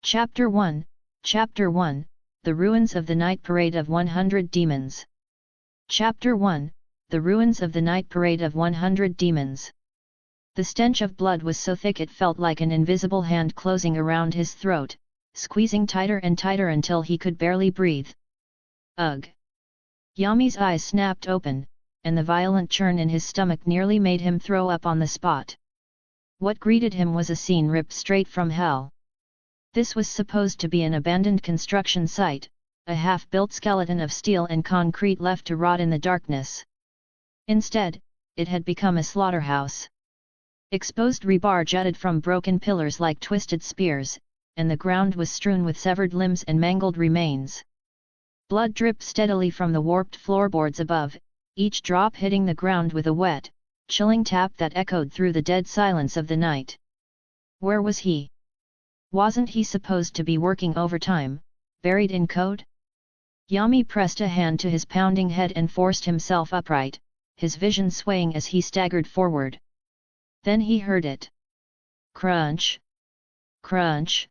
Chapter 1, Chapter 1, The Ruins of the Night Parade of 100 Demons. Chapter 1, The Ruins of the Night Parade of 100 Demons. The stench of blood was so thick it felt like an invisible hand closing around his throat, squeezing tighter and tighter until he could barely breathe. Ugh! Yami's eyes snapped open, and the violent churn in his stomach nearly made him throw up on the spot. What greeted him was a scene ripped straight from hell. This was supposed to be an abandoned construction site, a half-built skeleton of steel and concrete left to rot in the darkness. Instead, it had become a slaughterhouse. Exposed rebar jutted from broken pillars like twisted spears, and the ground was strewn with severed limbs and mangled remains. Blood dripped steadily from the warped floorboards above, each drop hitting the ground with a wet, chilling tap that echoed through the dead silence of the night. Where was he? Wasn't he supposed to be working overtime, buried in code? Yami pressed a hand to his pounding head and forced himself upright, his vision swaying as he staggered forward. Then he heard it. Crunch! Crunch!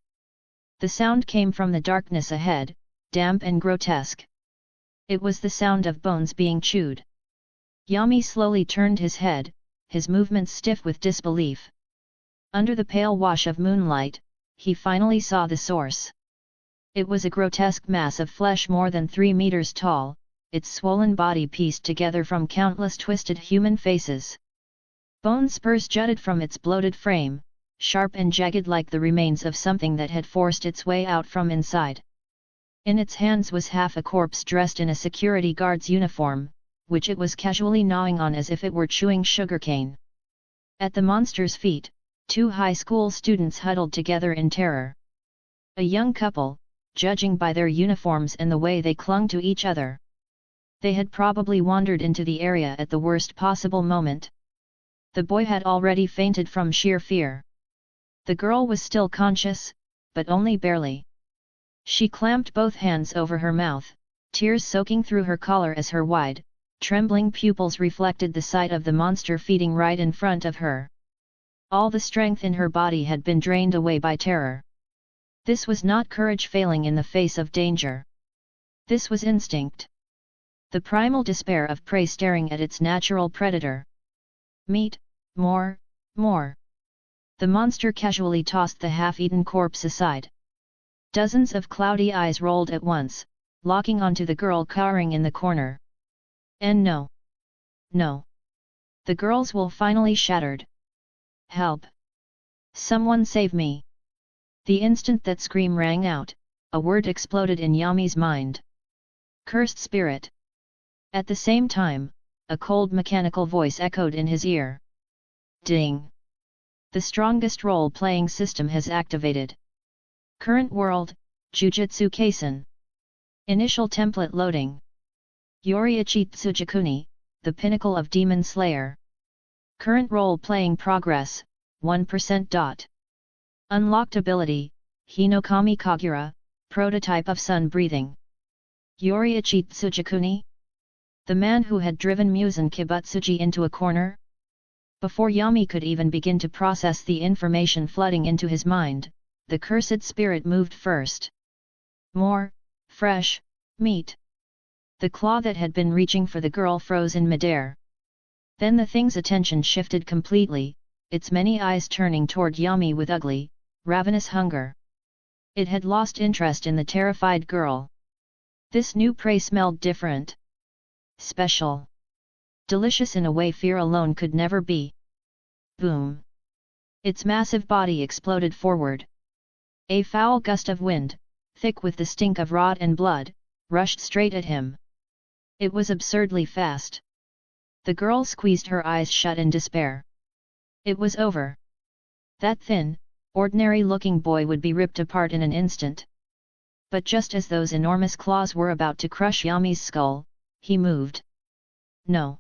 The sound came from the darkness ahead, damp and grotesque. It was the sound of bones being chewed. Yami slowly turned his head, his movements stiff with disbelief. Under the pale wash of moonlight, he finally saw the source. It was a grotesque mass of flesh more than 3 meters tall, its swollen body pieced together from countless twisted human faces. Bone spurs jutted from its bloated frame, sharp and jagged like the remains of something that had forced its way out from inside. In its hands was half a corpse dressed in a security guard's uniform, which it was casually gnawing on as if it were chewing sugarcane. At the monster's feet, 2 high school students huddled together in terror. A young couple, judging by their uniforms and the way they clung to each other. They had probably wandered into the area at the worst possible moment. The boy had already fainted from sheer fear. The girl was still conscious, but only barely. She clamped both hands over her mouth, tears soaking through her collar as her wide, trembling pupils reflected the sight of the monster feeding right in front of her. All the strength in her body had been drained away by terror. This was not courage failing in the face of danger. This was instinct. The primal despair of prey staring at its natural predator. Meat, more, more. The monster casually tossed the half-eaten corpse aside. Dozens of cloudy eyes rolled at once, locking onto the girl cowering in the corner. And no. No. The girl's will finally shattered. Help! Someone save me! The instant that scream rang out, a word exploded in Yami's mind. Cursed spirit! At the same time, a cold mechanical voice echoed in his ear. Ding! The strongest role-playing system has activated. Current world, Jujutsu Kaisen. Initial template loading. Yoriichi Tsugikuni, the pinnacle of Demon Slayer. Current role-playing progress, 1%. Unlocked ability, Hinokami Kagura, prototype of sun breathing. Yoriichi Tsugikuni? The man who had driven Muzan Kibutsuji into a corner? Before Yami could even begin to process the information flooding into his mind, the cursed spirit moved first. More, fresh, meat. The claw that had been reaching for the girl froze in midair. Then the thing's attention shifted completely, its many eyes turning toward Yami with ugly, ravenous hunger. It had lost interest in the terrified girl. This new prey smelled different. Special. Delicious in a way fear alone could never be. Boom! Its massive body exploded forward. A foul gust of wind, thick with the stink of rot and blood, rushed straight at him. It was absurdly fast. The girl squeezed her eyes shut in despair. It was over. That thin, ordinary-looking boy would be ripped apart in an instant. But just as those enormous claws were about to crush Yami's skull, he moved. No.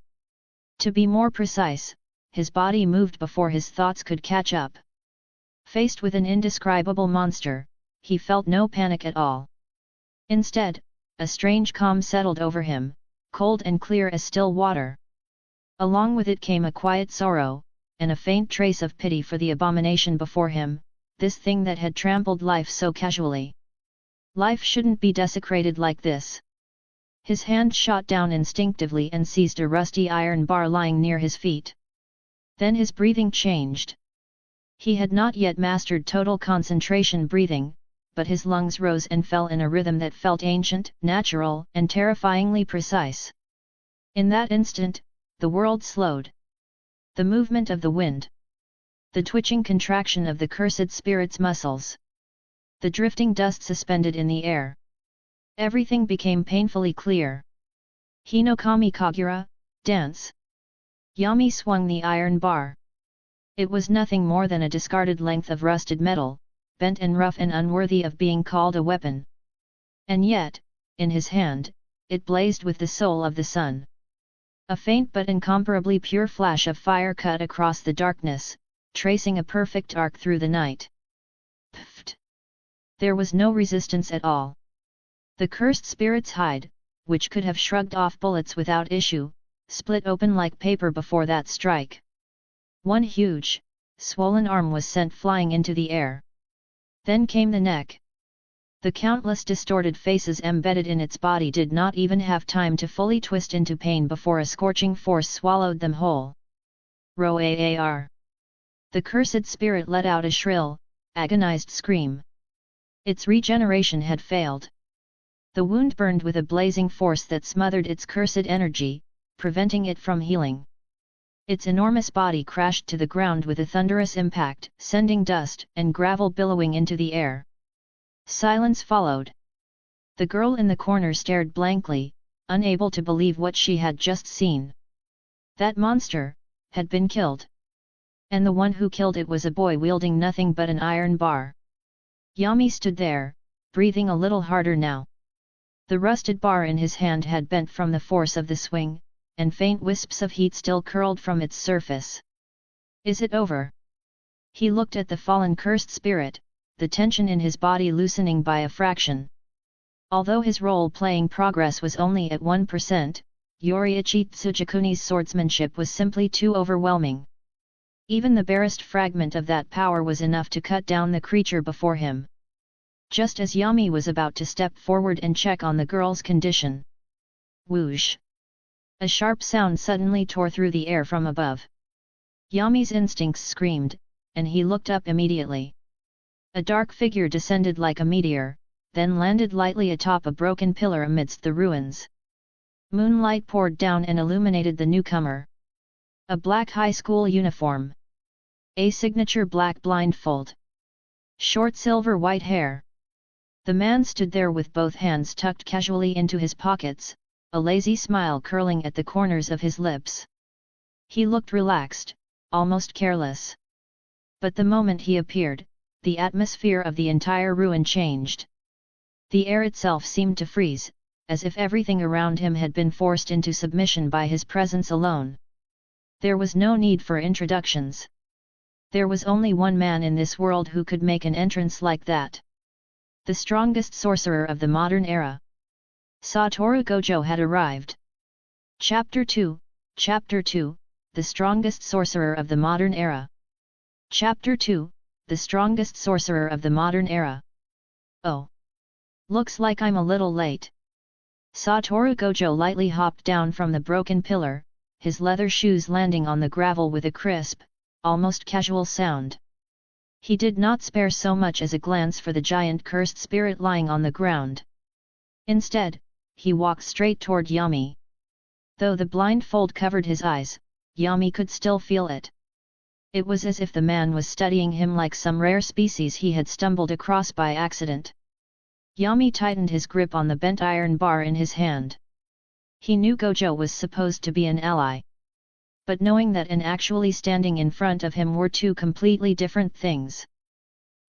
To be more precise, his body moved before his thoughts could catch up. Faced with an indescribable monster, he felt no panic at all. Instead, a strange calm settled over him, cold and clear as still water. Along with it came a quiet sorrow, and a faint trace of pity for the abomination before him, this thing that had trampled life so casually. Life shouldn't be desecrated like this. His hand shot down instinctively and seized a rusty iron bar lying near his feet. Then his breathing changed. He had not yet mastered total concentration breathing, but his lungs rose and fell in a rhythm that felt ancient, natural, and terrifyingly precise. In that instant, the world slowed. The movement of the wind. The twitching contraction of the cursed spirit's muscles. The drifting dust suspended in the air. Everything became painfully clear. Hinokami Kagura, dance. Yami swung the iron bar. It was nothing more than a discarded length of rusted metal, bent and rough and unworthy of being called a weapon. And yet, in his hand, it blazed with the soul of the sun. A faint but incomparably pure flash of fire cut across the darkness, tracing a perfect arc through the night. Pfft! There was no resistance at all. The cursed spirit's hide, which could have shrugged off bullets without issue, split open like paper before that strike. One huge, swollen arm was sent flying into the air. Then came the neck. The countless distorted faces embedded in its body did not even have time to fully twist into pain before a scorching force swallowed them whole. Roar! The cursed spirit let out a shrill, agonized scream. Its regeneration had failed. The wound burned with a blazing force that smothered its cursed energy, preventing it from healing. Its enormous body crashed to the ground with a thunderous impact, sending dust and gravel billowing into the air. Silence followed. The girl in the corner stared blankly, unable to believe what she had just seen. That monster had been killed. And the one who killed it was a boy wielding nothing but an iron bar. Yami stood there, breathing a little harder now. The rusted bar in his hand had bent from the force of the swing, and faint wisps of heat still curled from its surface. Is it over? He looked at the fallen cursed spirit, the tension in his body loosening by a fraction. Although his role-playing progress was only at 1%, Yoriichi Tsugikuni's swordsmanship was simply too overwhelming. Even the barest fragment of that power was enough to cut down the creature before him. Just as Yami was about to step forward and check on the girl's condition. Whoosh! A sharp sound suddenly tore through the air from above. Yami's instincts screamed, and he looked up immediately. A dark figure descended like a meteor, then landed lightly atop a broken pillar amidst the ruins. Moonlight poured down and illuminated the newcomer. A black high school uniform. A signature black blindfold. Short silver-white hair. The man stood there with both hands tucked casually into his pockets, a lazy smile curling at the corners of his lips. He looked relaxed, almost careless. But the moment he appeared, the atmosphere of the entire ruin changed. The air itself seemed to freeze, as if everything around him had been forced into submission by his presence alone. There was no need for introductions. There was only one man in this world who could make an entrance like that. The strongest sorcerer of the modern era. Satoru Gojo had arrived. Chapter 2, The strongest sorcerer of the modern era. Chapter 2, The strongest sorcerer of the modern era. Oh! Looks like I'm a little late. Satoru Gojo lightly hopped down from the broken pillar, his leather shoes landing on the gravel with a crisp, almost casual sound. He did not spare so much as a glance for the giant cursed spirit lying on the ground. Instead, he walked straight toward Yami. Though the blindfold covered his eyes, Yami could still feel it. It was as if the man was studying him like some rare species he had stumbled across by accident. Yami tightened his grip on the bent iron bar in his hand. He knew Gojo was supposed to be an ally. But knowing that and actually standing in front of him were two completely different things.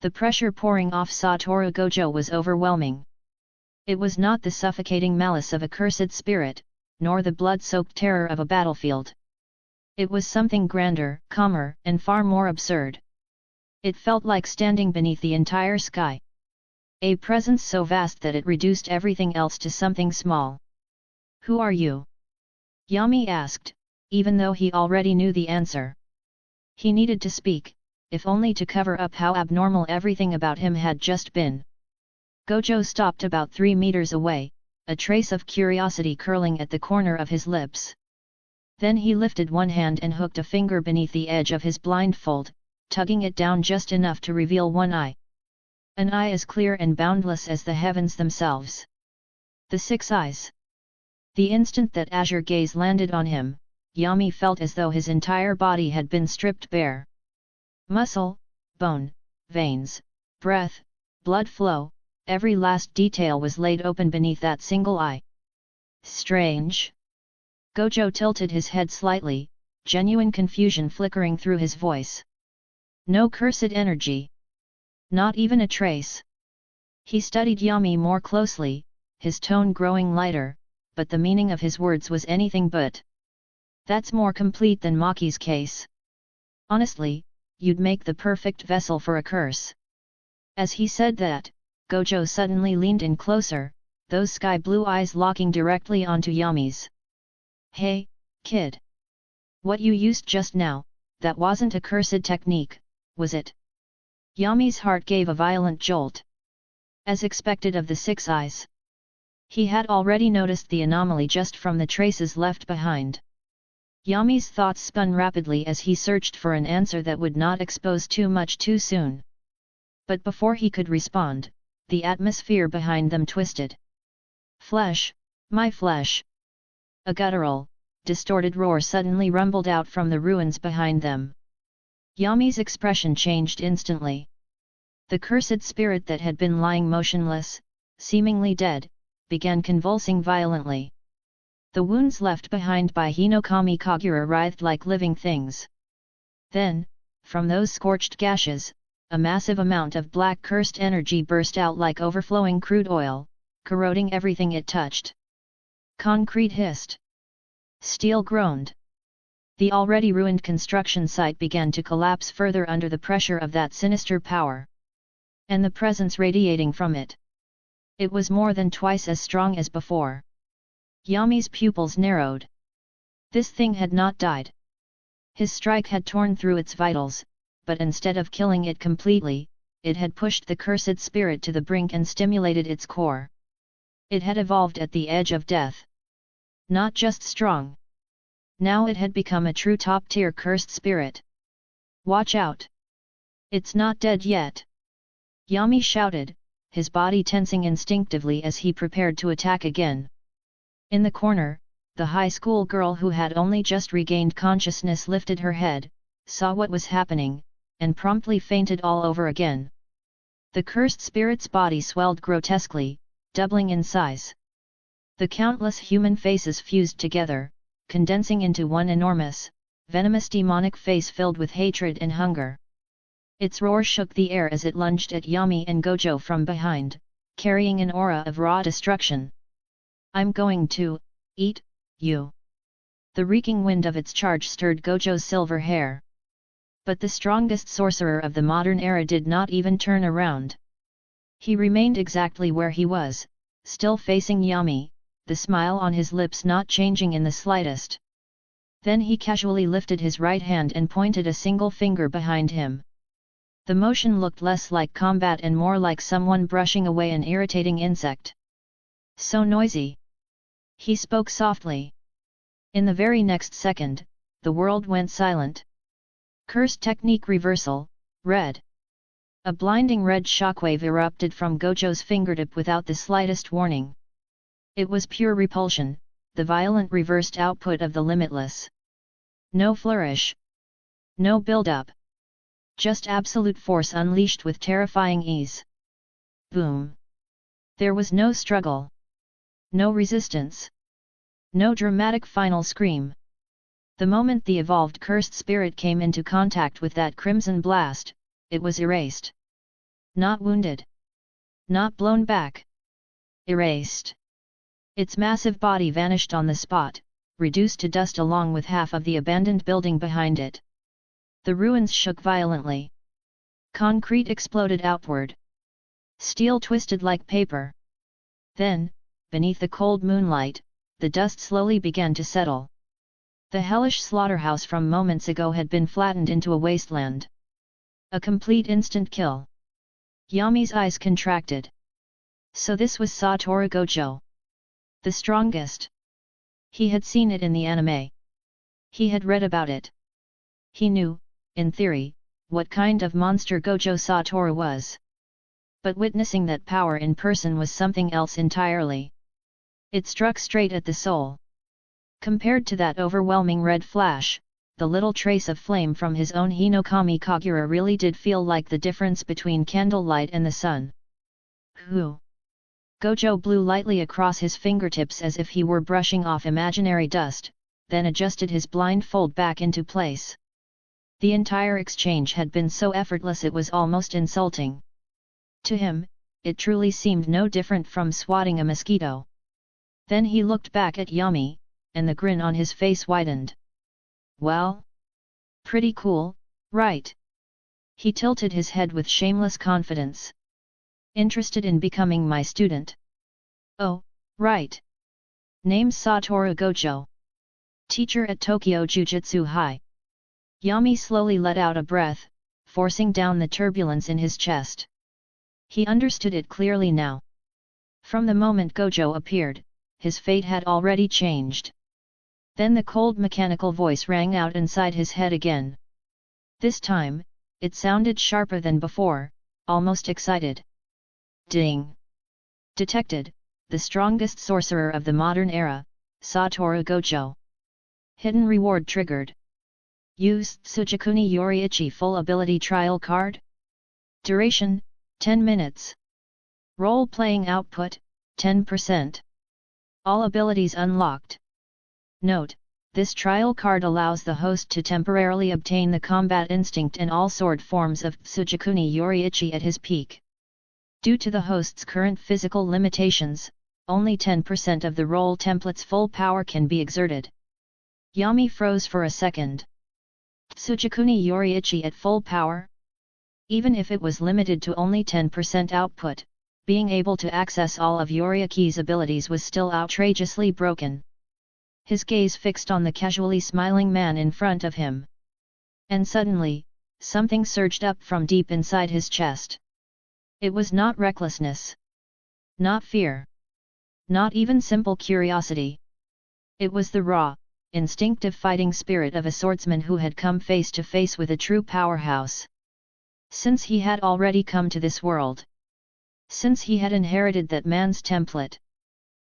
The pressure pouring off Satoru Gojo was overwhelming. It was not the suffocating malice of a cursed spirit, nor the blood-soaked terror of a battlefield. It was something grander, calmer, and far more absurd. It felt like standing beneath the entire sky. A presence so vast that it reduced everything else to something small. "Who are you?" Yami asked, even though he already knew the answer. He needed to speak, if only to cover up how abnormal everything about him had just been. Gojo stopped about 3 meters away, a trace of curiosity curling at the corner of his lips. Then he lifted one hand and hooked a finger beneath the edge of his blindfold, tugging it down just enough to reveal one eye. An eye as clear and boundless as the heavens themselves. The 6 eyes. The instant that azure gaze landed on him, Yami felt as though his entire body had been stripped bare. Muscle, bone, veins, breath, blood flow, every last detail was laid open beneath that single eye. Strange. Gojo tilted his head slightly, genuine confusion flickering through his voice. No cursed energy. Not even a trace. He studied Yami more closely, his tone growing lighter, but the meaning of his words was anything but. That's more complete than Maki's case. Honestly, you'd make the perfect vessel for a curse. As he said that, Gojo suddenly leaned in closer, those sky blue eyes locking directly onto Yami's. Hey, kid. What you used just now, that wasn't a cursed technique, was it? Yami's heart gave a violent jolt. As expected of the 6 eyes. He had already noticed the anomaly just from the traces left behind. Yami's thoughts spun rapidly as he searched for an answer that would not expose too much too soon. But before he could respond, the atmosphere behind them twisted. Flesh, my flesh! A guttural, distorted roar suddenly rumbled out from the ruins behind them. Yami's expression changed instantly. The cursed spirit that had been lying motionless, seemingly dead, began convulsing violently. The wounds left behind by Hinokami Kagura writhed like living things. Then, from those scorched gashes, a massive amount of black cursed energy burst out like overflowing crude oil, corroding everything it touched. Concrete hissed. Steel groaned. The already ruined construction site began to collapse further under the pressure of that sinister power. And the presence radiating from it. It was more than twice as strong as before. Yami's pupils narrowed. This thing had not died. His strike had torn through its vitals, but instead of killing it completely, it had pushed the cursed spirit to the brink and stimulated its core. It had evolved at the edge of death. Not just strong. Now it had become a true top-tier cursed spirit. Watch out! It's not dead yet! Yami shouted, his body tensing instinctively as he prepared to attack again. In the corner, the high school girl who had only just regained consciousness lifted her head, saw what was happening, and promptly fainted all over again. The cursed spirit's body swelled grotesquely, doubling in size. The countless human faces fused together, condensing into one enormous, venomous demonic face filled with hatred and hunger. Its roar shook the air as it lunged at Yami and Gojo from behind, carrying an aura of raw destruction. I'm going to eat you. The reeking wind of its charge stirred Gojo's silver hair. But the strongest sorcerer of the modern era did not even turn around. He remained exactly where he was, still facing Yami, the smile on his lips not changing in the slightest. Then he casually lifted his right hand and pointed a single finger behind him. The motion looked less like combat and more like someone brushing away an irritating insect. So noisy. He spoke softly. In the very next second, the world went silent. Cursed technique reversal, red. A blinding red shockwave erupted from Gojo's fingertip without the slightest warning. It was pure repulsion, the violent reversed output of the limitless. No flourish. No build-up. Just absolute force unleashed with terrifying ease. Boom. There was no struggle. No resistance. No dramatic final scream. The moment the evolved cursed spirit came into contact with that crimson blast, it was erased. Not wounded. Not blown back. Erased. Its massive body vanished on the spot, reduced to dust along with half of the abandoned building behind it. The ruins shook violently. Concrete exploded outward. Steel twisted like paper. Then, beneath the cold moonlight, the dust slowly began to settle. The hellish slaughterhouse from moments ago had been flattened into a wasteland. A complete instant kill. Yami's eyes contracted. So this was Satoru Gojo. The strongest. He had seen it in the anime. He had read about it. He knew, in theory, what kind of monster Gojo Satoru was. But witnessing that power in person was something else entirely. It struck straight at the soul. Compared to that overwhelming red flash, the little trace of flame from his own Hinokami Kagura really did feel like the difference between candlelight and the sun. Who? Gojo blew lightly across his fingertips as if he were brushing off imaginary dust, then adjusted his blindfold back into place. The entire exchange had been so effortless it was almost insulting. To him, it truly seemed no different from swatting a mosquito. Then he looked back at Yami, and the grin on his face widened. Well? Pretty cool, right? He tilted his head with shameless confidence. Interested in becoming my student? Oh, right. Name's Satoru Gojo. Teacher at Tokyo Jujutsu High. Yami slowly let out a breath, forcing down the turbulence in his chest. He understood it clearly now. From the moment Gojo appeared, his fate had already changed. Then the cold mechanical voice rang out inside his head again. This time, it sounded sharper than before, almost excited. Ding! Detected, the strongest sorcerer of the modern era, Satoru Gojo. Hidden reward triggered. Use Tsugikuni Yoriichi full ability trial card. Duration, 10 minutes. Role-playing output, 10%. All abilities unlocked. Note, this trial card allows the host to temporarily obtain the combat instinct and all sword forms of Tsugikuni Yoriichi at his peak. Due to the host's current physical limitations, only 10% of the role template's full power can be exerted. Yami froze for a second. Tsugikuni Yoriichi at full power? Even if it was limited to only 10% output, being able to access all of Yoriichi's abilities was still outrageously broken. His gaze fixed on the casually smiling man in front of him. And suddenly, something surged up from deep inside his chest. It was not recklessness. Not fear. Not even simple curiosity. It was the raw, instinctive fighting spirit of a swordsman who had come face to face with a true powerhouse. Since he had already come to this world. Since he had inherited that man's template.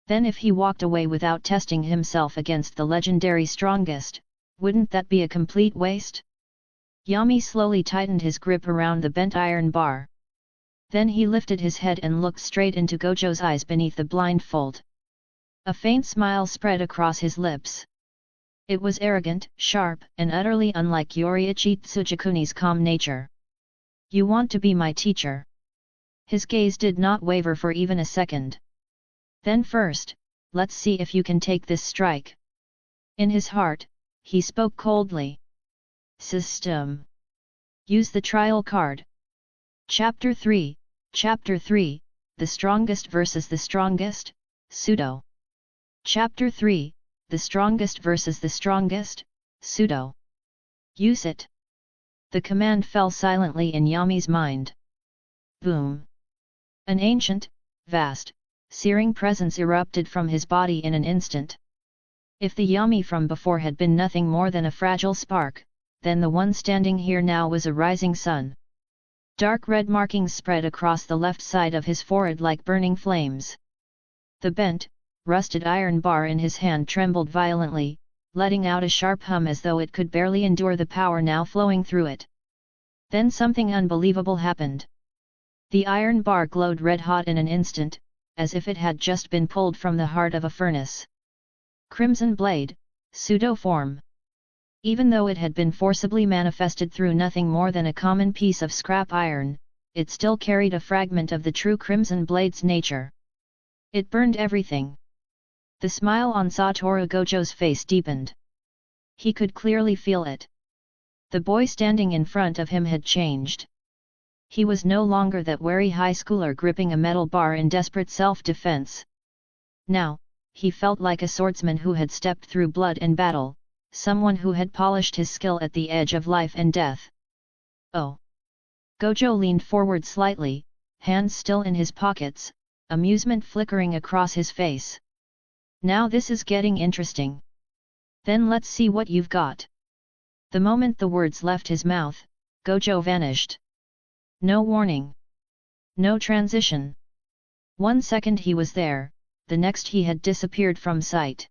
Then if he walked away without testing himself against the legendary strongest, wouldn't that be a complete waste? Yami slowly tightened his grip around the bent iron bar. Then he lifted his head and looked straight into Gojo's eyes beneath the blindfold. A faint smile spread across his lips. It was arrogant, sharp, and utterly unlike Yoriichi Tsugikuni's calm nature. You want to be my teacher? His gaze did not waver for even a second. Then first, let's see if you can take this strike. In his heart, he spoke coldly. System. Use the trial card. Chapter 3, The Strongest versus the Strongest, Pseudo. Chapter 3, The Strongest versus the Strongest, Pseudo. Use it. The command fell silently in Yami's mind. Boom. An ancient, vast, searing presence erupted from his body in an instant. If the Yami from before had been nothing more than a fragile spark, then the one standing here now was a rising sun. Dark red markings spread across the left side of his forehead like burning flames. The bent, rusted iron bar in his hand trembled violently, letting out a sharp hum as though it could barely endure the power now flowing through it. Then something unbelievable happened. The iron bar glowed red-hot in an instant, as if it had just been pulled from the heart of a furnace. Crimson blade, pseudo form. Even though it had been forcibly manifested through nothing more than a common piece of scrap iron, it still carried a fragment of the true Crimson Blade's nature. It burned everything. The smile on Satoru Gojo's face deepened. He could clearly feel it. The boy standing in front of him had changed. He was no longer that wary high schooler gripping a metal bar in desperate self-defense. Now, he felt like a swordsman who had stepped through blood and battle, someone who had polished his skill at the edge of life and death. Oh! Gojo leaned forward slightly, hands still in his pockets, amusement flickering across his face. Now this is getting interesting. Then let's see what you've got. The moment the words left his mouth, Gojo vanished. No warning. No transition. 1 second he was there, the next he had disappeared from sight.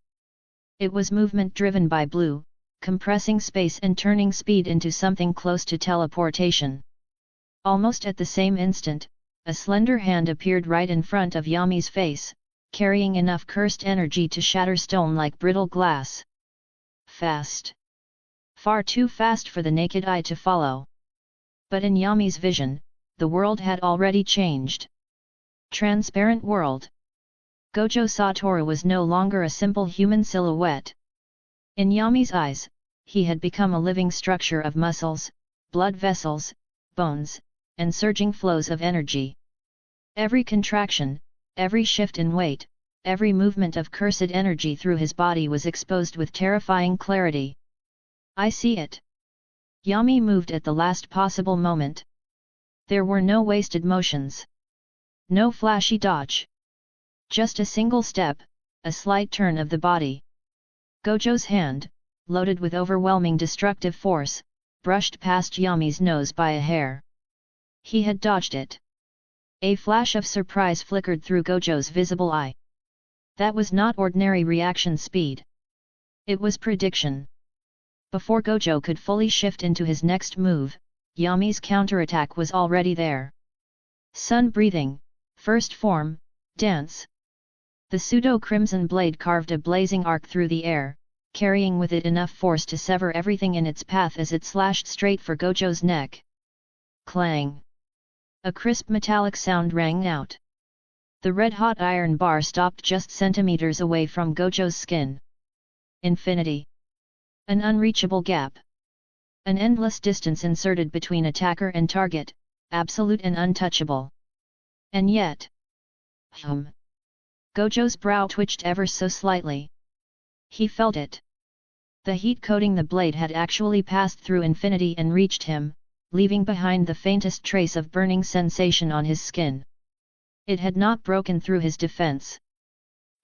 It was movement driven by blue, compressing space and turning speed into something close to teleportation. Almost at the same instant, a slender hand appeared right in front of Yami's face, carrying enough cursed energy to shatter stone like brittle glass. Fast. Far too fast for the naked eye to follow. But in Yami's vision, the world had already changed. Transparent world. Gojo Satoru was no longer a simple human silhouette. In Yami's eyes, he had become a living structure of muscles, blood vessels, bones, and surging flows of energy. Every contraction, every shift in weight, every movement of cursed energy through his body was exposed with terrifying clarity. I see it. Yami moved at the last possible moment. There were no wasted motions. No flashy dodge. Just a single step, a slight turn of the body. Gojo's hand, loaded with overwhelming destructive force, brushed past Yami's nose by a hair. He had dodged it. A flash of surprise flickered through Gojo's visible eye. That was not ordinary reaction speed. It was prediction. Before Gojo could fully shift into his next move, Yami's counterattack was already there. Sun breathing, first form, dance. The pseudo-crimson blade carved a blazing arc through the air, carrying with it enough force to sever everything in its path as it slashed straight for Gojo's neck. Clang! A crisp metallic sound rang out. The red-hot iron bar stopped just centimeters away from Gojo's skin. Infinity. An unreachable gap. An endless distance inserted between attacker and target, absolute and untouchable. And yet... Gojo's brow twitched ever so slightly. He felt it. The heat coating the blade had actually passed through infinity and reached him, leaving behind the faintest trace of burning sensation on his skin. It had not broken through his defense.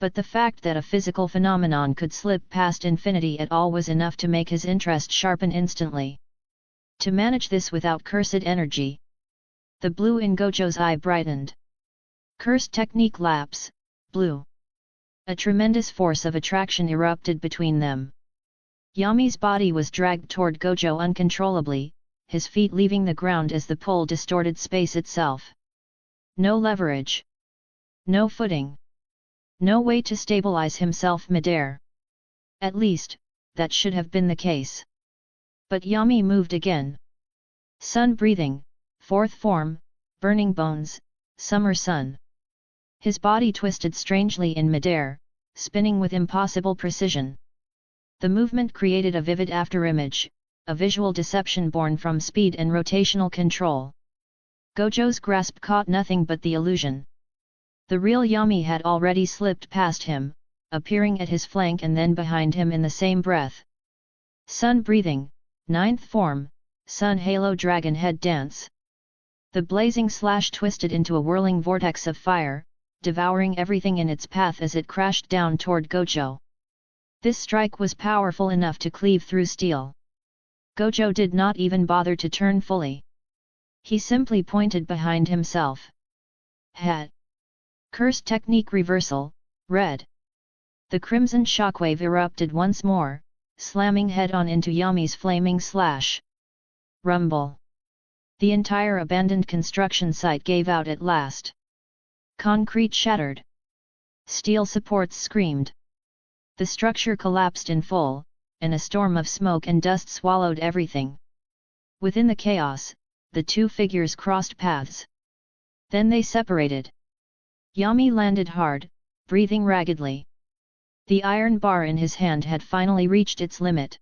But the fact that a physical phenomenon could slip past infinity at all was enough to make his interest sharpen instantly. To manage this without cursed energy. The blue in Gojo's eye brightened. Cursed technique lapse, blue. A tremendous force of attraction erupted between them. Yami's body was dragged toward Gojo uncontrollably, his feet leaving the ground as the pull distorted space itself. No leverage. No footing. No way to stabilize himself midair. At least, that should have been the case. But Yami moved again. Sun breathing, fourth form, burning bones, summer sun. His body twisted strangely in midair, spinning with impossible precision. The movement created a vivid afterimage, a visual deception born from speed and rotational control. Gojo's grasp caught nothing but the illusion. The real Yami had already slipped past him, appearing at his flank and then behind him in the same breath. Sun breathing, ninth form, sun halo dragon head dance. The blazing slash twisted into a whirling vortex of fire, devouring everything in its path as it crashed down toward Gojo. This strike was powerful enough to cleave through steel. Gojo did not even bother to turn fully. He simply pointed behind himself. Hat. Cursed technique reversal, red. The crimson shockwave erupted once more, slamming head-on into Yami's flaming slash. Rumble. The entire abandoned construction site gave out at last. Concrete shattered. Steel supports screamed. The structure collapsed in full, and a storm of smoke and dust swallowed everything. Within the chaos, the two figures crossed paths. Then they separated. Yami landed hard, breathing raggedly. The iron bar in his hand had finally reached its limit.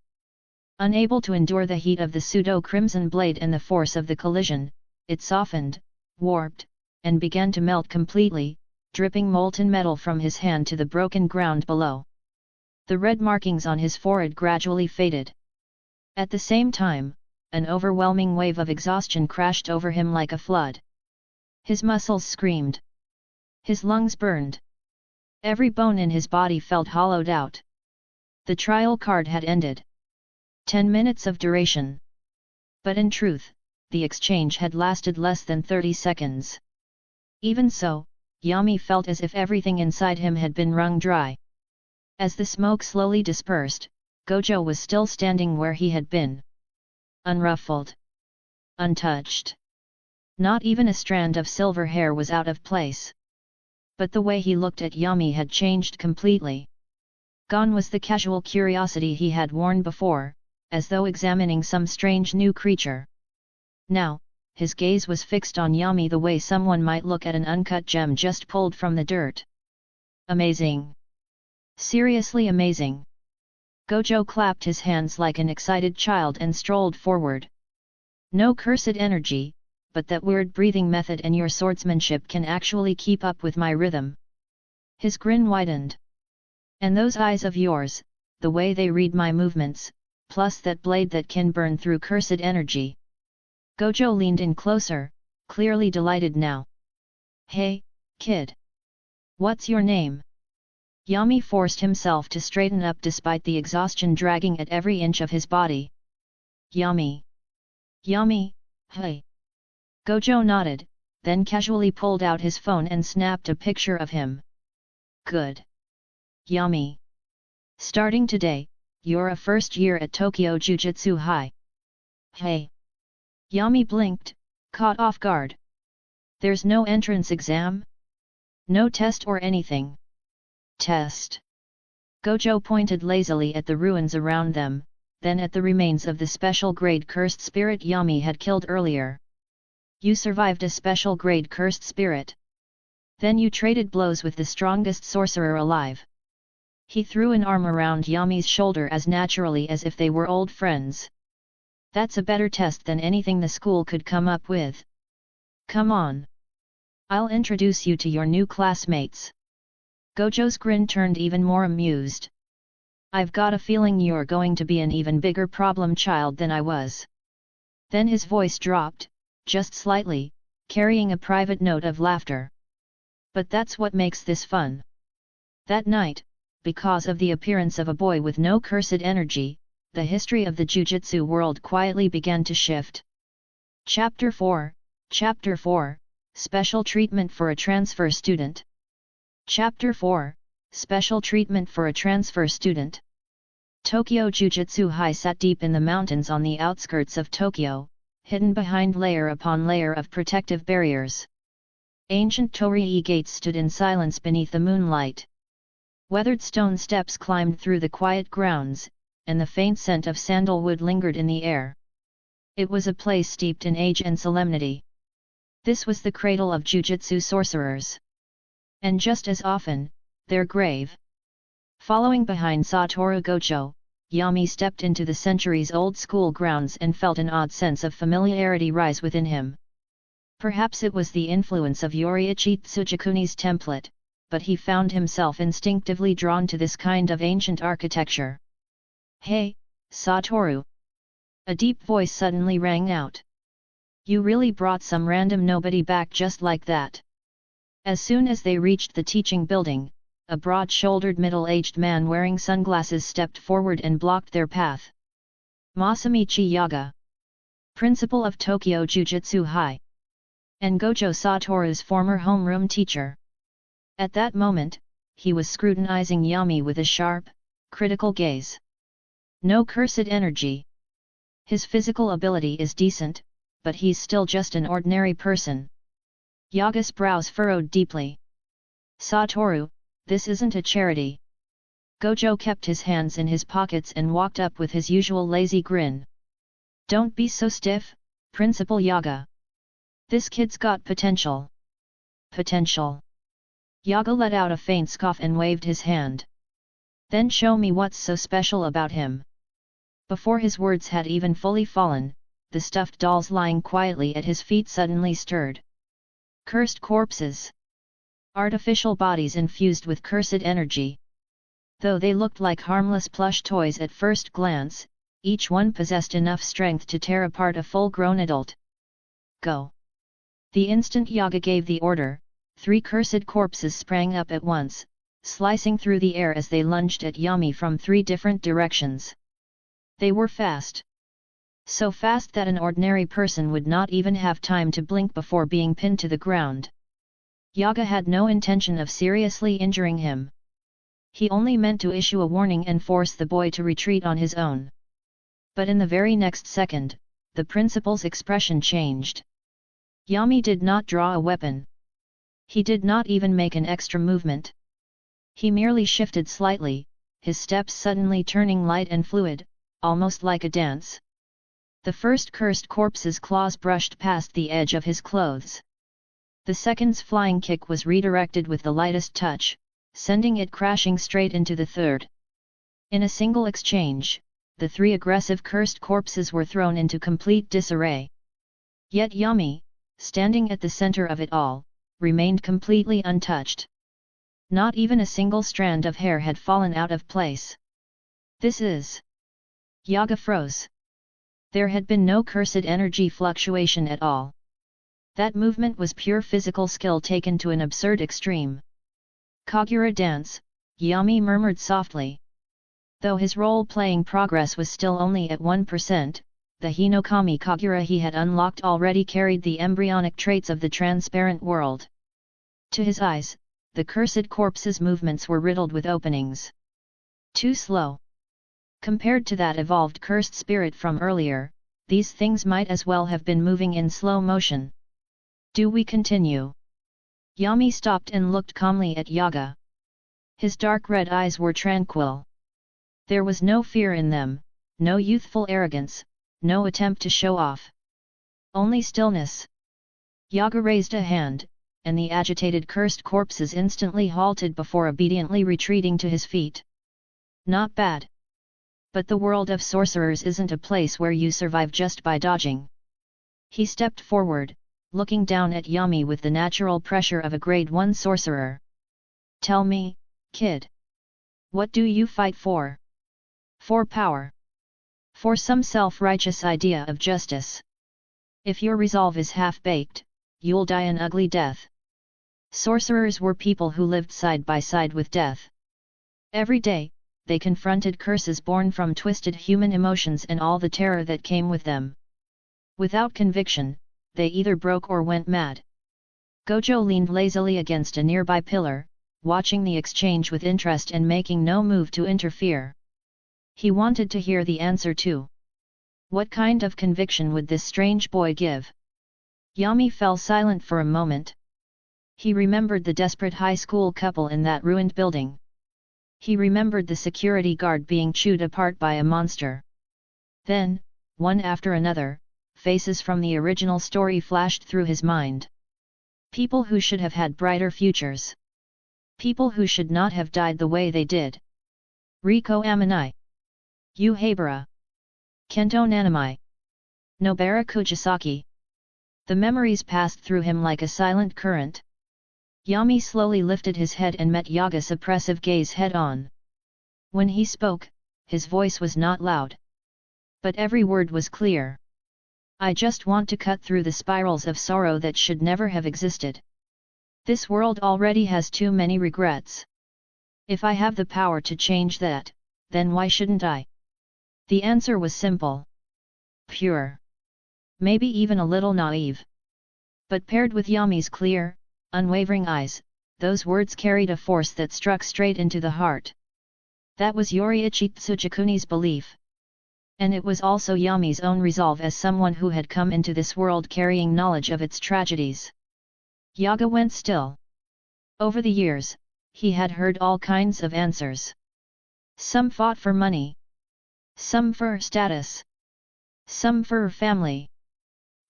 Unable to endure the heat of the pseudo-crimson blade and the force of the collision, it softened, warped, and began to melt completely, dripping molten metal from his hand to the broken ground below. The red markings on his forehead gradually faded. At the same time, an overwhelming wave of exhaustion crashed over him like a flood. His muscles screamed. His lungs burned. Every bone in his body felt hollowed out. The trial card had ended. 10 minutes of duration. But in truth, the exchange had lasted less than 30 seconds. Even so, Yami felt as if everything inside him had been wrung dry. As the smoke slowly dispersed, Gojo was still standing where he had been. Unruffled. Untouched. Not even a strand of silver hair was out of place. But the way he looked at Yami had changed completely. Gone was the casual curiosity he had worn before, as though examining some strange new creature. Now, his gaze was fixed on Yami the way someone might look at an uncut gem just pulled from the dirt. Amazing! Seriously amazing! Gojo clapped his hands like an excited child and strolled forward. No cursed energy, but that weird breathing method and your swordsmanship can actually keep up with my rhythm. His grin widened. And those eyes of yours, the way they read my movements, plus that blade that can burn through cursed energy. Gojo leaned in closer, clearly delighted now. Hey, kid. What's your name? Yami forced himself to straighten up despite the exhaustion dragging at every inch of his body. Yami. Yami, hey. Gojo nodded, then casually pulled out his phone and snapped a picture of him. Good. Yami. Starting today, you're a first year at Tokyo Jujutsu High. Hey. Yami blinked, caught off guard. There's no entrance exam? No test or anything? Test. Gojo pointed lazily at the ruins around them, then at the remains of the special grade cursed spirit Yami had killed earlier. You survived a special grade cursed spirit. Then you traded blows with the strongest sorcerer alive. He threw an arm around Yami's shoulder as naturally as if they were old friends. That's a better test than anything the school could come up with. Come on. I'll introduce you to your new classmates. Gojo's grin turned even more amused. I've got a feeling you're going to be an even bigger problem child than I was. Then his voice dropped, just slightly, carrying a private note of laughter. But that's what makes this fun. That night, because of the appearance of a boy with no cursed energy, the history of the Jujutsu world quietly began to shift. Chapter 4, Special Treatment for a Transfer Student. Chapter 4, Special Treatment for a Transfer Student. Tokyo Jujutsu High sat deep in the mountains on the outskirts of Tokyo, hidden behind layer upon layer of protective barriers. Ancient torii gates stood in silence beneath the moonlight. Weathered stone steps climbed through the quiet grounds, and the faint scent of sandalwood lingered in the air. It was a place steeped in age and solemnity. This was the cradle of Jujutsu sorcerers. And just as often, their grave. Following behind Satoru Gojo, Yami stepped into the centuries-old school grounds and felt an odd sense of familiarity rise within him. Perhaps it was the influence of Yoriichi Tsugikuni's template, but he found himself instinctively drawn to this kind of ancient architecture. Hey, Satoru! A deep voice suddenly rang out. You really brought some random nobody back just like that. As soon as they reached the teaching building, a broad-shouldered middle-aged man wearing sunglasses stepped forward and blocked their path. Masamichi Yaga, principal of Tokyo Jujutsu High, and Gojo Satoru's former homeroom teacher. At that moment, he was scrutinizing Yami with a sharp, critical gaze. No cursed energy. His physical ability is decent, but he's still just an ordinary person. Yaga's brows furrowed deeply. Satoru, this isn't a charity. Gojo kept his hands in his pockets and walked up with his usual lazy grin. Don't be so stiff, Principal Yaga. This kid's got potential. Potential. Yaga let out a faint scoff and waved his hand. Then show me what's so special about him. Before his words had even fully fallen, the stuffed dolls lying quietly at his feet suddenly stirred. Cursed corpses. Artificial bodies infused with cursed energy. Though they looked like harmless plush toys at first glance, each one possessed enough strength to tear apart a full-grown adult. Go! The instant Yaga gave the order, 3 cursed corpses sprang up at once, slicing through the air as they lunged at Yami from 3 different directions. They were fast. So fast that an ordinary person would not even have time to blink before being pinned to the ground. Yaga had no intention of seriously injuring him. He only meant to issue a warning and force the boy to retreat on his own. But in the very next second, the principal's expression changed. Yami did not draw a weapon. He did not even make an extra movement. He merely shifted slightly, his steps suddenly turning light and fluid, almost like a dance. The first cursed corpse's claws brushed past the edge of his clothes. The second's flying kick was redirected with the lightest touch, sending it crashing straight into the third. In a single exchange, the 3 aggressive cursed corpses were thrown into complete disarray. Yet Yami, standing at the center of it all, remained completely untouched. Not even a single strand of hair had fallen out of place. This is... Yaga froze. There had been no cursed energy fluctuation at all. That movement was pure physical skill taken to an absurd extreme. Kagura dance, Yami murmured softly. Though his role-playing progress was still only at 1%, the Hinokami Kagura he had unlocked already carried the embryonic traits of the transparent world. To his eyes, the cursed corpse's movements were riddled with openings. Too slow. Compared to that evolved cursed spirit from earlier, these things might as well have been moving in slow motion. Do we continue? Yami stopped and looked calmly at Yaga. His dark red eyes were tranquil. There was no fear in them, no youthful arrogance, no attempt to show off. Only stillness. Yaga raised a hand, and the agitated cursed corpses instantly halted before obediently retreating to his feet. Not bad. But the world of sorcerers isn't a place where you survive just by dodging. He stepped forward, looking down at Yami with the natural pressure of a grade 1 sorcerer. Tell me, kid. What do you fight for? For power. For some self-righteous idea of justice. If your resolve is half-baked, you'll die an ugly death. Sorcerers were people who lived side by side with death. Every day, they confronted curses born from twisted human emotions and all the terror that came with them. Without conviction, they either broke or went mad. Gojo leaned lazily against a nearby pillar, watching the exchange with interest and making no move to interfere. He wanted to hear the answer too. What kind of conviction would this strange boy give? Yami fell silent for a moment. He remembered the desperate high school couple in that ruined building. He remembered the security guard being chewed apart by a monster. Then, one after another, faces from the original story flashed through his mind. People who should have had brighter futures. People who should not have died the way they did. Riko Amanai. Yu Haibara. Kento Nanami. Nobara Kujisaki. The memories passed through him like a silent current. Yami slowly lifted his head and met Yaga's oppressive gaze head-on. When he spoke, his voice was not loud. But every word was clear. I just want to cut through the spirals of sorrow that should never have existed. This world already has too many regrets. If I have the power to change that, then why shouldn't I? The answer was simple. Pure. Maybe even a little naive. But paired with Yami's clear, unwavering eyes, those words carried a force that struck straight into the heart. That was Yoriichi Tsugikuni's belief. And it was also Yami's own resolve as someone who had come into this world carrying knowledge of its tragedies. Yaga went still. Over the years, he had heard all kinds of answers. Some fought for money. Some for status. Some for family.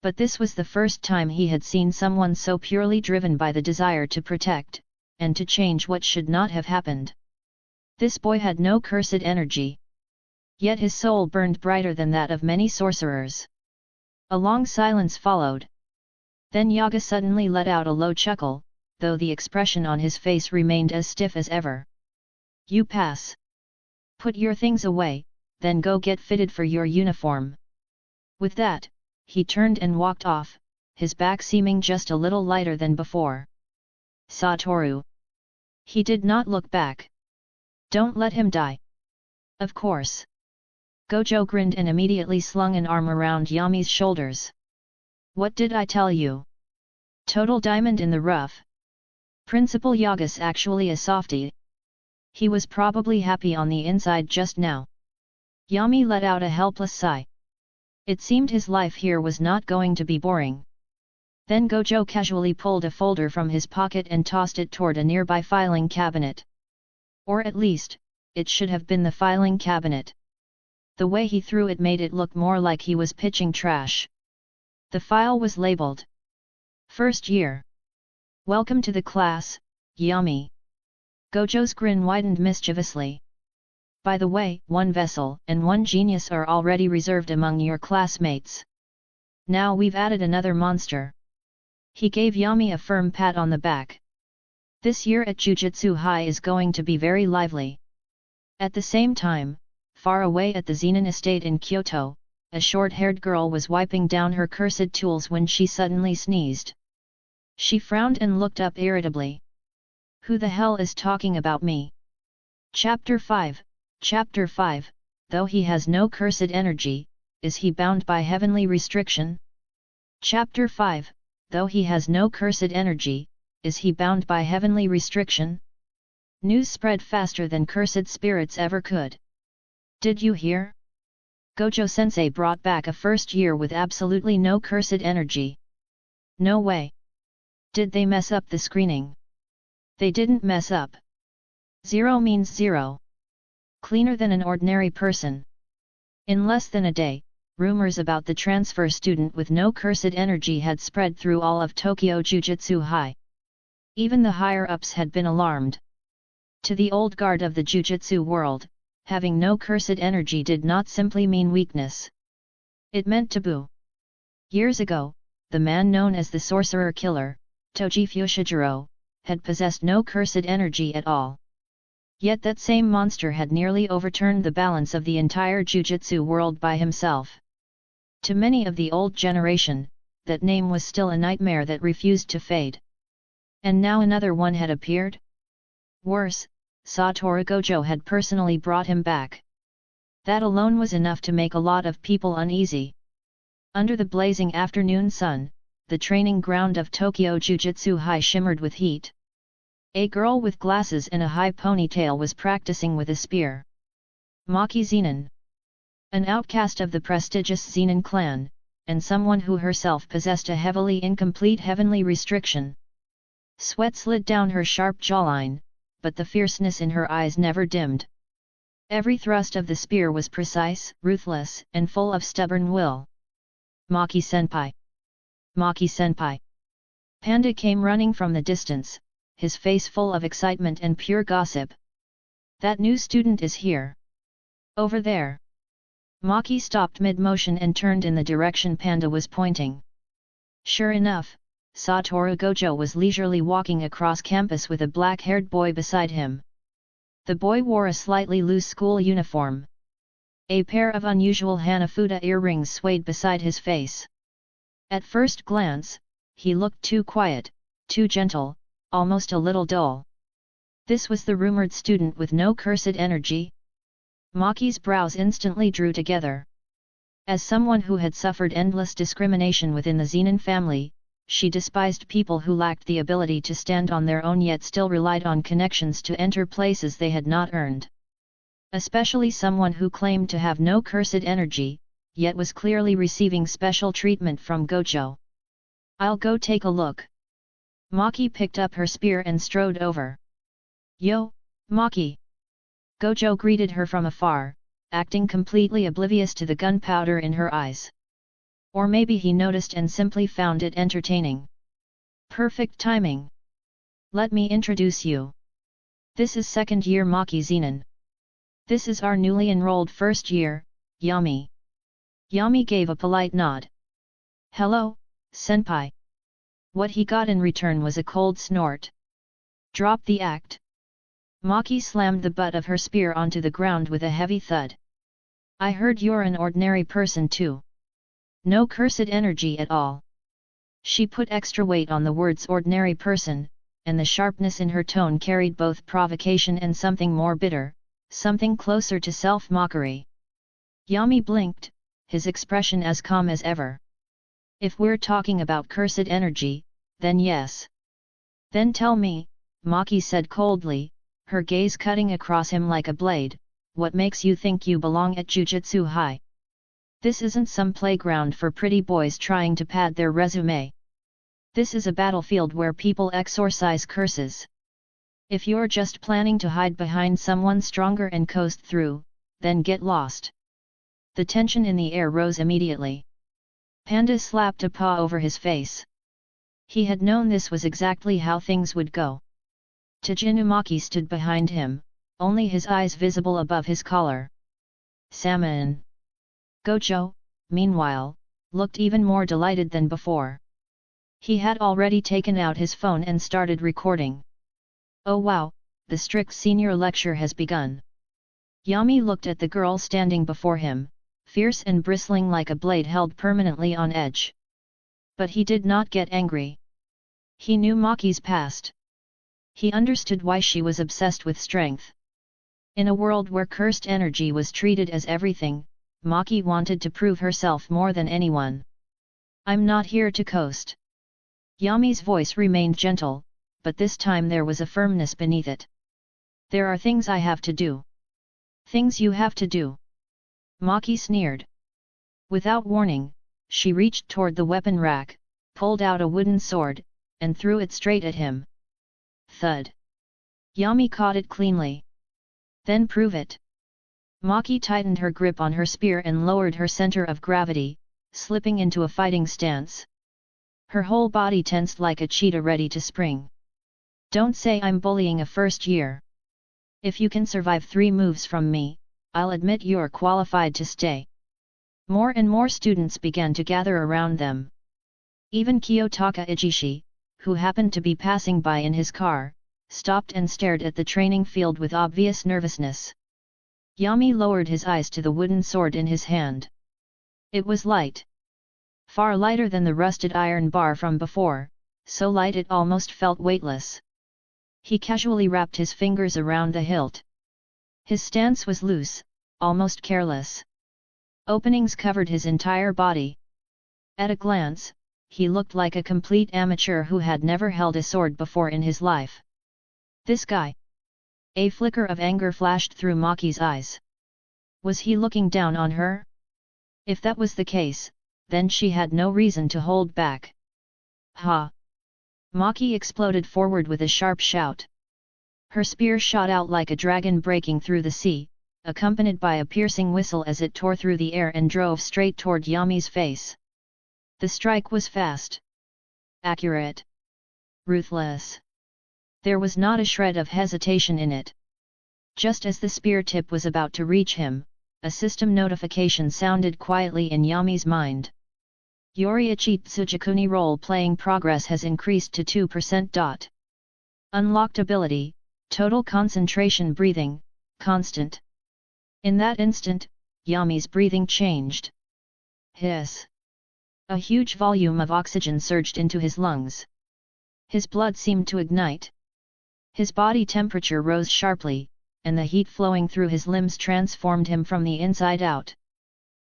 But this was the first time he had seen someone so purely driven by the desire to protect, and to change what should not have happened. This boy had no cursed energy. Yet his soul burned brighter than that of many sorcerers. A long silence followed. Then Yaga suddenly let out a low chuckle, though the expression on his face remained as stiff as ever. You pass. Put your things away, then go get fitted for your uniform. With that, he turned and walked off, his back seeming just a little lighter than before. Satoru. He did not look back. Don't let him die. Of course. Gojo grinned and immediately slung an arm around Yami's shoulders. What did I tell you? Total diamond in the rough. Principal Yaga's actually a softie. He was probably happy on the inside just now. Yami let out a helpless sigh. It seemed his life here was not going to be boring. Then Gojo casually pulled a folder from his pocket and tossed it toward a nearby filing cabinet. Or at least, it should have been the filing cabinet. The way he threw it made it look more like he was pitching trash. The file was labeled First Year. Welcome to the class, Yami. Gojo's grin widened mischievously. By the way, 1 vessel and 1 genius are already reserved among your classmates. Now we've added another monster. He gave Yami a firm pat on the back. This year at Jujutsu High is going to be very lively. At the same time, far away at the Zenin estate in Kyoto, a short-haired girl was wiping down her cursed tools when she suddenly sneezed. She frowned and looked up irritably. Who the hell is talking about me? Chapter 5. Chapter 5, though he has no cursed energy, is he bound by heavenly restriction? Chapter 5, though he has no cursed energy, is he bound by heavenly restriction? News spread faster than cursed spirits ever could. Did you hear? Gojo-sensei brought back a first year with absolutely no cursed energy. No way. Did they mess up the screening? They didn't mess up. 0 means 0. Cleaner than an ordinary person. In less than a day, rumors about the transfer student with no cursed energy had spread through all of Tokyo Jujutsu High. Even the higher-ups had been alarmed. To the old guard of the Jujutsu world, having no cursed energy did not simply mean weakness. It meant taboo. Years ago, the man known as the sorcerer killer, Toji Fushiguro, had possessed no cursed energy at all. Yet that same monster had nearly overturned the balance of the entire Jujutsu world by himself. To many of the old generation, that name was still a nightmare that refused to fade. And now another one had appeared? Worse, Satoru Gojo had personally brought him back. That alone was enough to make a lot of people uneasy. Under the blazing afternoon sun, the training ground of Tokyo Jujutsu High shimmered with heat. A girl with glasses and a high ponytail was practicing with a spear. Maki Zenin. An outcast of the prestigious Zenin clan, and someone who herself possessed a heavily incomplete heavenly restriction. Sweat slid down her sharp jawline, but the fierceness in her eyes never dimmed. Every thrust of the spear was precise, ruthless, and full of stubborn will. Maki-senpai! Maki-senpai! Panda came running from the distance, his face full of excitement and pure gossip. That new student is here. Over there. Maki stopped mid-motion and turned in the direction Panda was pointing. Sure enough, Satoru Gojo was leisurely walking across campus with a black-haired boy beside him. The boy wore a slightly loose school uniform. A pair of unusual Hanafuda earrings swayed beside his face. At first glance, he looked too quiet, too gentle, almost a little dull. This was the rumored student with no cursed energy? Maki's brows instantly drew together. As someone who had suffered endless discrimination within the Zenin family, she despised people who lacked the ability to stand on their own yet still relied on connections to enter places they had not earned. Especially someone who claimed to have no cursed energy, yet was clearly receiving special treatment from Gojo. I'll go take a look. Maki picked up her spear and strode over. Yo, Maki! Gojo greeted her from afar, acting completely oblivious to the gunpowder in her eyes. Or maybe he noticed and simply found it entertaining. Perfect timing. Let me introduce you. This is second year Maki Zenin. This is our newly enrolled first year, Yami. Yami gave a polite nod. Hello, senpai. What he got in return was a cold snort. Drop the act. Maki slammed the butt of her spear onto the ground with a heavy thud. I heard you're an ordinary person too. No cursed energy at all. She put extra weight on the words ordinary person, and the sharpness in her tone carried both provocation and something more bitter, something closer to self-mockery. Yami blinked, his expression as calm as ever. If we're talking about cursed energy, then yes. Then tell me, Maki said coldly, her gaze cutting across him like a blade, what makes you think you belong at Jujutsu High? This isn't some playground for pretty boys trying to pad their resume. This is a battlefield where people exorcise curses. If you're just planning to hide behind someone stronger and coast through, then get lost. The tension in the air rose immediately. Panda slapped a paw over his face. He had known this was exactly how things would go. Tajinumaki stood behind him, only his eyes visible above his collar. Salmon. Gojo, meanwhile, looked even more delighted than before. He had already taken out his phone and started recording. Oh wow, the strict senior lecture has begun. Yami looked at the girl standing before him, fierce and bristling like a blade held permanently on edge. But he did not get angry. He knew Maki's past. He understood why she was obsessed with strength. In a world where cursed energy was treated as everything, Maki wanted to prove herself more than anyone. I'm not here to coast. Yami's voice remained gentle, but this time there was a firmness beneath it. There are things I have to do. Things you have to do. Maki sneered. Without warning, she reached toward the weapon rack, pulled out a wooden sword, and threw it straight at him. Thud. Yami caught it cleanly. Then prove it. Maki tightened her grip on her spear and lowered her center of gravity, slipping into a fighting stance. Her whole body tensed like a cheetah ready to spring. Don't say I'm bullying a first year. If you can survive 3 moves from me, I'll admit you're qualified to stay. More and more students began to gather around them. Even Kiyotaka Ijishi, who happened to be passing by in his car, stopped and stared at the training field with obvious nervousness. Yami lowered his eyes to the wooden sword in his hand. It was light. Far lighter than the rusted iron bar from before, so light it almost felt weightless. He casually wrapped his fingers around the hilt. His stance was loose, almost careless. Openings covered his entire body. At a glance, he looked like a complete amateur who had never held a sword before in his life. This guy. A flicker of anger flashed through Maki's eyes. Was he looking down on her? If that was the case, then she had no reason to hold back. Ha! Maki exploded forward with a sharp shout. Her spear shot out like a dragon breaking through the sea, accompanied by a piercing whistle as it tore through the air and drove straight toward Yami's face. The strike was fast. Accurate. Ruthless. There was not a shred of hesitation in it. Just as the spear tip was about to reach him, a system notification sounded quietly in Yami's mind. Yoriichi Tsugikuni role-playing progress has increased to 2%. Unlocked ability, total concentration breathing, constant. In that instant, Yami's breathing changed. Hiss. A huge volume of oxygen surged into his lungs. His blood seemed to ignite. His body temperature rose sharply, and the heat flowing through his limbs transformed him from the inside out.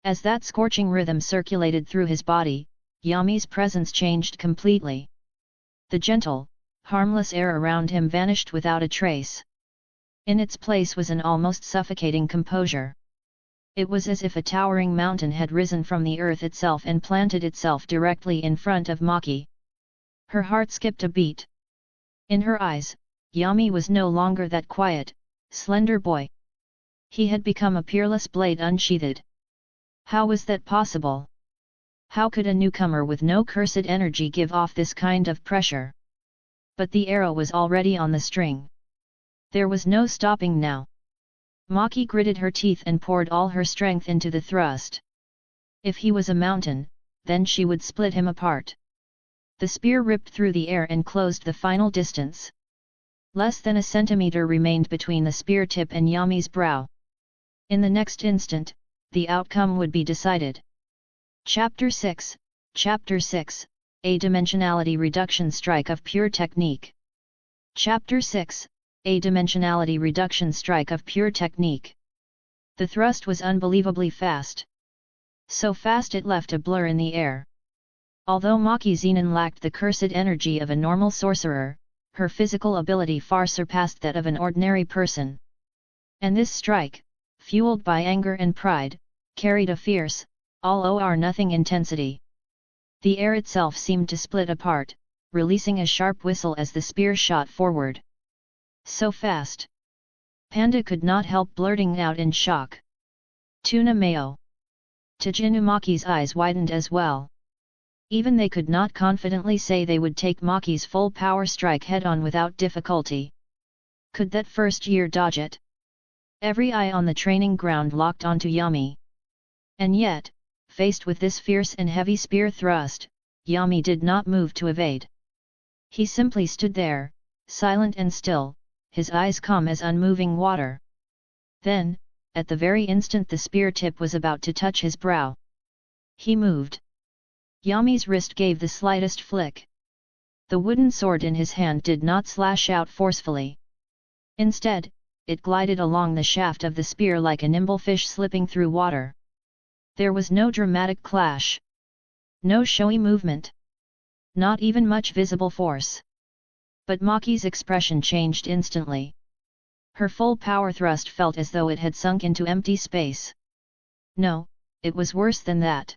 As that scorching rhythm circulated through his body, Yami's presence changed completely. The gentle, harmless air around him vanished without a trace. In its place was an almost suffocating composure. It was as if a towering mountain had risen from the earth itself and planted itself directly in front of Maki. Her heart skipped a beat. In her eyes, Yami was no longer that quiet, slender boy. He had become a peerless blade unsheathed. How was that possible? How could a newcomer with no cursed energy give off this kind of pressure? But the arrow was already on the string. There was no stopping now. Maki gritted her teeth and poured all her strength into the thrust. If he was a mountain, then she would split him apart. The spear ripped through the air and closed the final distance. Less than a centimeter remained between the spear tip and Yami's brow. In the next instant, the outcome would be decided. Chapter 6, Chapter 6, A Dimensionality Reduction Strike of Pure Technique. Chapter 6, A Dimensionality Reduction Strike of Pure Technique. The thrust was unbelievably fast. So fast it left a blur in the air. Although Maki Zenin lacked the cursed energy of a normal sorcerer, her physical ability far surpassed that of an ordinary person. And this strike, fueled by anger and pride, carried a fierce, all-or-nothing intensity. The air itself seemed to split apart, releasing a sharp whistle as the spear shot forward. So fast! Panda could not help blurting out in shock. Tuna Mayo. Tajinu Maki's eyes widened as well. Even they could not confidently say they would take Maki's full power strike head-on without difficulty. Could that first year dodge it? Every eye on the training ground locked onto Yami. And yet, faced with this fierce and heavy spear thrust, Yami did not move to evade. He simply stood there, silent and still, his eyes calm as unmoving water. Then, at the very instant the spear tip was about to touch his brow, he moved. Yami's wrist gave the slightest flick. The wooden sword in his hand did not slash out forcefully. Instead, it glided along the shaft of the spear like a nimble fish slipping through water. There was no dramatic clash. No showy movement. Not even much visible force. But Maki's expression changed instantly. Her full power thrust felt as though it had sunk into empty space. No, it was worse than that.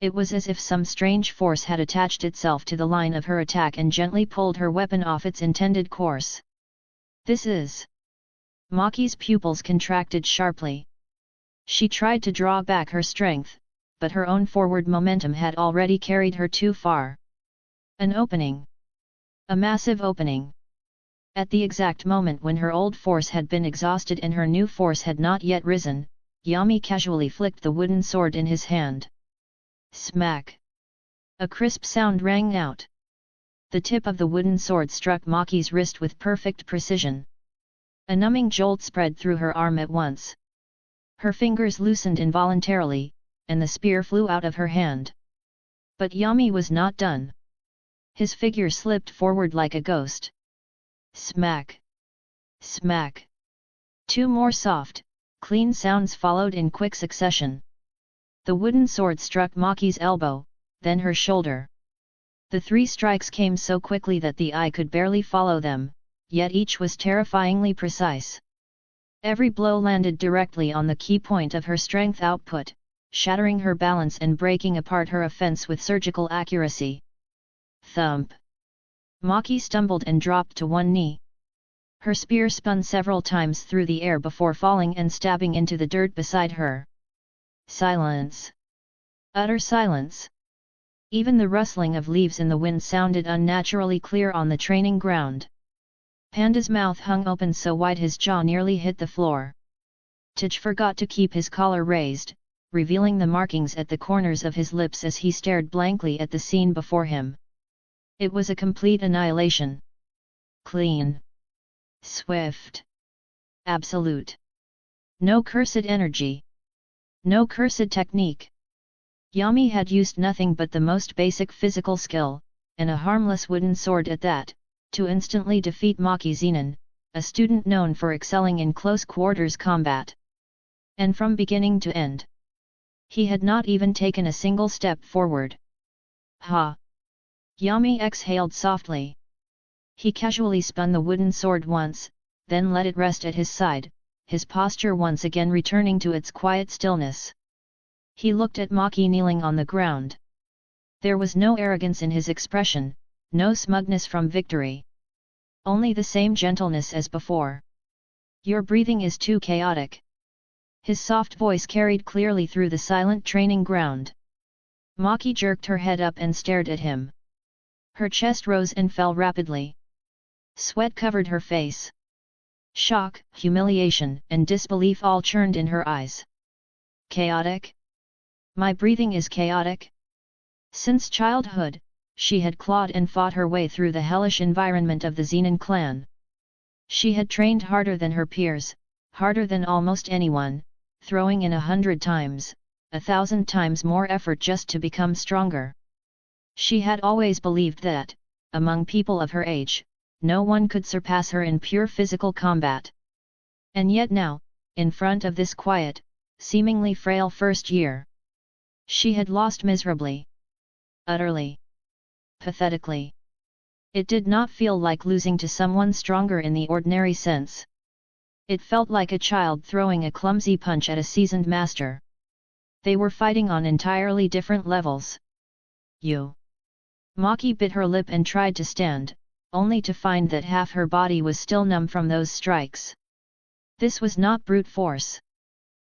It was as if some strange force had attached itself to the line of her attack and gently pulled her weapon off its intended course. This is... Maki's pupils contracted sharply. She tried to draw back her strength, but her own forward momentum had already carried her too far. An opening. A massive opening. At the exact moment when her old force had been exhausted and her new force had not yet risen, Yami casually flicked the wooden sword in his hand. Smack! A crisp sound rang out. The tip of the wooden sword struck Maki's wrist with perfect precision. A numbing jolt spread through her arm at once. Her fingers loosened involuntarily, and the spear flew out of her hand. But Yami was not done. His figure slipped forward like a ghost. Smack! Smack! Two more soft, clean sounds followed in quick succession. The wooden sword struck Maki's elbow, then her shoulder. The three strikes came so quickly that the eye could barely follow them, yet each was terrifyingly precise. Every blow landed directly on the key point of her strength output, shattering her balance and breaking apart her offense with surgical accuracy. Thump! Maki stumbled and dropped to one knee. Her spear spun several times through the air before falling and stabbing into the dirt beside her. Silence! Utter silence! Even the rustling of leaves in the wind sounded unnaturally clear on the training ground. Panda's mouth hung open so wide his jaw nearly hit the floor. Tej forgot to keep his collar raised, revealing the markings at the corners of his lips as he stared blankly at the scene before him. It was a complete annihilation. Clean. Swift. Absolute. No cursed energy. No cursed technique. Yami had used nothing but the most basic physical skill, and a harmless wooden sword at that, to instantly defeat Maki Zenin, a student known for excelling in close quarters combat. And from beginning to end, he had not even taken a single step forward. Ha! Yami exhaled softly. He casually spun the wooden sword once, then let it rest at his side, his posture once again returning to its quiet stillness. He looked at Maki kneeling on the ground. There was no arrogance in his expression, no smugness from victory. Only the same gentleness as before. Your breathing is too chaotic. His soft voice carried clearly through the silent training ground. Maki jerked her head up and stared at him. Her chest rose and fell rapidly. Sweat covered her face. Shock, humiliation, and disbelief all churned in her eyes. Chaotic? My breathing is chaotic? Since childhood, she had clawed and fought her way through the hellish environment of the Zenin clan. She had trained harder than her peers, harder than almost anyone, throwing in 100 times, 1,000 times more effort just to become stronger. She had always believed that, among people of her age, no one could surpass her in pure physical combat. And yet now, in front of this quiet, seemingly frail first year, she had lost miserably. Utterly. Pathetically. It did not feel like losing to someone stronger in the ordinary sense. It felt like a child throwing a clumsy punch at a seasoned master. They were fighting on entirely different levels. You. Maki bit her lip and tried to stand, only to find that half her body was still numb from those strikes. This was not brute force.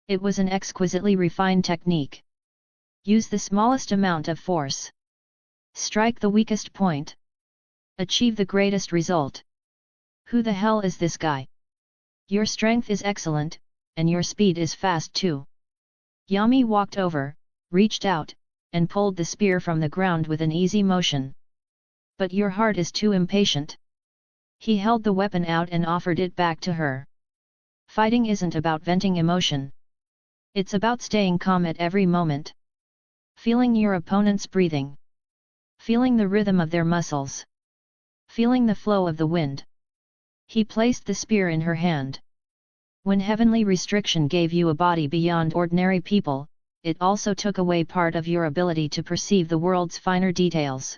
It was an exquisitely refined technique. Use the smallest amount of force. Strike the weakest point. Achieve the greatest result. Who the hell is this guy? Your strength is excellent, and your speed is fast too. Yami walked over, reached out, and pulled the spear from the ground with an easy motion. But your heart is too impatient. He held the weapon out and offered it back to her. Fighting isn't about venting emotion. It's about staying calm at every moment. Feeling your opponent's breathing. Feeling the rhythm of their muscles. Feeling the flow of the wind. He placed the spear in her hand. When heavenly restriction gave you a body beyond ordinary people, it also took away part of your ability to perceive the world's finer details.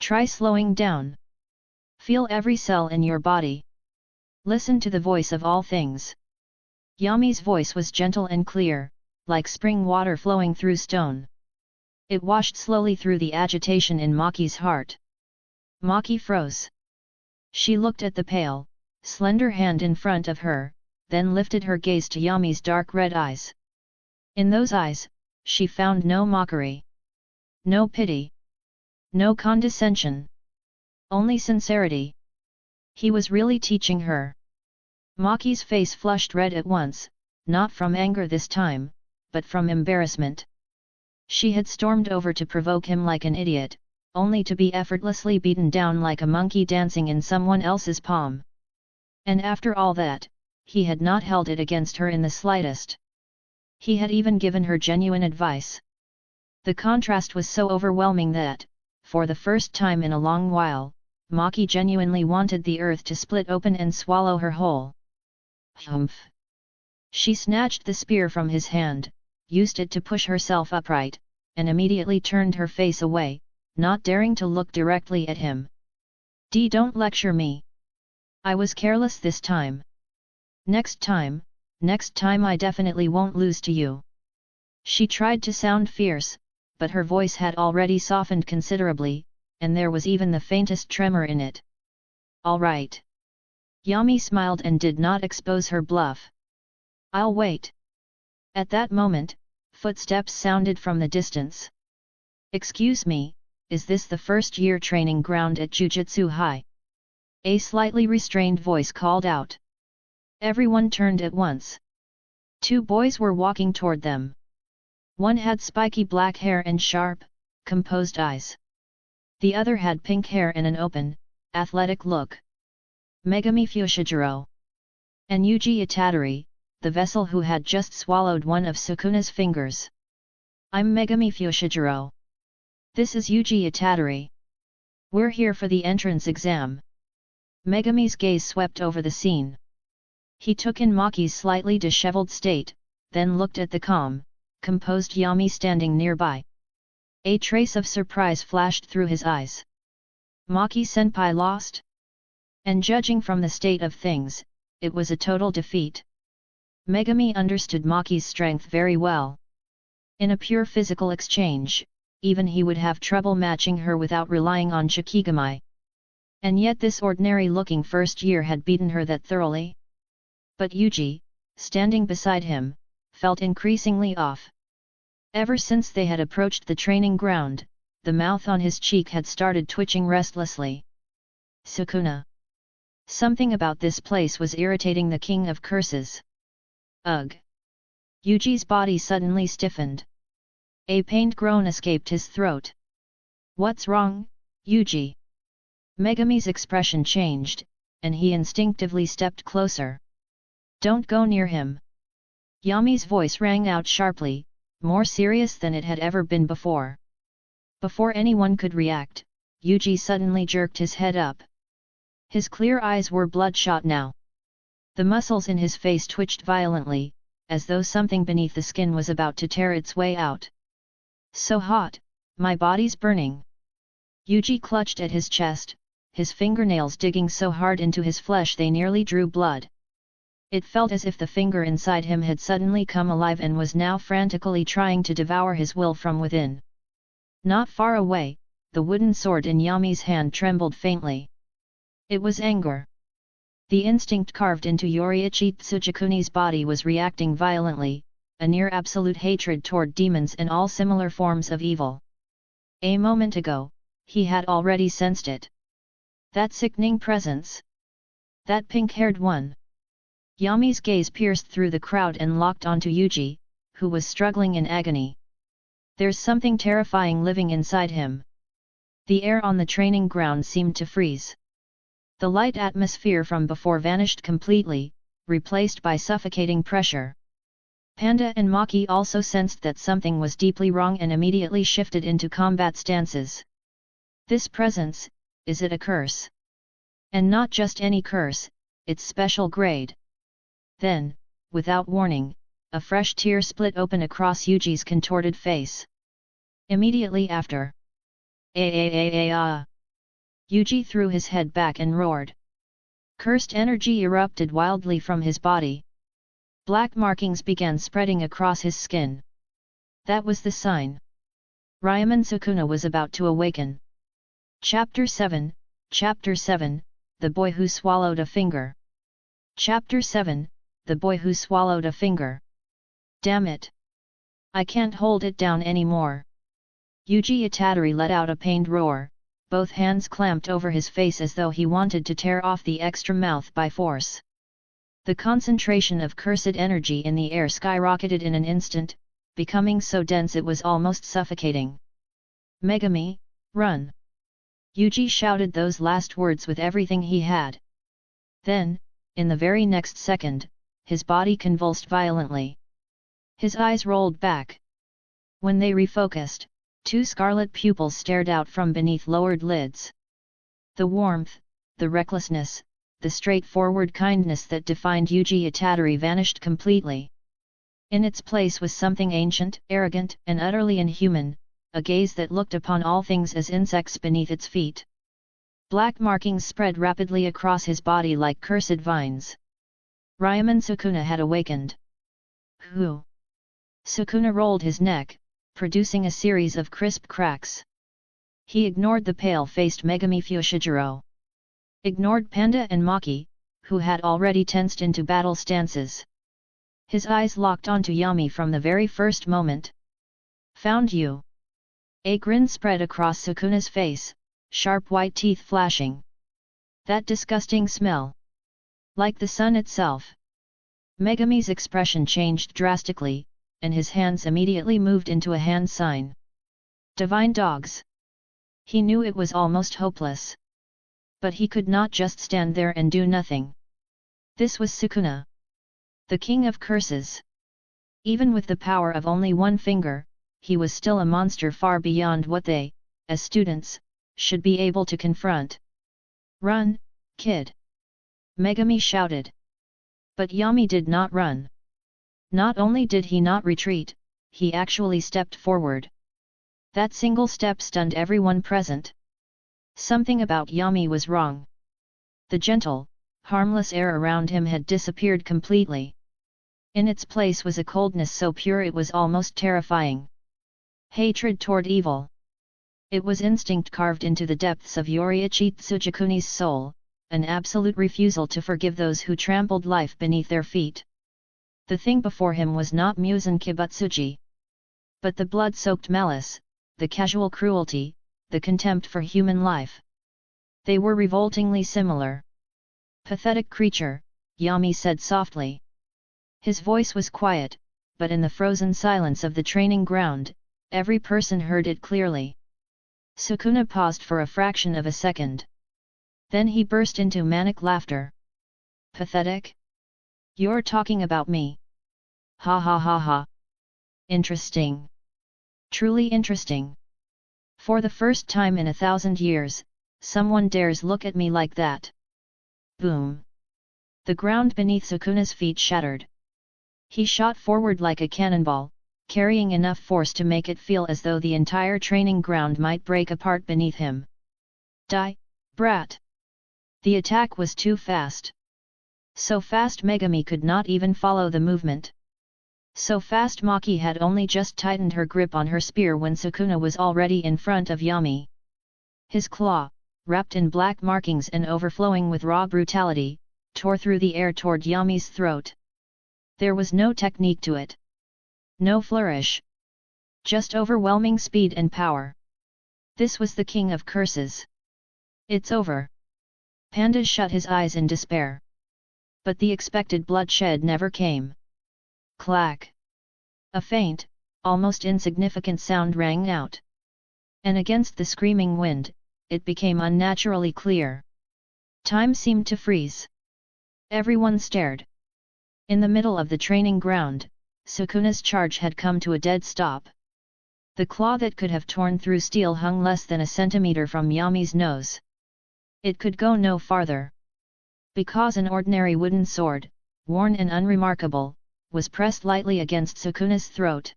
Try slowing down. Feel every cell in your body. Listen to the voice of all things. Yami's voice was gentle and clear, like spring water flowing through stone. It washed slowly through the agitation in Maki's heart. Maki froze. She looked at the pale, slender hand in front of her, then lifted her gaze to Yami's dark red eyes. In those eyes, she found no mockery. No pity. No condescension. Only sincerity. He was really teaching her. Maki's face flushed red at once, not from anger this time, but from embarrassment. She had stormed over to provoke him like an idiot, only to be effortlessly beaten down like a monkey dancing in someone else's palm. And after all that, he had not held it against her in the slightest. He had even given her genuine advice. The contrast was so overwhelming that, for the first time in a long while, Maki genuinely wanted the earth to split open and swallow her whole. Humph! She snatched the spear from his hand, used it to push herself upright, and immediately turned her face away, not daring to look directly at him. Don't lecture me. I was careless this time. Next time I definitely won't lose to you. She tried to sound fierce, but her voice had already softened considerably, and there was even the faintest tremor in it. All right. Yami smiled and did not expose her bluff. I'll wait. At that moment, footsteps sounded from the distance. Excuse me, is this the first-year training ground at Jujutsu High? A slightly restrained voice called out. Everyone turned at once. Two boys were walking toward them. One had spiky black hair and sharp, composed eyes. The other had pink hair and an open, athletic look. Megami Fushiguro. And Yuji Itadori, the vessel who had just swallowed one of Sukuna's fingers. I'm Megami Fushiguro. This is Yuji Itadori. We're here for the entrance exam. Megami's gaze swept over the scene. He took in Maki's slightly disheveled state, then looked at the calm, composed Yami standing nearby. A trace of surprise flashed through his eyes. Maki-senpai lost? And judging from the state of things, it was a total defeat. Megami understood Maki's strength very well. In a pure physical exchange, even he would have trouble matching her without relying on Shikigami. And yet this ordinary-looking first year had beaten her that thoroughly. But Yuji, standing beside him, felt increasingly off. Ever since they had approached the training ground, the mouth on his cheek had started twitching restlessly. Sukuna. Something about this place was irritating the king of curses. Ugh! Yuji's body suddenly stiffened. A pained groan escaped his throat. What's wrong, Yuji? Megami's expression changed, and he instinctively stepped closer. Don't go near him. Yami's voice rang out sharply, more serious than it had ever been before. Before anyone could react, Yuji suddenly jerked his head up. His clear eyes were bloodshot now. The muscles in his face twitched violently, as though something beneath the skin was about to tear its way out. So hot, my body's burning. Yuji clutched at his chest, his fingernails digging so hard into his flesh they nearly drew blood. It felt as if the finger inside him had suddenly come alive and was now frantically trying to devour his will from within. Not far away, the wooden sword in Yami's hand trembled faintly. It was anger. The instinct carved into Yoriichi Tsugikuni's body was reacting violently, a near-absolute hatred toward demons and all similar forms of evil. A moment ago, he had already sensed it. That sickening presence. That pink-haired one. Yami's gaze pierced through the crowd and locked onto Yuji, who was struggling in agony. There's something terrifying living inside him. The air on the training ground seemed to freeze. The light atmosphere from before vanished completely, replaced by suffocating pressure. Panda and Maki also sensed that something was deeply wrong and immediately shifted into combat stances. This presence, is it a curse? And not just any curse, it's special grade. Then, without warning, a fresh tear split open across Yuji's contorted face. Immediately after. Yuji threw his head back and roared. Cursed energy erupted wildly from his body. Black markings began spreading across his skin. That was the sign. Ryaman Sukuna was about to awaken. Chapter 7, The Boy Who Swallowed a Finger. Chapter 7, The Boy Who Swallowed a Finger. Damn it! I can't hold it down anymore. Yuji Itadori let out a pained roar, both hands clamped over his face as though he wanted to tear off the extra mouth by force. The concentration of cursed energy in the air skyrocketed in an instant, becoming so dense it was almost suffocating. Megami, run! Yuji shouted those last words with everything he had. Then, in the very next second, his body convulsed violently. His eyes rolled back. When they refocused, two scarlet pupils stared out from beneath lowered lids. The warmth, the recklessness, the straightforward kindness that defined Yuji Itadori vanished completely. In its place was something ancient, arrogant, and utterly inhuman, a gaze that looked upon all things as insects beneath its feet. Black markings spread rapidly across his body like cursed vines. Ryaman Sukuna had awakened. Who? Sukuna rolled his neck, producing a series of crisp cracks. He ignored the pale-faced Megami Fushiguro. Ignored Panda and Maki, who had already tensed into battle stances. His eyes locked onto Yami from the very first moment. Found you! A grin spread across Sukuna's face, sharp white teeth flashing. That disgusting smell! Like the sun itself. Megami's expression changed drastically, and his hands immediately moved into a hand sign. Divine dogs! He knew it was almost hopeless. But he could not just stand there and do nothing. This was Sukuna. The king of curses. Even with the power of only one finger, he was still a monster far beyond what they, as students, should be able to confront. Run, kid! Megami shouted. But Yami did not run. Not only did he not retreat, he actually stepped forward. That single step stunned everyone present. Something about Yami was wrong. The gentle, harmless air around him had disappeared completely. In its place was a coldness so pure it was almost terrifying. Hatred toward evil. It was instinct carved into the depths of Yoriichi Tsugikuni's soul, an absolute refusal to forgive those who trampled life beneath their feet. The thing before him was not Muzan Kibutsuji. But the blood-soaked malice, the casual cruelty, the contempt for human life. They were revoltingly similar. Pathetic creature, Yami said softly. His voice was quiet, but in the frozen silence of the training ground, every person heard it clearly. Sukuna paused for a fraction of a second. Then he burst into manic laughter. Pathetic? You're talking about me? Ha ha ha ha. Interesting. Truly interesting. For the first time in 1,000 years, someone dares look at me like that. Boom. The ground beneath Sukuna's feet shattered. He shot forward like a cannonball, carrying enough force to make it feel as though the entire training ground might break apart beneath him. Die, brat! The attack was too fast. So fast Megami could not even follow the movement. So fast Maki had only just tightened her grip on her spear when Sukuna was already in front of Yami. His claw, wrapped in black markings and overflowing with raw brutality, tore through the air toward Yami's throat. There was no technique to it. No flourish. Just overwhelming speed and power. This was the king of curses. It's over. Panda shut his eyes in despair. But the expected bloodshed never came. Clack. A faint, almost insignificant sound rang out. And against the screaming wind, it became unnaturally clear. Time seemed to freeze. Everyone stared. In the middle of the training ground, Sukuna's charge had come to a dead stop. The claw that could have torn through steel hung less than a centimeter from Yami's nose. It could go no farther. Because an ordinary wooden sword, worn and unremarkable, was pressed lightly against Sukuna's throat.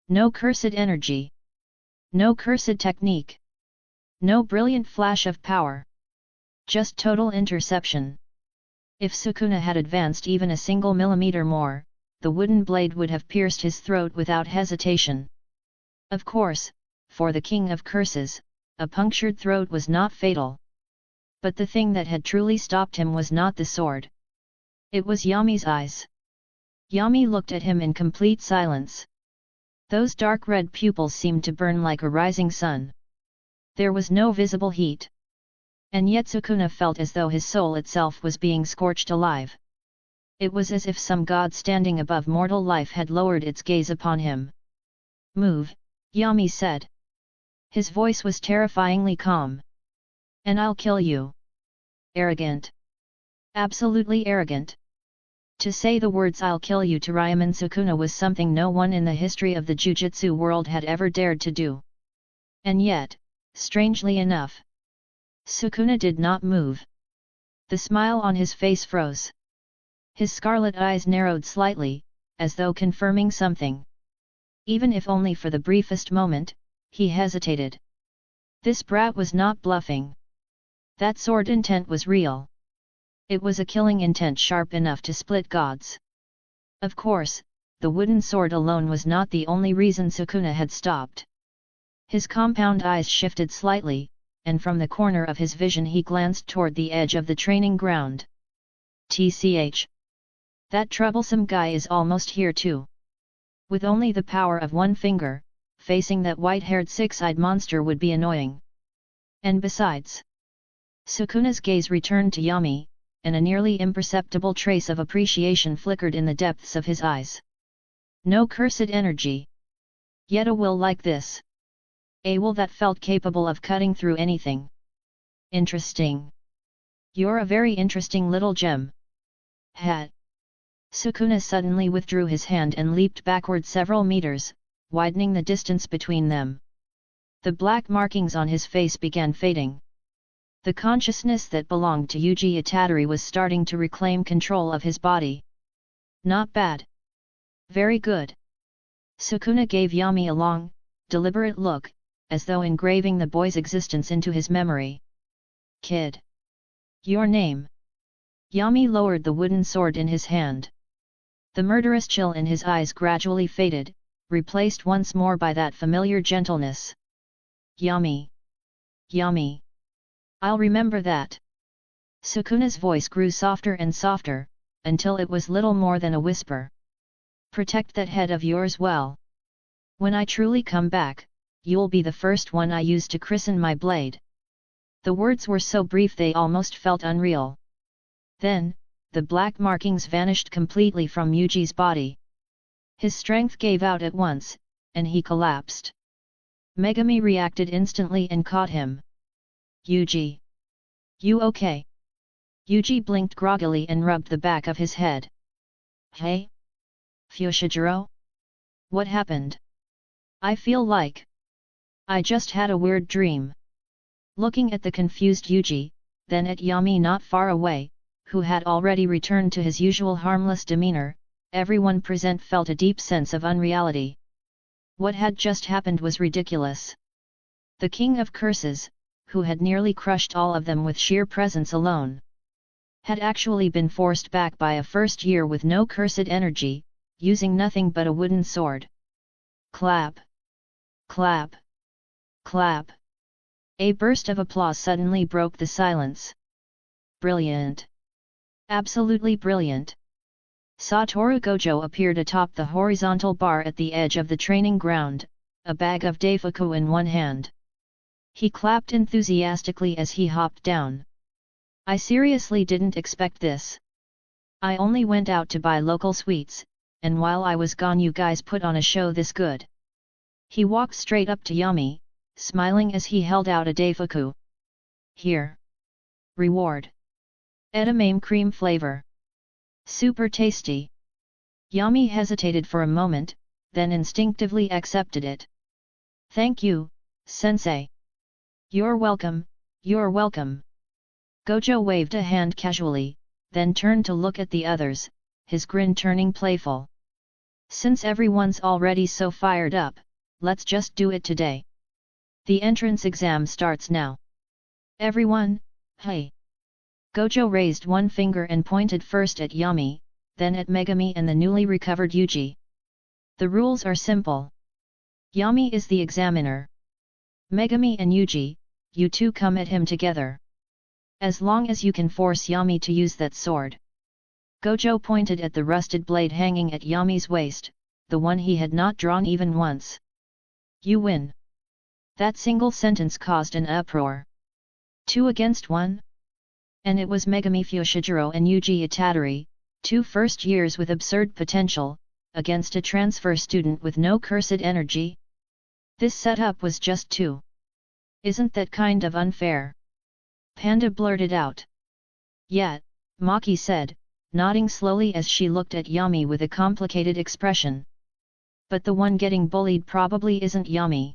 No cursed energy. No cursed technique. No brilliant flash of power. Just total interception. If Sukuna had advanced even a single millimeter more, the wooden blade would have pierced his throat without hesitation. Of course, for the king of curses, a punctured throat was not fatal. But the thing that had truly stopped him was not the sword. It was Yami's eyes. Yami looked at him in complete silence. Those dark red pupils seemed to burn like a rising sun. There was no visible heat. And yet Sukuna felt as though his soul itself was being scorched alive. It was as if some god standing above mortal life had lowered its gaze upon him. Move, Yami said. His voice was terrifyingly calm. And I'll kill you. Arrogant. Absolutely arrogant. To say the words "I'll kill you" to Ryaman Sukuna was something no one in the history of the Jujutsu world had ever dared to do. And yet, strangely enough, Sukuna did not move. The smile on his face froze. His scarlet eyes narrowed slightly, as though confirming something. Even if only for the briefest moment, he hesitated. This brat was not bluffing. That sword intent was real. It was a killing intent sharp enough to split gods. Of course, the wooden sword alone was not the only reason Sukuna had stopped. His compound eyes shifted slightly, and from the corner of his vision he glanced toward the edge of the training ground. TCH. That troublesome guy is almost here too. With only the power of one finger, facing that white-haired six-eyed monster would be annoying. And besides, Sukuna's gaze returned to Yami, and a nearly imperceptible trace of appreciation flickered in the depths of his eyes. No cursed energy. Yet a will like this. A will that felt capable of cutting through anything. Interesting. You're a very interesting little gem. Hat. Sukuna suddenly withdrew his hand and leaped backward several meters, widening the distance between them. The black markings on his face began fading. The consciousness that belonged to Yuji Itadori was starting to reclaim control of his body. Not bad. Very good. Sukuna gave Yami a long, deliberate look, as though engraving the boy's existence into his memory. Kid. Your name? Yami lowered the wooden sword in his hand. The murderous chill in his eyes gradually faded, replaced once more by that familiar gentleness. Yami. Yami. I'll remember that. Sukuna's voice grew softer and softer, until it was little more than a whisper. Protect that head of yours well. When I truly come back, you'll be the first one I use to christen my blade. The words were so brief they almost felt unreal. Then, the black markings vanished completely from Yuji's body. His strength gave out at once, and he collapsed. Megami reacted instantly and caught him. Yuji. You okay? Yuji blinked groggily and rubbed the back of his head. Hey? Fushiguro? What happened? I feel like I just had a weird dream. Looking at the confused Yuji, then at Yami not far away, who had already returned to his usual harmless demeanor, everyone present felt a deep sense of unreality. What had just happened was ridiculous. The King of Curses, who had nearly crushed all of them with sheer presence alone, had actually been forced back by a first year with no cursed energy, using nothing but a wooden sword. Clap! Clap! Clap! A burst of applause suddenly broke the silence. Brilliant! Absolutely brilliant! Satoru Gojo appeared atop the horizontal bar at the edge of the training ground, a bag of daifuku in one hand. He clapped enthusiastically as he hopped down. I seriously didn't expect this. I only went out to buy local sweets, and while I was gone you guys put on a show this good. He walked straight up to Yami, smiling as he held out a daifuku. Here. Reward. Edamame cream flavor. Super tasty. Yami hesitated for a moment, then instinctively accepted it. Thank you, sensei. You're welcome, you're welcome. Gojo waved a hand casually, then turned to look at the others, his grin turning playful. Since everyone's already so fired up, let's just do it today. The entrance exam starts now. Everyone, hey! Gojo raised one finger and pointed first at Yami, then at Megami and the newly recovered Yuji. The rules are simple. Yami is the examiner. Megami and Yuji, you two come at him together. As long as you can force Yami to use that sword. Gojo pointed at the rusted blade hanging at Yami's waist, the one he had not drawn even once. You win. That single sentence caused an uproar. 2 against 1? And it was Megami Fushiguro and Yuji Itadori, 2 first years with absurd potential, against a transfer student with no cursed energy? This setup was just too. Isn't that kind of unfair? Panda blurted out. Yeah, Maki said, nodding slowly as she looked at Yami with a complicated expression. But the one getting bullied probably isn't Yami.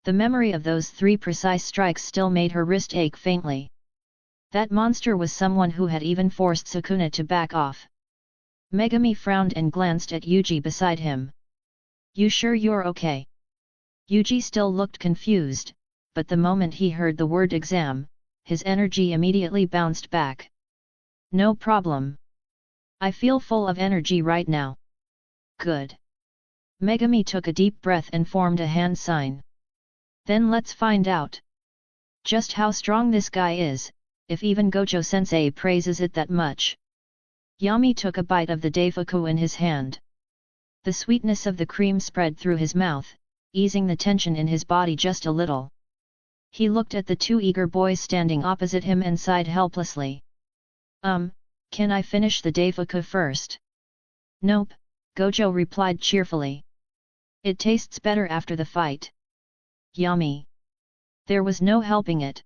The memory of those 3 precise strikes still made her wrist ache faintly. That monster was someone who had even forced Sukuna to back off. Megami frowned and glanced at Yuji beside him. You sure you're okay? Yuji still looked confused, but the moment he heard the word exam, his energy immediately bounced back. No problem. I feel full of energy right now. Good. Megami took a deep breath and formed a hand sign. Then let's find out just how strong this guy is, if even Gojo-sensei praises it that much. Yami took a bite of the daifuku in his hand. The sweetness of the cream spread through his mouth, easing the tension in his body just a little. He looked at the 2 eager boys standing opposite him and sighed helplessly. Can I finish the daifuku first? Nope, Gojo replied cheerfully. It tastes better after the fight. Yami. There was no helping it.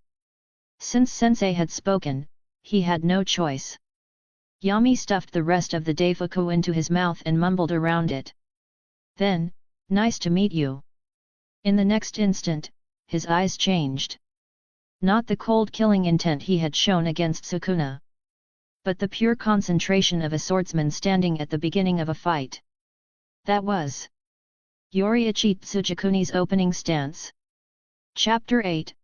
Since sensei had spoken, he had no choice. Yami stuffed the rest of the daifuku into his mouth and mumbled around it. Then, nice to meet you. In the next instant, his eyes changed. Not the cold killing intent he had shown against Sukuna, but the pure concentration of a swordsman standing at the beginning of a fight. That was Yoriichi Tsugikuni's opening stance. Chapter 8,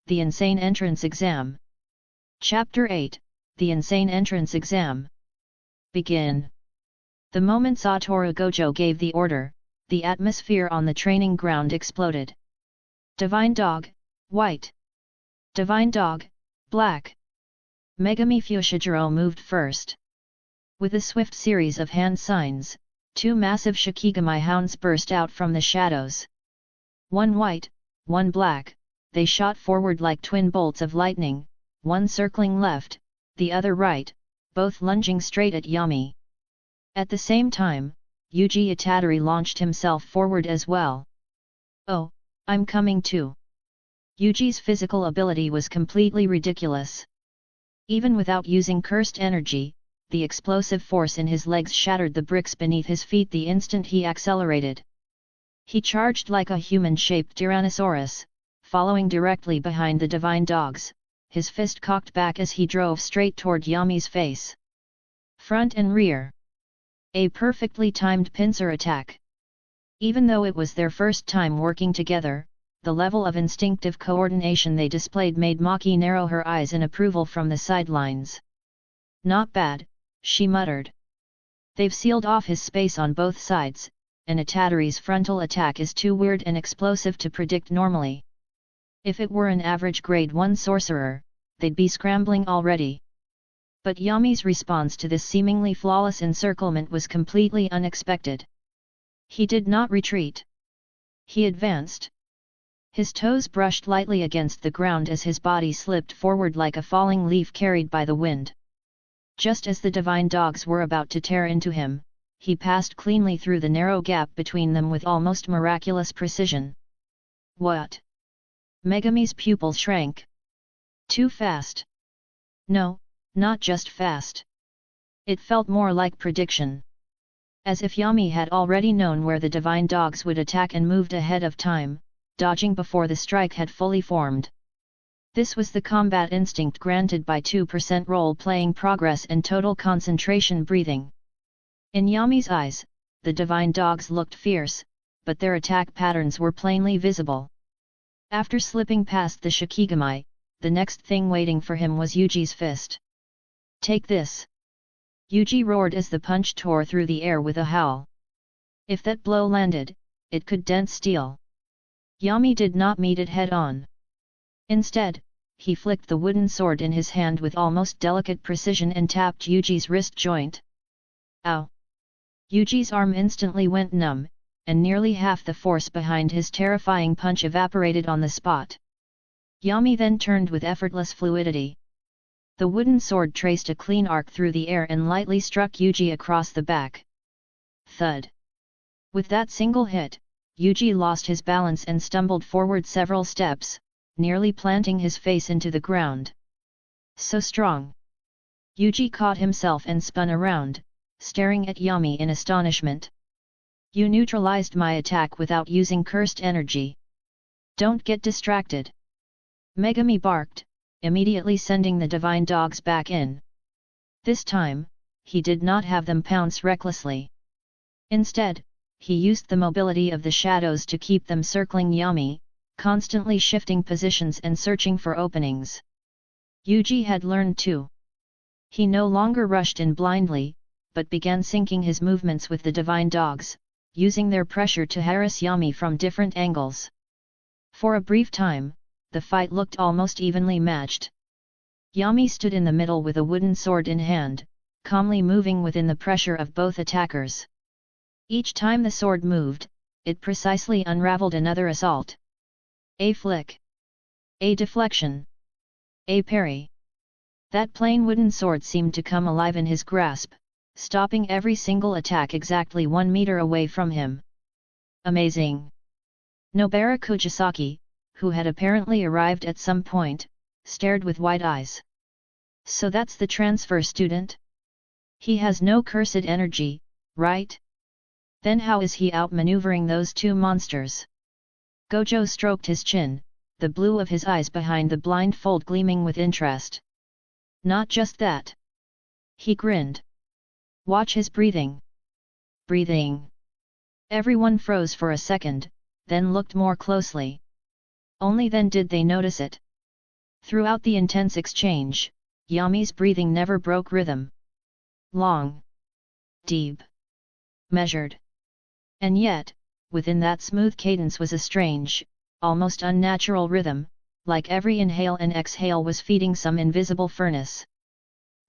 The Insane Entrance Exam. Chapter 8, The Insane Entrance Exam. Begin. The moment Satoru Gojo gave the order, the atmosphere on the training ground exploded. Divine Dog, white. Divine Dog, black. Megami Fushiguro moved first. With a swift series of hand signs, 2 massive Shikigami hounds burst out from the shadows. One white, one black, they shot forward like twin bolts of lightning, one circling left, the other right, both lunging straight at Yami. At the same time, Yuji Itadori launched himself forward as well. Oh, I'm coming too. Yuji's physical ability was completely ridiculous. Even without using cursed energy, the explosive force in his legs shattered the bricks beneath his feet the instant he accelerated. He charged like a human-shaped Tyrannosaurus, following directly behind the divine dogs, his fist cocked back as he drove straight toward Yami's face. Front and rear. A perfectly timed pincer attack. Even though it was their first time working together, the level of instinctive coordination they displayed made Maki narrow her eyes in approval from the sidelines. Not bad, she muttered. They've sealed off his space on both sides, and Itateri's frontal attack is too weird and explosive to predict normally. If it were an average grade 1 sorcerer, they'd be scrambling already. But Yami's response to this seemingly flawless encirclement was completely unexpected. He did not retreat. He advanced. His toes brushed lightly against the ground as his body slipped forward like a falling leaf carried by the wind. Just as the divine dogs were about to tear into him, he passed cleanly through the narrow gap between them with almost miraculous precision. What? Megami's pupils shrank. Too fast. No, not just fast. It felt more like prediction. As if Yami had already known where the divine dogs would attack and moved ahead of time, dodging before the strike had fully formed. This was the combat instinct granted by 2% role-playing progress and total concentration breathing. In Yami's eyes, the divine dogs looked fierce, but their attack patterns were plainly visible. After slipping past the Shikigami, the next thing waiting for him was Yuji's fist. Take this! Yuji roared as the punch tore through the air with a howl. If that blow landed, it could dent steel. Yami did not meet it head-on. Instead, he flicked the wooden sword in his hand with almost delicate precision and tapped Yuji's wrist joint. Ow! Yuji's arm instantly went numb, and nearly half the force behind his terrifying punch evaporated on the spot. Yami then turned with effortless fluidity. The wooden sword traced a clean arc through the air and lightly struck Yuji across the back. Thud! With that single hit, Yuji lost his balance and stumbled forward several steps, nearly planting his face into the ground. So strong! Yuji caught himself and spun around, staring at Yami in astonishment. You neutralized my attack without using cursed energy. Don't get distracted. Megami barked, immediately sending the divine dogs back in. This time, he did not have them pounce recklessly. Instead, he used the mobility of the shadows to keep them circling Yami, constantly shifting positions and searching for openings. Yuji had learned too. He no longer rushed in blindly, but began syncing his movements with the divine dogs, using their pressure to harass Yami from different angles. For a brief time, the fight looked almost evenly matched. Yami stood in the middle with a wooden sword in hand, calmly moving within the pressure of both attackers. Each time the sword moved, it precisely unraveled another assault. A flick. A deflection. A parry. That plain wooden sword seemed to come alive in his grasp, stopping every single attack exactly 1 meter away from him. Amazing! Nobara Kujisaki, who had apparently arrived at some point, stared with wide eyes. So that's the transfer student? He has no cursed energy, right? Then how is he outmaneuvering those two monsters? Gojo stroked his chin, the blue of his eyes behind the blindfold gleaming with interest. Not just that. He grinned. Watch his breathing. Breathing. Everyone froze for a second, then looked more closely. Only then did they notice it. Throughout the intense exchange, Yami's breathing never broke rhythm. Long. Deep. Measured. And yet, within that smooth cadence was a strange, almost unnatural rhythm, like every inhale and exhale was feeding some invisible furnace.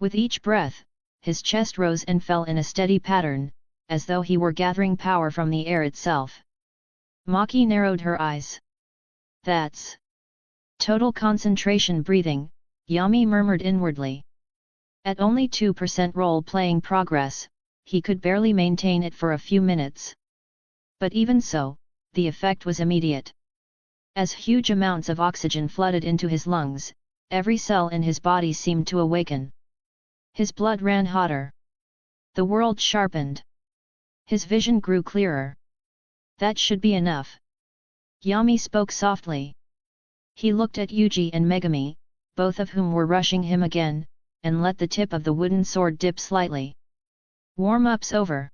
With each breath, his chest rose and fell in a steady pattern, as though he were gathering power from the air itself. Maki narrowed her eyes. That's total concentration breathing, Yami murmured inwardly. At only 2% role-playing progress, he could barely maintain it for a few minutes. But even so, the effect was immediate. As huge amounts of oxygen flooded into his lungs, every cell in his body seemed to awaken. His blood ran hotter. The world sharpened. His vision grew clearer. That should be enough. Yami spoke softly. He looked at Yuji and Megami, both of whom were rushing him again, and let the tip of the wooden sword dip slightly. Warm-up's over.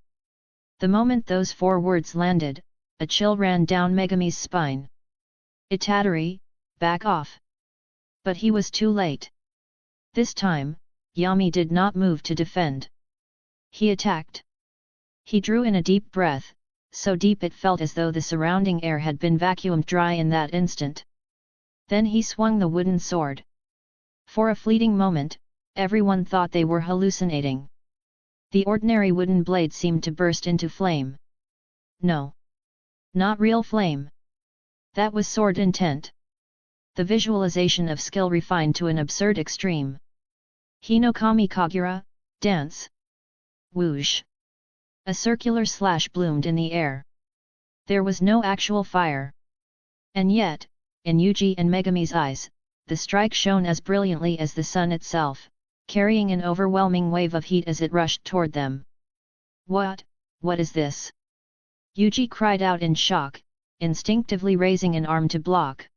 The moment those 4 words landed, a chill ran down Megami's spine. Itatori, back off. But he was too late. This time, Yami did not move to defend. He attacked. He drew in a deep breath, so deep it felt as though the surrounding air had been vacuumed dry in that instant. Then he swung the wooden sword. For a fleeting moment, everyone thought they were hallucinating. The ordinary wooden blade seemed to burst into flame. No. Not real flame. That was sword intent. The visualization of skill refined to an absurd extreme. Hinokami Kagura, dance. Whoosh. A circular slash bloomed in the air. There was no actual fire. And yet, in Yuji and Megami's eyes, the strike shone as brilliantly as the sun itself, carrying an overwhelming wave of heat as it rushed toward them. What is this? Yuji cried out in shock, instinctively raising an arm to block.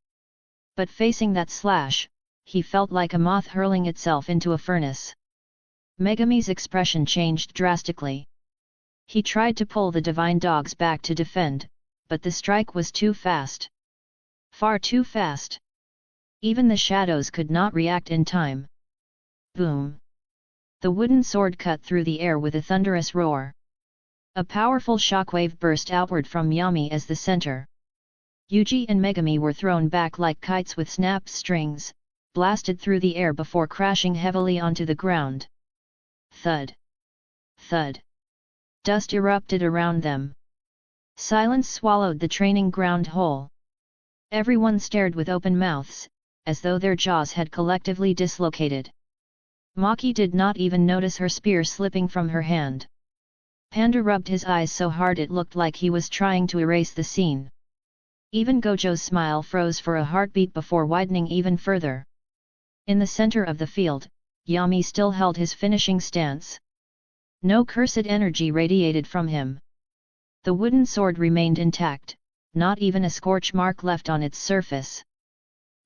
But facing that slash, he felt like a moth hurling itself into a furnace. Megami's expression changed drastically. He tried to pull the divine dogs back to defend, but the strike was too fast. Far too fast. Even the shadows could not react in time. Boom! The wooden sword cut through the air with a thunderous roar. A powerful shockwave burst outward from Yami as the center. Yuji and Megami were thrown back like kites with snapped strings, blasted through the air before crashing heavily onto the ground. Thud! Thud! Dust erupted around them. Silence swallowed the training ground whole. Everyone stared with open mouths, as though their jaws had collectively dislocated. Maki did not even notice her spear slipping from her hand. Panda rubbed his eyes so hard it looked like he was trying to erase the scene. Even Gojo's smile froze for a heartbeat before widening even further. In the center of the field, Yami still held his finishing stance. No cursed energy radiated from him. The wooden sword remained intact, not even a scorch mark left on its surface.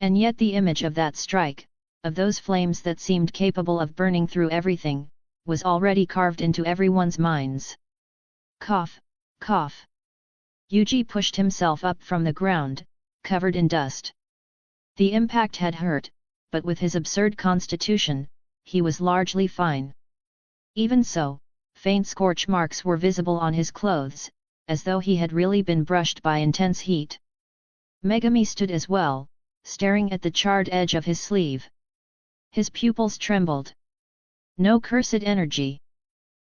And yet the image of that strike, of those flames that seemed capable of burning through everything, was already carved into everyone's minds. Cough, cough. Yuji pushed himself up from the ground, covered in dust. The impact had hurt, but with his absurd constitution, he was largely fine. Even so, faint scorch marks were visible on his clothes, as though he had really been brushed by intense heat. Megami stood as well, staring at the charred edge of his sleeve. His pupils trembled. No cursed energy.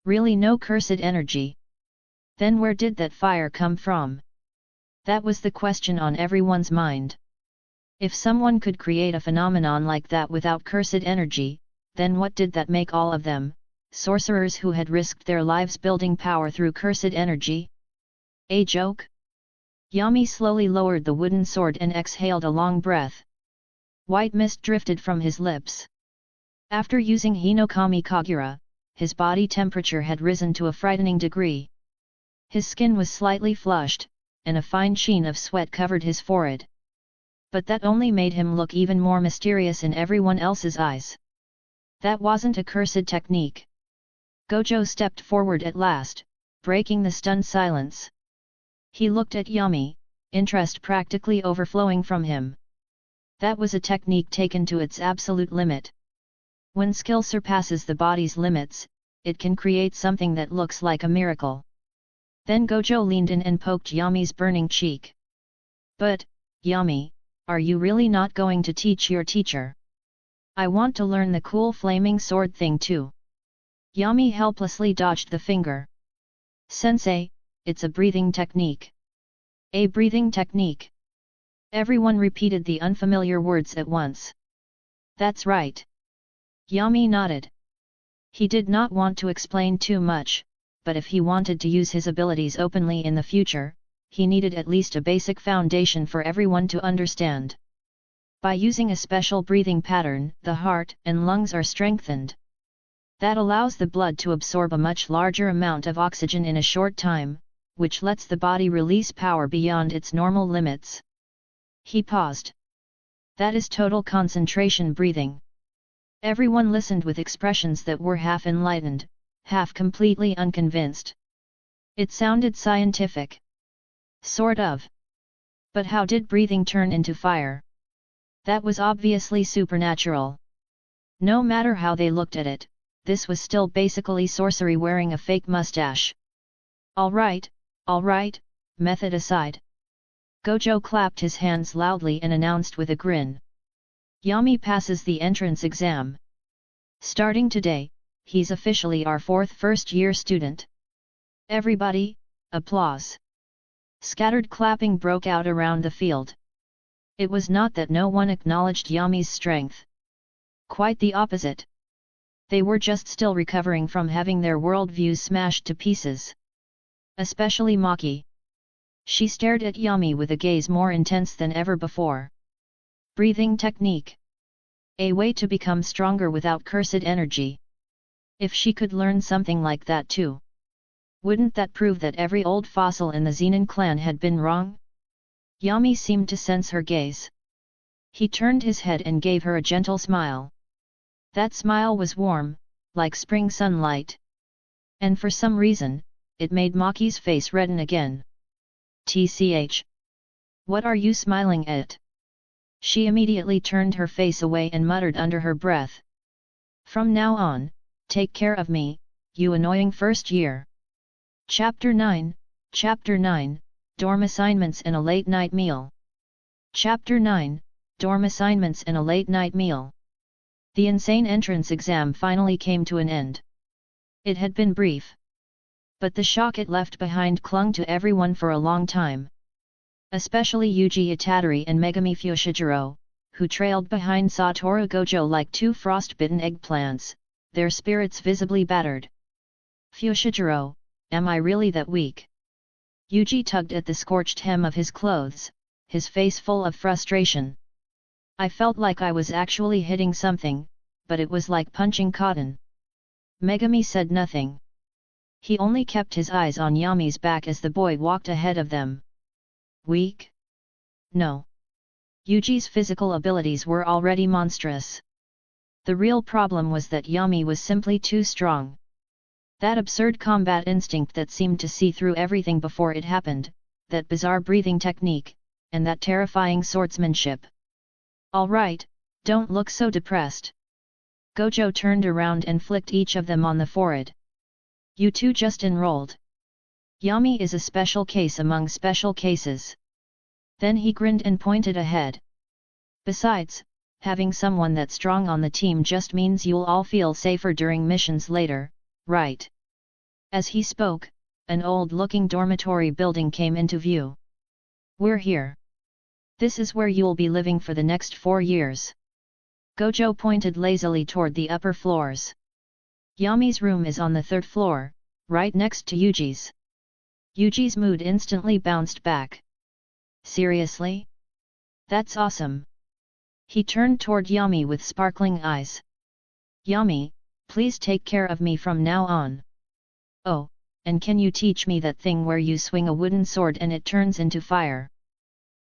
Really no cursed energy. Then where did that fire come from? That was the question on everyone's mind. If someone could create a phenomenon like that without cursed energy, then what did that make all of them, sorcerers who had risked their lives building power through cursed energy? A joke? Yami slowly lowered the wooden sword and exhaled a long breath. White mist drifted from his lips. After using Hinokami Kagura, his body temperature had risen to a frightening degree. His skin was slightly flushed, and a fine sheen of sweat covered his forehead. But that only made him look even more mysterious in everyone else's eyes. That wasn't a cursed technique. Gojo stepped forward at last, breaking the stunned silence. He looked at Yami, interest practically overflowing from him. That was a technique taken to its absolute limit. When skill surpasses the body's limits, it can create something that looks like a miracle. Then Gojo leaned in and poked Yami's burning cheek. But, Yami, are you really not going to teach your teacher? I want to learn the cool flaming sword thing too. Yami helplessly dodged the finger. Sensei, it's a breathing technique. A breathing technique. Everyone repeated the unfamiliar words at once. That's right. Yami nodded. He did not want to explain too much, but if he wanted to use his abilities openly in the future, he needed at least a basic foundation for everyone to understand. By using a special breathing pattern, the heart and lungs are strengthened. That allows the blood to absorb a much larger amount of oxygen in a short time, which lets the body release power beyond its normal limits. He paused. That is total concentration breathing. Everyone listened with expressions that were half enlightened, half completely unconvinced. It sounded scientific. Sort of. But how did breathing turn into fire? That was obviously supernatural. No matter how they looked at it, this was still basically sorcery wearing a fake mustache. All right, method aside. Gojo clapped his hands loudly and announced with a grin. Yami passes the entrance exam. Starting today, he's officially our fourth first-year student. Everybody, applause. Scattered clapping broke out around the field. It was not that no one acknowledged Yami's strength. Quite the opposite. They were just still recovering from having their worldviews smashed to pieces. Especially Maki. She stared at Yami with a gaze more intense than ever before. Breathing technique. A way to become stronger without cursed energy. If she could learn something like that too. Wouldn't that prove that every old fossil in the Zenin clan had been wrong? Yami seemed to sense her gaze. He turned his head and gave her a gentle smile. That smile was warm, like spring sunlight. And for some reason, it made Maki's face redden again. TCH. What are you smiling at? She immediately turned her face away and muttered under her breath. From now on, take care of me, you annoying first year. Chapter 9, Dorm Assignments and a Late Night Meal. Chapter 9, Dorm Assignments and a Late Night Meal. The insane entrance exam finally came to an end. It had been brief. But the shock it left behind clung to everyone for a long time. Especially Yuji Itadori and Megami Fushiguro, who trailed behind Satoru Gojo like two frostbitten eggplants, their spirits visibly battered. Fushiguro, am I really that weak? Yuji tugged at the scorched hem of his clothes, his face full of frustration. I felt like I was actually hitting something, but it was like punching cotton. Megami said nothing. He only kept his eyes on Yami's back as the boy walked ahead of them. Weak? No. Yuji's physical abilities were already monstrous. The real problem was that Yami was simply too strong. That absurd combat instinct that seemed to see through everything before it happened, that bizarre breathing technique, and that terrifying swordsmanship. All right, don't look so depressed. Gojo turned around and flicked each of them on the forehead. You two just enrolled. Yami is a special case among special cases. Then he grinned and pointed ahead. Besides, having someone that strong on the team just means you'll all feel safer during missions later, right? As he spoke, an old-looking dormitory building came into view. We're here. This is where you'll be living for the next 4 years. Gojo pointed lazily toward the upper floors. Yami's room is on the 3rd floor, right next to Yuji's. Yuji's mood instantly bounced back. Seriously? That's awesome. He turned toward Yami with sparkling eyes. Yami, please take care of me from now on. Oh, and can you teach me that thing where you swing a wooden sword and it turns into fire?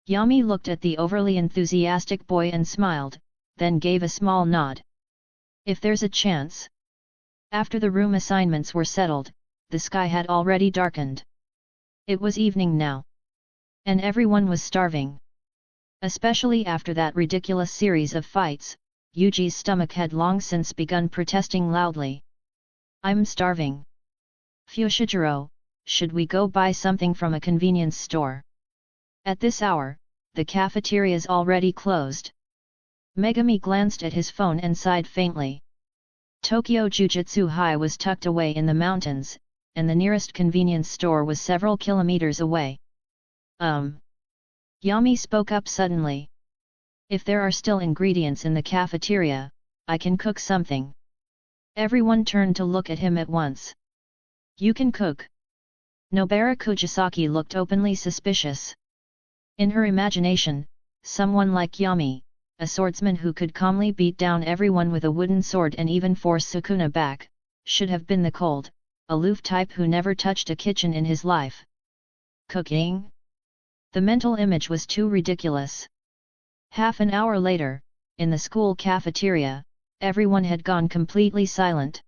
Yami looked at the overly enthusiastic boy and smiled, then gave a small nod. If there's a chance. After the room assignments were settled, the sky had already darkened. It was evening now. And everyone was starving. Especially after that ridiculous series of fights, Yuji's stomach had long since begun protesting loudly. I'm starving. Fushiguro, should we go buy something from a convenience store? At this hour, the cafeteria's already closed. Megami glanced at his phone and sighed faintly. Tokyo Jujutsu High was tucked away in the mountains, and the nearest convenience store was several kilometers away. Yami spoke up suddenly. If there are still ingredients in the cafeteria, I can cook something. Everyone turned to look at him at once. You can cook? Nobara Kujisaki looked openly suspicious. In her imagination, someone like Yami, a swordsman who could calmly beat down everyone with a wooden sword and even force Sukuna back, should have been the cold, aloof type who never touched a kitchen in his life. Cooking? The mental image was too ridiculous. Half an hour later, in the school cafeteria, everyone had gone completely silent.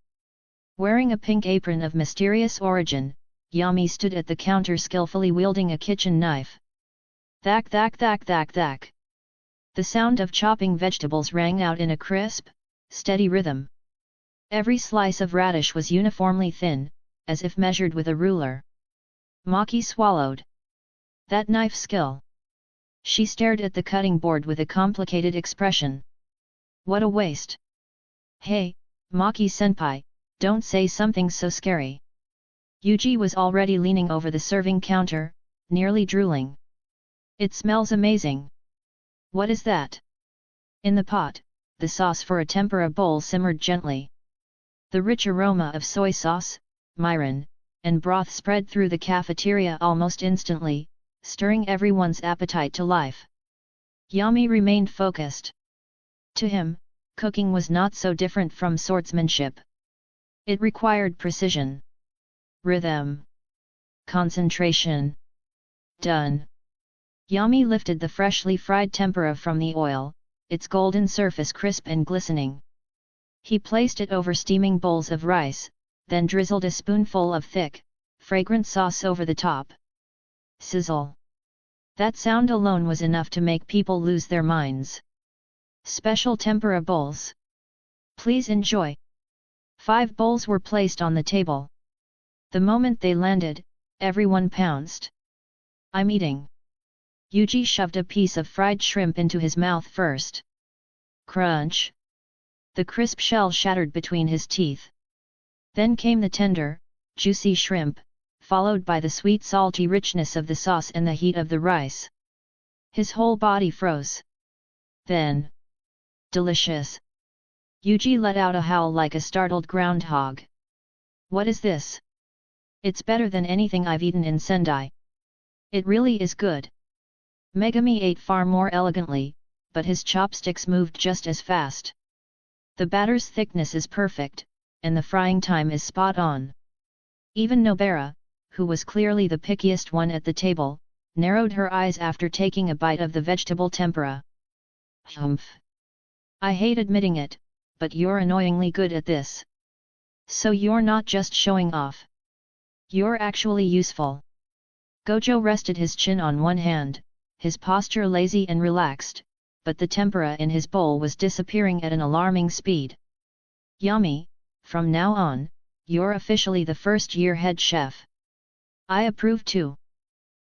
Wearing a pink apron of mysterious origin, Yami stood at the counter skillfully wielding a kitchen knife. Thack thack thack thack thack. The sound of chopping vegetables rang out in a crisp, steady rhythm. Every slice of radish was uniformly thin, as if measured with a ruler. Maki swallowed. That knife skill. She stared at the cutting board with a complicated expression. What a waste. Hey, Maki-senpai, don't say something so scary. Yuji was already leaning over the serving counter, nearly drooling. It smells amazing. What is that? In the pot, the sauce for a tempura bowl simmered gently. The rich aroma of soy sauce, mirin, and broth spread through the cafeteria almost instantly, stirring everyone's appetite to life. Yami remained focused. To him, cooking was not so different from swordsmanship. It required precision, rhythm, concentration. Done. Yami lifted the freshly fried tempura from the oil, its golden surface crisp and glistening. He placed it over steaming bowls of rice, then drizzled a spoonful of thick, fragrant sauce over the top. Sizzle. That sound alone was enough to make people lose their minds. Special tempura bowls. Please enjoy. 5 bowls were placed on the table. The moment they landed, everyone pounced. I'm eating. Yuji shoved a piece of fried shrimp into his mouth first. Crunch. The crisp shell shattered between his teeth. Then came the tender, juicy shrimp, followed by the sweet salty richness of the sauce and the heat of the rice. His whole body froze. Then. Delicious. Yuji let out a howl like a startled groundhog. What is this? It's better than anything I've eaten in Sendai. It really is good. Megami ate far more elegantly, but his chopsticks moved just as fast. The batter's thickness is perfect, and the frying time is spot on. Even Nobara, who was clearly the pickiest one at the table, narrowed her eyes after taking a bite of the vegetable tempura. Humph! I hate admitting it, but you're annoyingly good at this. So you're not just showing off. You're actually useful. Gojo rested his chin on one hand, his posture lazy and relaxed, but the tempura in his bowl was disappearing at an alarming speed. Yami, from now on, you're officially the first-year head chef. I approve too.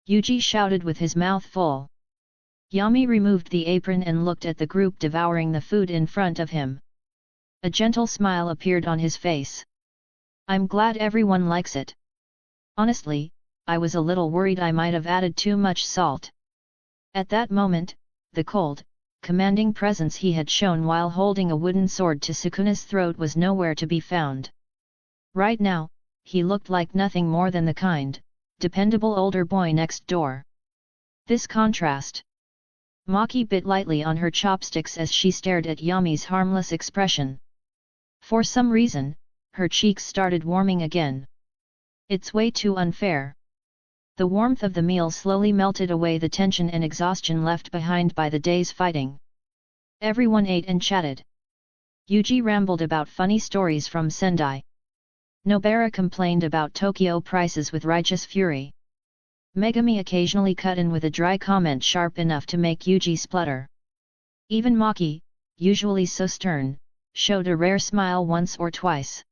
Yuji shouted with his mouth full. Yami removed the apron and looked at the group devouring the food in front of him. A gentle smile appeared on his face. I'm glad everyone likes it. Honestly, I was a little worried I might have added too much salt. At that moment, the cold, commanding presence he had shown while holding a wooden sword to Sukuna's throat was nowhere to be found. Right now, he looked like nothing more than the kind, dependable older boy next door. This contrast. Maki bit lightly on her chopsticks as she stared at Yami's harmless expression. For some reason, her cheeks started warming again. It's way too unfair. The warmth of the meal slowly melted away the tension and exhaustion left behind by the day's fighting. Everyone ate and chatted. Yuji rambled about funny stories from Sendai. Nobara complained about Tokyo prices with righteous fury. Megami occasionally cut in with a dry comment sharp enough to make Yuji splutter. Even Maki, usually so stern, showed a rare smile once or twice.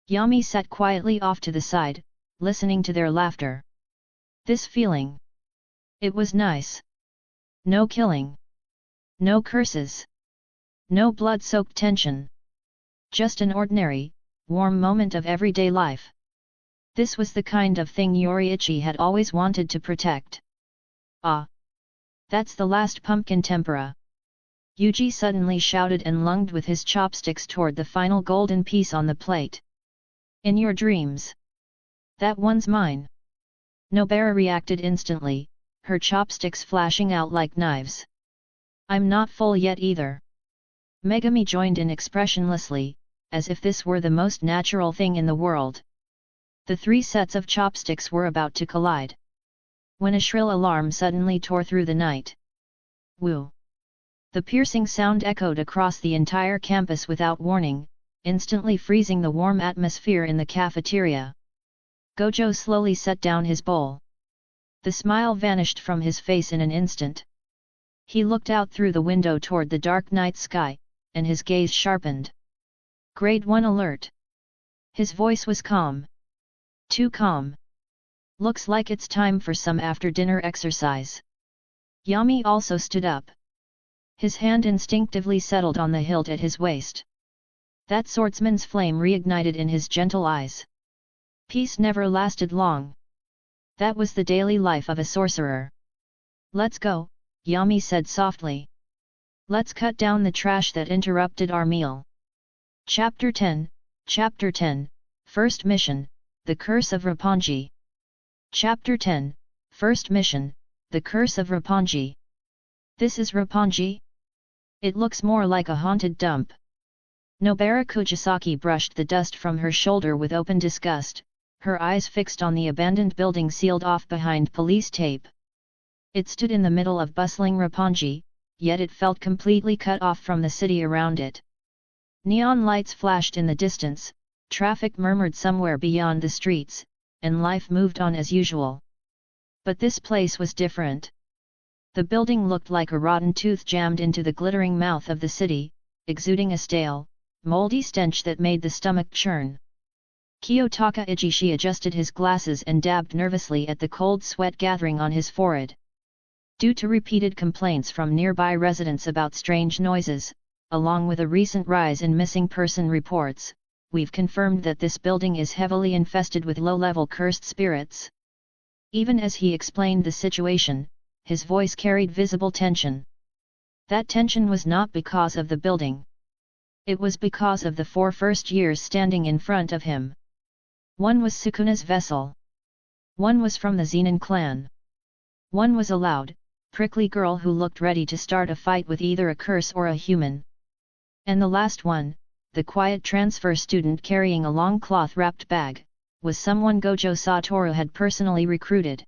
Yami sat quietly off to the side, listening to their laughter. This feeling. It was nice. No killing. No curses. No blood-soaked tension. Just an ordinary, warm moment of everyday life. This was the kind of thing Yoriichi had always wanted to protect. Ah! That's the last pumpkin tempura. Yuji suddenly shouted and lunged with his chopsticks toward the final golden piece on the plate. In your dreams. That one's mine. Nobara reacted instantly, her chopsticks flashing out like knives. I'm not full yet either. Megami joined in expressionlessly, as if this were the most natural thing in the world. The 3 sets of chopsticks were about to collide, when a shrill alarm suddenly tore through the night. Woo! The piercing sound echoed across the entire campus without warning, instantly freezing the warm atmosphere in the cafeteria. Gojo slowly set down his bowl. The smile vanished from his face in an instant. He looked out through the window toward the dark night sky, and his gaze sharpened. Grade 1 alert. His voice was calm. Too calm. Looks like it's time for some after-dinner exercise. Yami also stood up. His hand instinctively settled on the hilt at his waist. That swordsman's flame reignited in his gentle eyes. Peace never lasted long. That was the daily life of a sorcerer. Let's go, Yami said softly. Let's cut down the trash that interrupted our meal. Chapter 10, First Mission, The Curse of Roppongi. Chapter 10, First Mission, The Curse of Roppongi. This is Roppongi? It looks more like a haunted dump. Nobara Kujisaki brushed the dust from her shoulder with open disgust, her eyes fixed on the abandoned building sealed off behind police tape. It stood in the middle of bustling Roppongi, yet it felt completely cut off from the city around it. Neon lights flashed in the distance, traffic murmured somewhere beyond the streets, and life moved on as usual. But this place was different. The building looked like a rotten tooth jammed into the glittering mouth of the city, exuding a stale, moldy stench that made the stomach churn. Kiyotaka Ijishi adjusted his glasses and dabbed nervously at the cold sweat gathering on his forehead. Due to repeated complaints from nearby residents about strange noises, along with a recent rise in missing person reports, we've confirmed that this building is heavily infested with low-level cursed spirits. Even as he explained the situation, his voice carried visible tension. That tension was not because of the building. It was because of the 4 first years standing in front of him. One was Sukuna's vessel. One was from the Zenin clan. One was a loud, prickly girl who looked ready to start a fight with either a curse or a human. And the last one, the quiet transfer student carrying a long cloth-wrapped bag, was someone Gojo Satoru had personally recruited.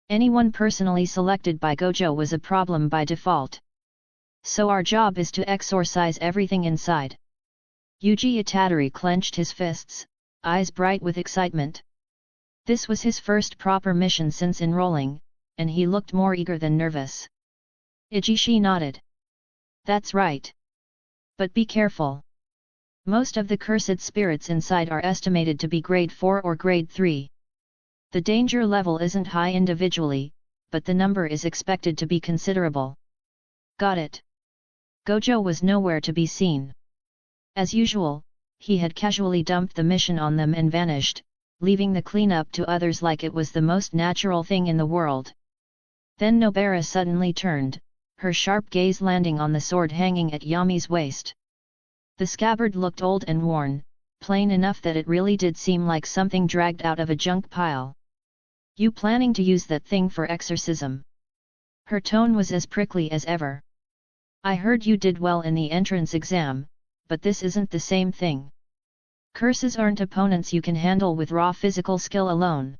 Anyone personally selected by Gojo was a problem by default. So our job is to exorcise everything inside. Yuji Itadori clenched his fists, eyes bright with excitement. This was his first proper mission since enrolling, and he looked more eager than nervous. Ijishi nodded. That's right. But be careful. Most of the cursed spirits inside are estimated to be grade 4 or grade 3. The danger level isn't high individually, but the number is expected to be considerable. Got it. Gojo was nowhere to be seen. As usual, he had casually dumped the mission on them and vanished, leaving the cleanup to others like it was the most natural thing in the world. Then Nobara suddenly turned, her sharp gaze landing on the sword hanging at Yami's waist. The scabbard looked old and worn, plain enough that it really did seem like something dragged out of a junk pile. You planning to use that thing for exorcism? Her tone was as prickly as ever. I heard you did well in the entrance exam, but this isn't the same thing. Curses aren't opponents you can handle with raw physical skill alone.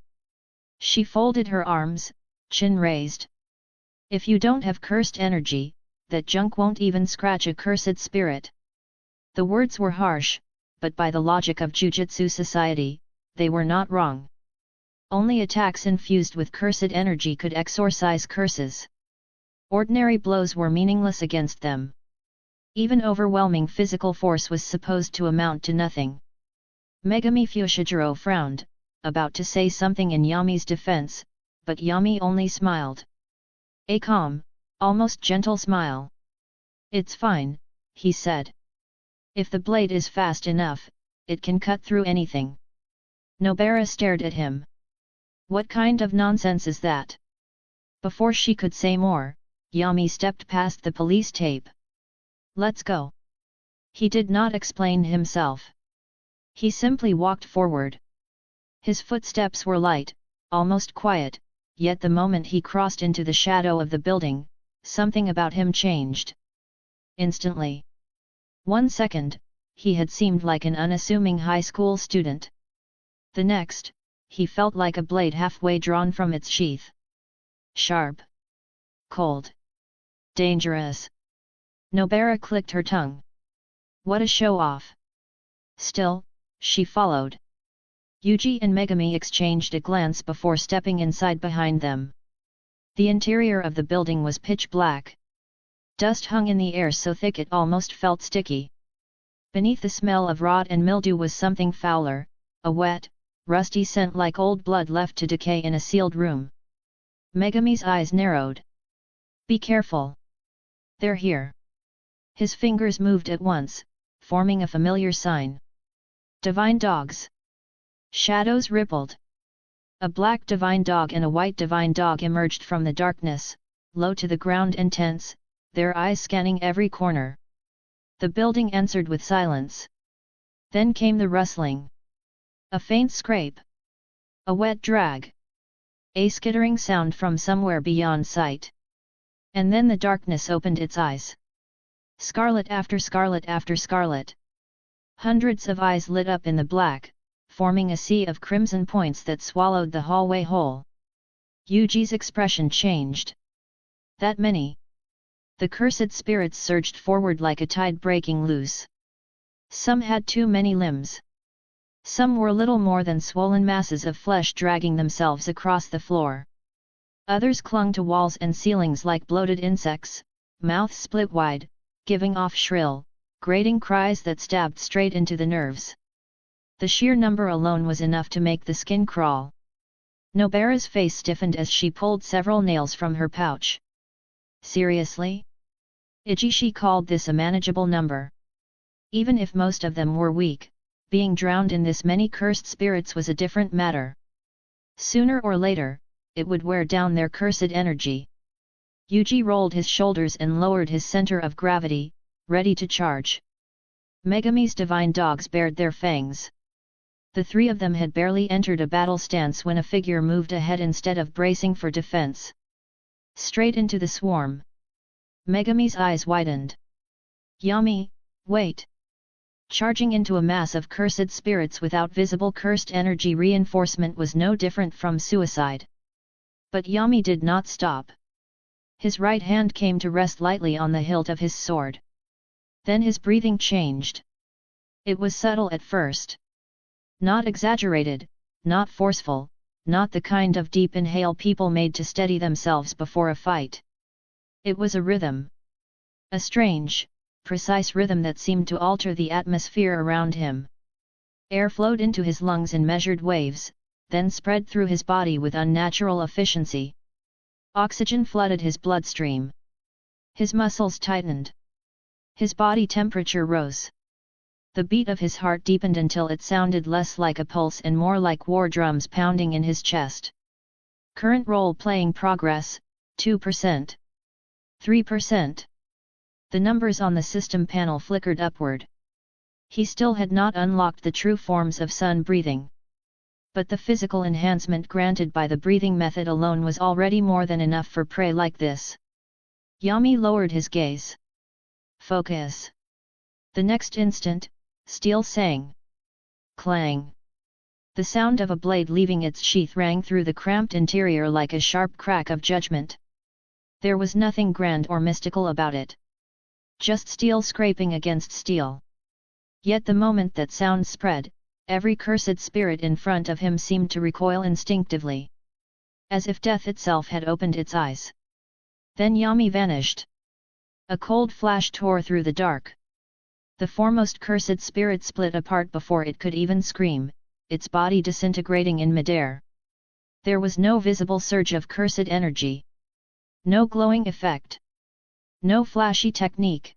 She folded her arms, chin raised. If you don't have cursed energy, that junk won't even scratch a cursed spirit. The words were harsh, but by the logic of Jujutsu society, they were not wrong. Only attacks infused with cursed energy could exorcise curses. Ordinary blows were meaningless against them. Even overwhelming physical force was supposed to amount to nothing. Megami Fushiguro frowned, about to say something in Yami's defense, but Yami only smiled. A calm, almost gentle smile. It's fine, he said. If the blade is fast enough, it can cut through anything. Nobara stared at him. What kind of nonsense is that? Before she could say more, Yami stepped past the police tape. Let's go. He did not explain himself. He simply walked forward. His footsteps were light, almost quiet, yet the moment he crossed into the shadow of the building, something about him changed. Instantly. 1 second, he had seemed like an unassuming high school student. The next, he felt like a blade halfway drawn from its sheath. Sharp. Cold. Dangerous. Nobara clicked her tongue. What a show-off! Still, she followed. Yuji and Megami exchanged a glance before stepping inside behind them. The interior of the building was pitch black. Dust hung in the air so thick it almost felt sticky. Beneath the smell of rot and mildew was something fouler, a wet, rusty scent like old blood left to decay in a sealed room. Megami's eyes narrowed. Be careful. They're here. His fingers moved at once, forming a familiar sign. Divine dogs. Shadows rippled. A black divine dog and a white divine dog emerged from the darkness, low to the ground and tense, their eyes scanning every corner. The building answered with silence. Then came the rustling. A faint scrape. A wet drag. A skittering sound from somewhere beyond sight. And then the darkness opened its eyes. Scarlet after scarlet after scarlet. Hundreds of eyes lit up in the black, forming a sea of crimson points that swallowed the hallway whole. Yuji's expression changed. That many. The cursed spirits surged forward like a tide breaking loose. Some had too many limbs. Some were little more than swollen masses of flesh dragging themselves across the floor. Others clung to walls and ceilings like bloated insects, mouths split wide, giving off shrill, grating cries that stabbed straight into the nerves. The sheer number alone was enough to make the skin crawl. Nobara's face stiffened as she pulled several nails from her pouch. Seriously? Ijishi called this a manageable number. Even if most of them were weak, being drowned in this many cursed spirits was a different matter. Sooner or later, it would wear down their cursed energy. Yuji rolled his shoulders and lowered his center of gravity, ready to charge. Megami's divine dogs bared their fangs. The three of them had barely entered a battle stance when a figure moved ahead instead of bracing for defense. Straight into the swarm. Megami's eyes widened. Yami, wait! Charging into a mass of cursed spirits without visible cursed energy reinforcement was no different from suicide. But Yami did not stop. His right hand came to rest lightly on the hilt of his sword. Then his breathing changed. It was subtle at first. Not exaggerated, not forceful, not the kind of deep inhale people made to steady themselves before a fight. It was a rhythm. A strange, precise rhythm that seemed to alter the atmosphere around him. Air flowed into his lungs in measured waves, then spread through his body with unnatural efficiency. Oxygen flooded his bloodstream. His muscles tightened. His body temperature rose. The beat of his heart deepened until it sounded less like a pulse and more like war drums pounding in his chest. Current role-playing progress, 2%. 3%. The numbers on the system panel flickered upward. He still had not unlocked the true forms of sun breathing. But the physical enhancement granted by the breathing method alone was already more than enough for prey like this. Yami lowered his gaze. Focus. The next instant, steel sang. Clang. The sound of a blade leaving its sheath rang through the cramped interior like a sharp crack of judgment. There was nothing grand or mystical about it. Just steel scraping against steel. Yet the moment that sound spread, every cursed spirit in front of him seemed to recoil instinctively. As if death itself had opened its eyes. Then Yami vanished. A cold flash tore through the dark. The foremost cursed spirit split apart before it could even scream, its body disintegrating in midair. There was no visible surge of cursed energy. No glowing effect. No flashy technique.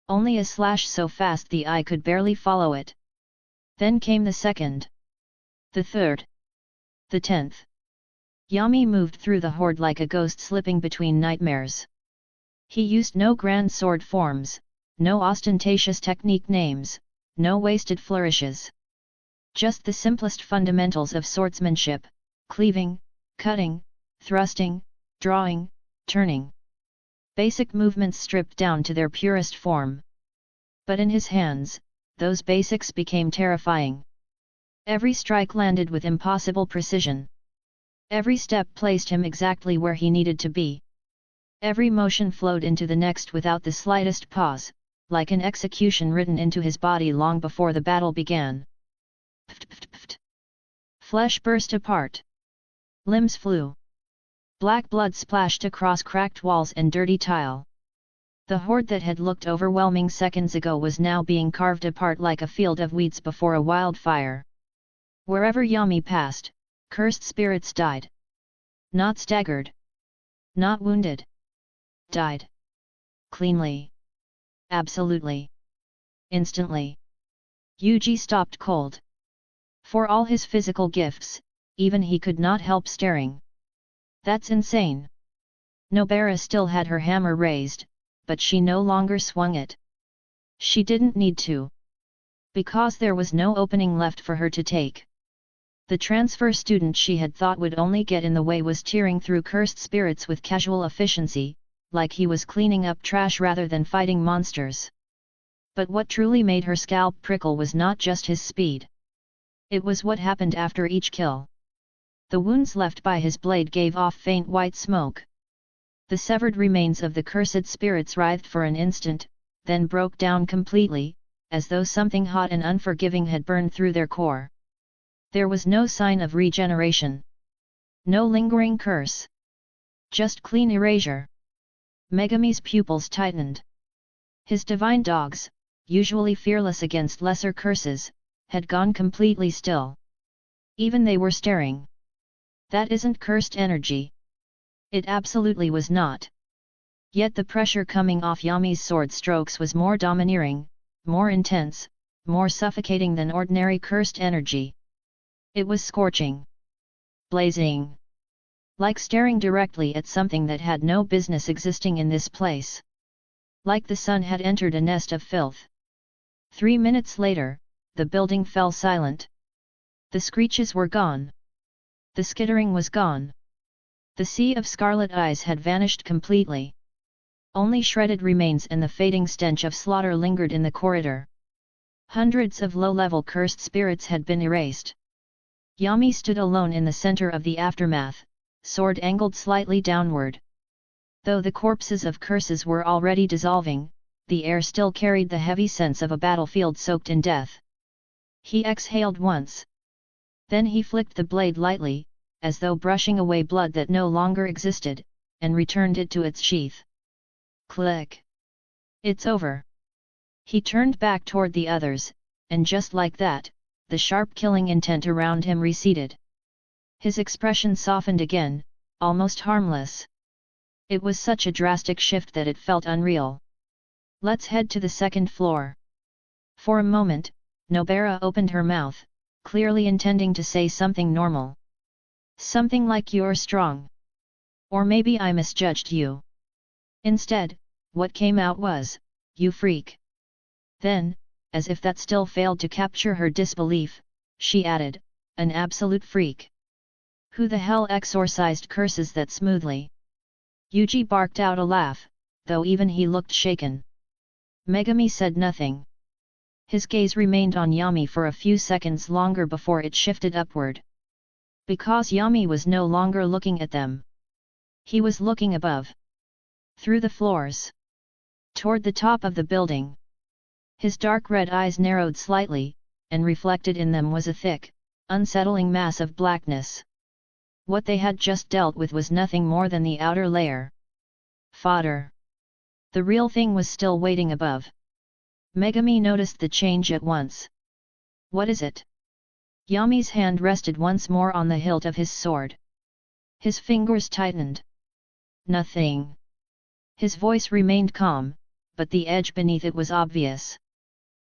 Only a slash so fast the eye could barely follow it. Then came the second. The third. The 10th. Yami moved through the horde like a ghost slipping between nightmares. He used no grand sword forms, no ostentatious technique names, no wasted flourishes. Just the simplest fundamentals of swordsmanship, cleaving, cutting, thrusting, drawing, turning. Basic movements stripped down to their purest form. But in his hands, those basics became terrifying. Every strike landed with impossible precision. Every step placed him exactly where he needed to be. Every motion flowed into the next without the slightest pause, like an execution written into his body long before the battle began. Flesh burst apart. Limbs flew. Black blood splashed across cracked walls and dirty tile. The horde that had looked overwhelming seconds ago was now being carved apart like a field of weeds before a wildfire. Wherever Yami passed, cursed spirits died. Not staggered. Not wounded. Died. Cleanly. Absolutely. Instantly. Yuji stopped cold. For all his physical gifts, even he could not help staring. That's insane. Nobara still had her hammer raised, but she no longer swung it. She didn't need to. Because there was no opening left for her to take. The transfer student she had thought would only get in the way was tearing through cursed spirits with casual efficiency, like he was cleaning up trash rather than fighting monsters. But what truly made her scalp prickle was not just his speed. It was what happened after each kill. The wounds left by his blade gave off faint white smoke. The severed remains of the cursed spirits writhed for an instant, then broke down completely, as though something hot and unforgiving had burned through their core. There was no sign of regeneration. No lingering curse. Just clean erasure. Megami's pupils tightened. His divine dogs, usually fearless against lesser curses, had gone completely still. Even they were staring. That isn't cursed energy. It absolutely was not. Yet the pressure coming off Yami's sword strokes was more domineering, more intense, more suffocating than ordinary cursed energy. It was scorching. Blazing. Like staring directly at something that had no business existing in this place. Like the sun had entered a nest of filth. 3 minutes later, the building fell silent. The screeches were gone. The skittering was gone. The sea of scarlet eyes had vanished completely. Only shredded remains and the fading stench of slaughter lingered in the corridor. Hundreds of low-level cursed spirits had been erased. Yami stood alone in the center of the aftermath, sword angled slightly downward. Though the corpses of curses were already dissolving, the air still carried the heavy sense of a battlefield soaked in death. He exhaled once. Then he flicked the blade lightly, as though brushing away blood that no longer existed, and returned it to its sheath. Click! It's over. He turned back toward the others, and just like that, the sharp killing intent around him receded. His expression softened again, almost harmless. It was such a drastic shift that it felt unreal. Let's head to the second floor. For a moment, Nobara opened her mouth, clearly intending to say something normal. Something like "You're strong." Or maybe "I misjudged you." Instead, what came out was, "You freak." Then, as if that still failed to capture her disbelief, she added, "An absolute freak. Who the hell exorcised curses that smoothly?" Yuji barked out a laugh, though even he looked shaken. Megami said nothing. His gaze remained on Yami for a few seconds longer before it shifted upward. Because Yami was no longer looking at them. He was looking above. Through the floors. Toward the top of the building. His dark red eyes narrowed slightly, and reflected in them was a thick, unsettling mass of blackness. What they had just dealt with was nothing more than the outer layer. Fodder. The real thing was still waiting above. Megami noticed the change at once. What is it? Yami's hand rested once more on the hilt of his sword. His fingers tightened. Nothing. His voice remained calm, but the edge beneath it was obvious.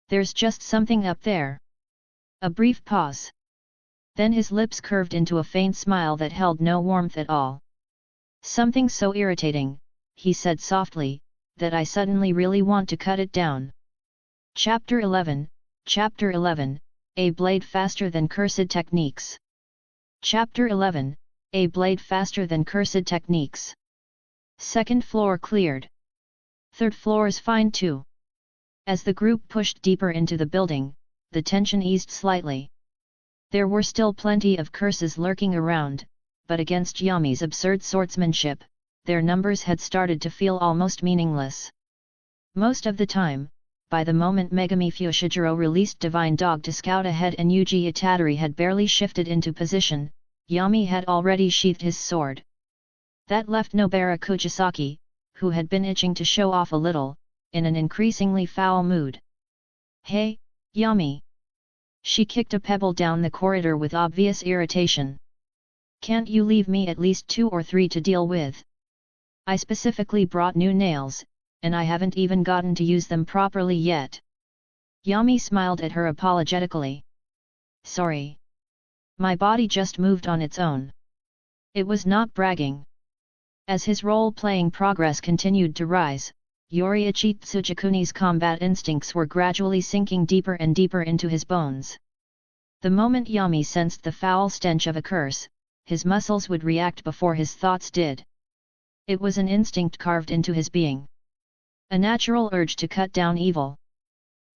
There's just something up there. A brief pause. Then his lips curved into a faint smile that held no warmth at all. Something so irritating, he said softly, that I suddenly really want to cut it down. Chapter 11, A Blade Faster Than Cursed Techniques. Chapter 11, A Blade Faster Than Cursed Techniques. Second floor cleared. Third floor is fine too. As the group pushed deeper into the building, the tension eased slightly. There were still plenty of curses lurking around, but against Yami's absurd swordsmanship, their numbers had started to feel almost meaningless. Most of the time, by the moment Megami Fushiguro released Divine Dog to scout ahead and Yuji Itadori had barely shifted into position, Yami had already sheathed his sword. That left Nobara Kujisaki, who had been itching to show off a little, in an increasingly foul mood. "Hey, Yami!" She kicked a pebble down the corridor with obvious irritation. "Can't you leave me at least 2 or 3 to deal with? I specifically brought new nails, and I haven't even gotten to use them properly yet." Yami smiled at her apologetically. "Sorry. My body just moved on its own." It was not bragging. As his role-playing progress continued to rise, Yoriichi Tsugikuni's combat instincts were gradually sinking deeper and deeper into his bones. The moment Yami sensed the foul stench of a curse, his muscles would react before his thoughts did. It was an instinct carved into his being. A natural urge to cut down evil.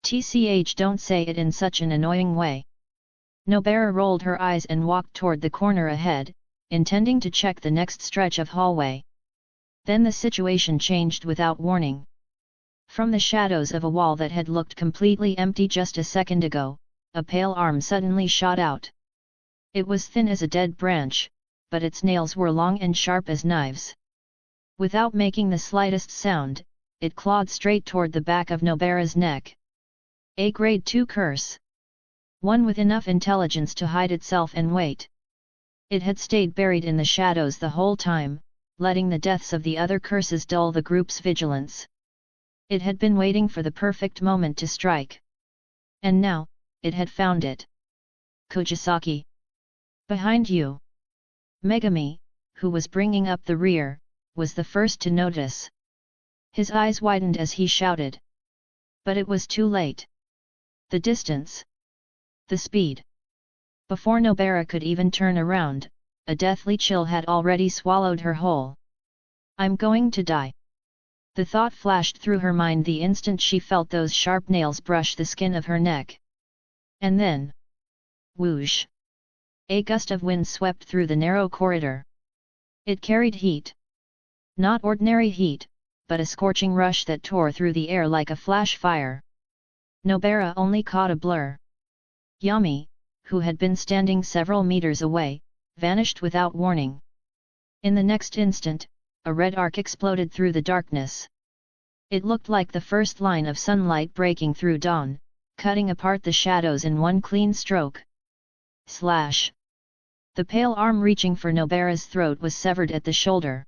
"Tch, don't say it in such an annoying way." Nobara rolled her eyes and walked toward the corner ahead, intending to check the next stretch of hallway. Then the situation changed without warning. From the shadows of a wall that had looked completely empty just a second ago, a pale arm suddenly shot out. It was thin as a dead branch, but its nails were long and sharp as knives. Without making the slightest sound, it clawed straight toward the back of Nobara's neck. A grade 2 curse. One with enough intelligence to hide itself and wait. It had stayed buried in the shadows the whole time, letting the deaths of the other curses dull the group's vigilance. It had been waiting for the perfect moment to strike. And now, it had found it. "Kujisaki! Behind you!" Megami, who was bringing up the rear, was the first to notice. His eyes widened as he shouted. But it was too late. The distance. The speed. Before Nobara could even turn around, a deathly chill had already swallowed her whole. "I'm going to die." The thought flashed through her mind the instant she felt those sharp nails brush the skin of her neck. And then... whoosh! A gust of wind swept through the narrow corridor. It carried heat. Not ordinary heat, but a scorching rush that tore through the air like a flash fire. Nobara only caught a blur. Yami, who had been standing several meters away, vanished without warning. In the next instant, a red arc exploded through the darkness. It looked like the first line of sunlight breaking through dawn, cutting apart the shadows in one clean stroke. Slash! The pale arm reaching for Nobara's throat was severed at the shoulder.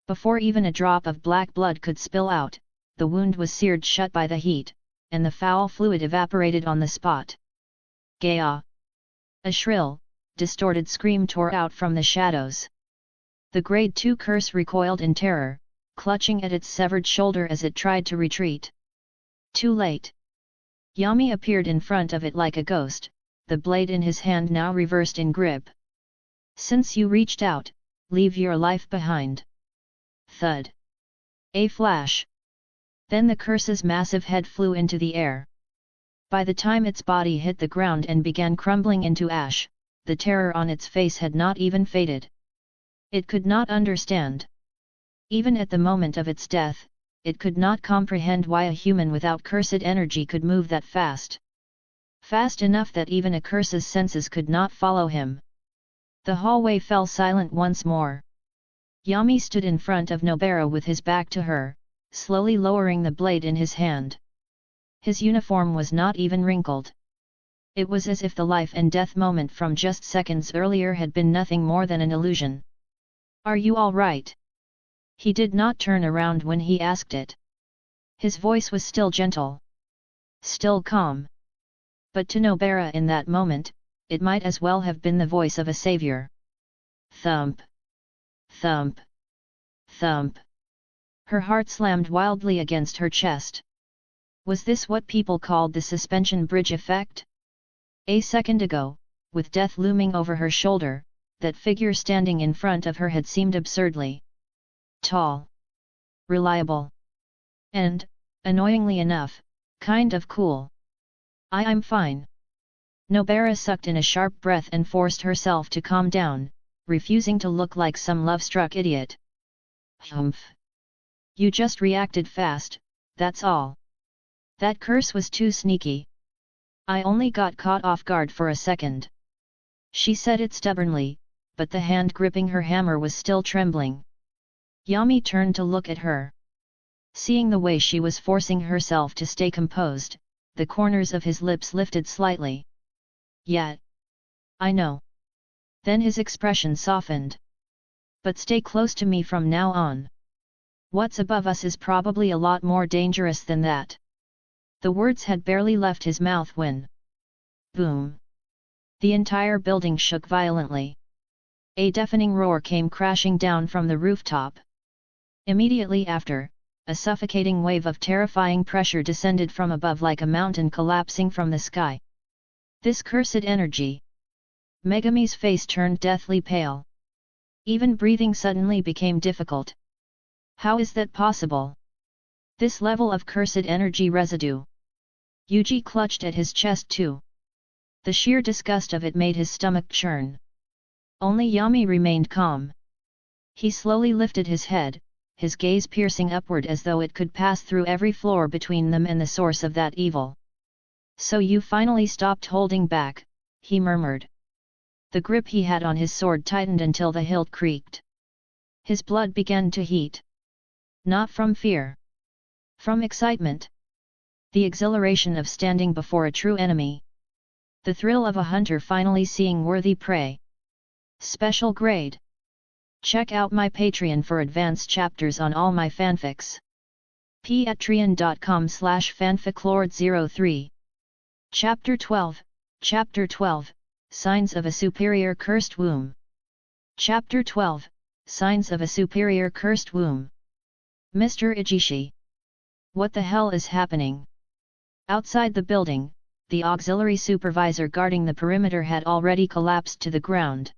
Before even a drop of black blood could spill out, the wound was seared shut by the heat, and the foul fluid evaporated on the spot. Gaya! A shrill, distorted scream tore out from the shadows. The grade 2 curse recoiled in terror, clutching at its severed shoulder as it tried to retreat. Too late. Yami appeared in front of it like a ghost, the blade in his hand now reversed in grip. "Since you reached out, leave your life behind." Thud. A flash. Then the curse's massive head flew into the air. By the time its body hit the ground and began crumbling into ash, the terror on its face had not even faded. It could not understand. Even at the moment of its death, it could not comprehend why a human without cursed energy could move that fast. Fast enough that even a curse's senses could not follow him. The hallway fell silent once more. Yami stood in front of Nobara with his back to her, slowly lowering the blade in his hand. His uniform was not even wrinkled. It was as if the life and death moment from just seconds earlier had been nothing more than an illusion. "Are you all right?" He did not turn around when he asked it. His voice was still gentle. Still calm. But to Nobara in that moment, it might as well have been the voice of a savior. Thump. Thump. Thump. Her heart slammed wildly against her chest. Was this what people called the suspension bridge effect? A second ago, with death looming over her shoulder, that figure standing in front of her had seemed absurdly tall, reliable, and, annoyingly enough, Kind of cool. I'm fine. Nobara sucked in a sharp breath and forced herself to calm down, refusing to look like some love-struck idiot. Humph. You just reacted fast, that's all. That curse was too sneaky. I only got caught off guard for a second. She said it stubbornly, but the hand gripping her hammer was still trembling. Yami turned to look at her. Seeing the way she was forcing herself to stay composed, the corners of his lips lifted slightly. Yet. I know. Then his expression softened. But stay close to me from now on. What's above us is probably a lot more dangerous than that. The words had barely left his mouth when... Boom! The entire building shook violently. A deafening roar came crashing down from the rooftop. Immediately after, a suffocating wave of terrifying pressure descended from above like a mountain collapsing from the sky. This cursed energy! Megami's face turned deathly pale. Even breathing suddenly became difficult. How is that possible? This level of cursed energy residue. Yuji clutched at his chest too. The sheer disgust of it made his stomach churn. Only Yami remained calm. He slowly lifted his head, his gaze piercing upward as though it could pass through every floor between them and the source of that evil. So you finally stopped holding back, he murmured. The grip he had on his sword tightened until the hilt creaked. His blood began to heat. Not from fear. From excitement. The exhilaration of standing before a true enemy. The thrill of a hunter finally seeing worthy prey. Special grade. Check out my Patreon for advanced chapters on all my fanfics. patreon.com/fanficlord03. Chapter 12, Chapter 12, Signs of a Superior Cursed Womb. Chapter 12, Signs of a Superior Cursed Womb. Mr. Ijishi. What the hell is happening? Outside the building, the auxiliary supervisor guarding the perimeter had already collapsed to the ground.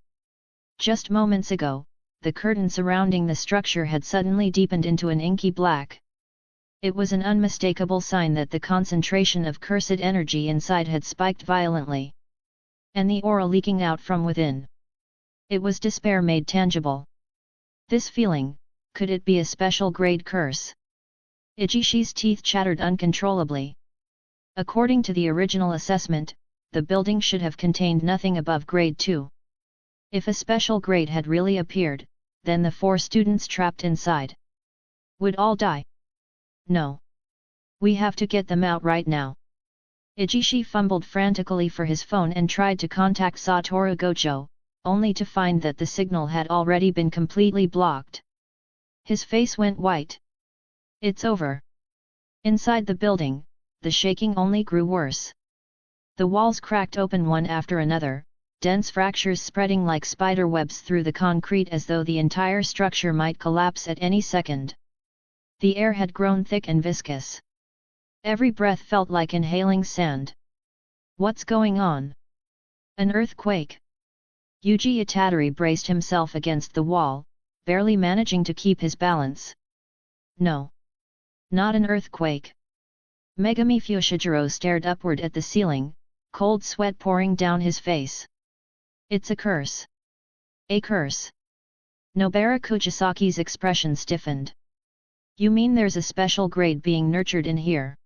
Just moments ago, the curtain surrounding the structure had suddenly deepened into an inky black. It was an unmistakable sign that the concentration of cursed energy inside had spiked violently. And the aura leaking out from within. It was despair made tangible. This feeling, could it be a special grade curse? Ijishi's teeth chattered uncontrollably. According to the original assessment, the building should have contained nothing above grade 2. If a special grade had really appeared, then the 4 students trapped inside would all die. No. We have to get them out right now. Ijishi fumbled frantically for his phone and tried to contact Satoru Gojo, only to find that the signal had already been completely blocked. His face went white. It's over. Inside the building, the shaking only grew worse. The walls cracked open one after another, dense fractures spreading like spider webs through the concrete as though the entire structure might collapse at any second. The air had grown thick and viscous. Every breath felt like inhaling sand. What's going on? An earthquake? Yuji Itadori braced himself against the wall, barely managing to keep his balance. No. Not an earthquake. Megami Fushiguro stared upward at the ceiling, cold sweat pouring down his face. It's a curse. A curse. Nobara Kujisaki's expression stiffened. You mean there's a special grade being nurtured in here?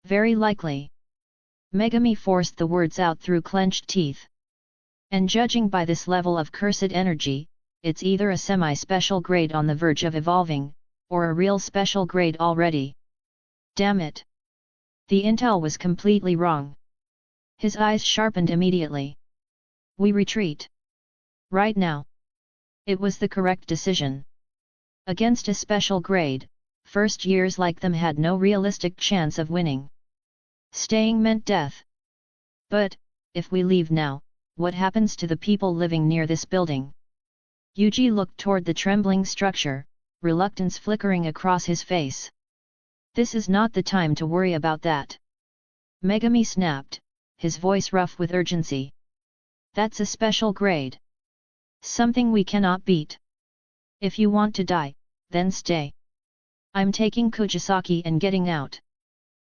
Very likely. Megami forced the words out through clenched teeth. And judging by this level of cursed energy, it's either a semi-special grade on the verge of evolving, or a real special grade already. Damn it. The intel was completely wrong. His eyes sharpened immediately. We retreat. Right now. It was the correct decision. Against a special grade, first years like them had no realistic chance of winning. Staying meant death. But, if we leave now, what happens to the people living near this building? Yuji looked toward the trembling structure, reluctance flickering across his face. This is not the time to worry about that. Megami snapped, his voice rough with urgency. That's a special grade. Something we cannot beat. If you want to die, then stay. I'm taking Kujisaki and getting out.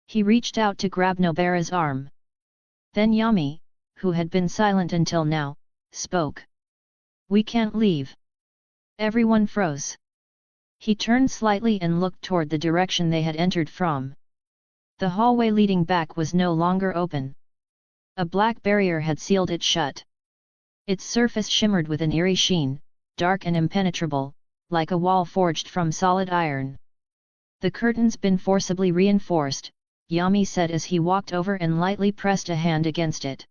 He reached out to grab Nobara's arm. Then Yami, who had been silent until now, spoke. "We can't leave." Everyone froze. He turned slightly and looked toward the direction they had entered from. The hallway leading back was no longer open. A black barrier had sealed it shut. Its surface shimmered with an eerie sheen, dark and impenetrable, like a wall forged from solid iron. "The curtain's been forcibly reinforced," Yami said as he walked over and lightly pressed a hand against it.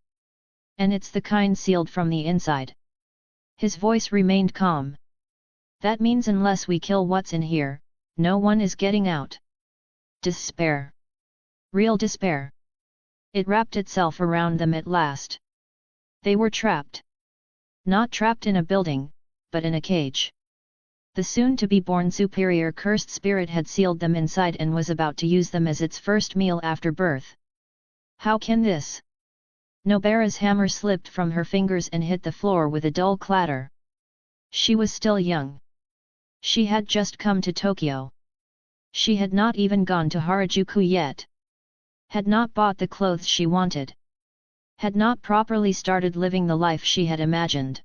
"And it's the kind sealed from the inside." His voice remained calm. "That means unless we kill what's in here, no one is getting out." Despair. Real despair. It wrapped itself around them at last. They were trapped. Not trapped in a building, but in a cage. The soon-to-be-born superior cursed spirit had sealed them inside and was about to use them as its first meal after birth. How can this? Nobara's hammer slipped from her fingers and hit the floor with a dull clatter. She was still young. She had just come to Tokyo. She had not even gone to Harajuku yet. Had not bought the clothes she wanted. Had not properly started living the life she had imagined.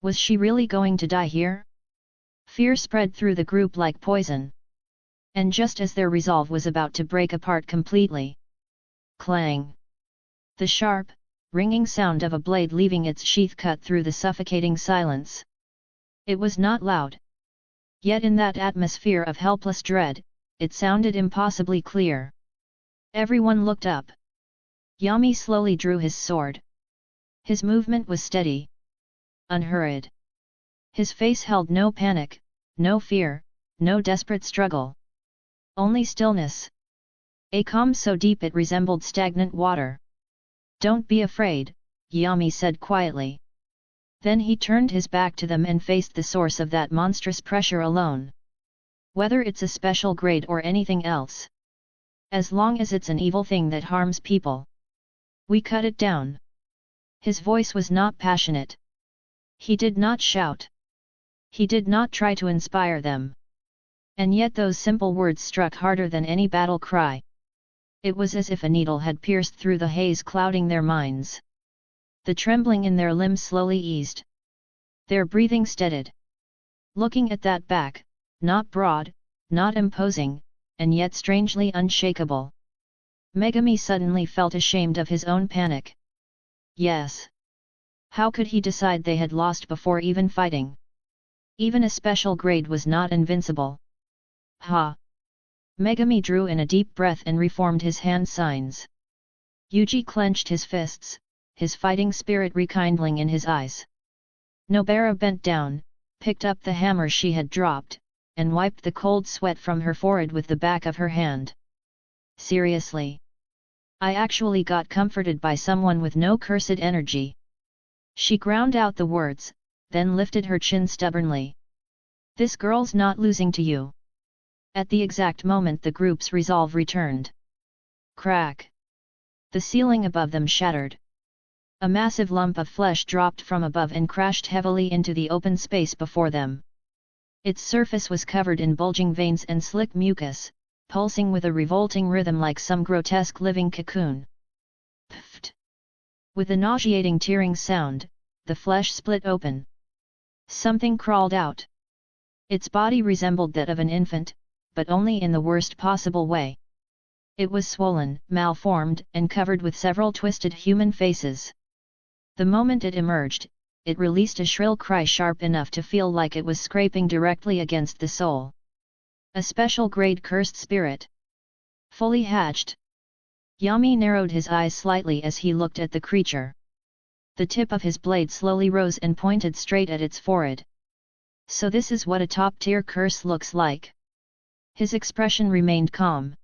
Was she really going to die here? Fear spread through the group like poison. And just as their resolve was about to break apart completely. Clang! The sharp, ringing sound of a blade leaving its sheath cut through the suffocating silence. It was not loud. Yet in that atmosphere of helpless dread, it sounded impossibly clear. Everyone looked up. Yami slowly drew his sword. His movement was steady. Unhurried. His face held no panic, no fear, no desperate struggle. Only stillness. A calm so deep it resembled stagnant water. "Don't be afraid," Yami said quietly. Then he turned his back to them and faced the source of that monstrous pressure alone. "Whether it's a special grade or anything else. As long as it's an evil thing that harms people. We cut it down." His voice was not passionate. He did not shout. He did not try to inspire them. And yet those simple words struck harder than any battle cry. It was as if a needle had pierced through the haze clouding their minds. The trembling in their limbs slowly eased. Their breathing steadied. Looking at that back, not broad, not imposing, and yet strangely unshakable. Megami suddenly felt ashamed of his own panic. Yes. How could he decide they had lost before even fighting? Even a special grade was not invincible. Ha! Megami drew in a deep breath and reformed his hand signs. Yuji clenched his fists, his fighting spirit rekindling in his eyes. Nobara bent down, picked up the hammer she had dropped, and wiped the cold sweat from her forehead with the back of her hand. "Seriously? I actually got comforted by someone with no cursed energy." She ground out the words, then lifted her chin stubbornly. "This girl's not losing to you." At the exact moment the group's resolve returned. Crack! The ceiling above them shattered. A massive lump of flesh dropped from above and crashed heavily into the open space before them. Its surface was covered in bulging veins and slick mucus, pulsing with a revolting rhythm like some grotesque living cocoon. Pfft! With a nauseating tearing sound, the flesh split open. Something crawled out. Its body resembled that of an infant, but only in the worst possible way. It was swollen, malformed, and covered with several twisted human faces. The moment it emerged, it released a shrill cry sharp enough to feel like it was scraping directly against the soul. A special grade cursed spirit. Fully hatched. Yami narrowed his eyes slightly as he looked at the creature. The tip of his blade slowly rose and pointed straight at its forehead. So this is what a top-tier curse looks like. His expression remained calm.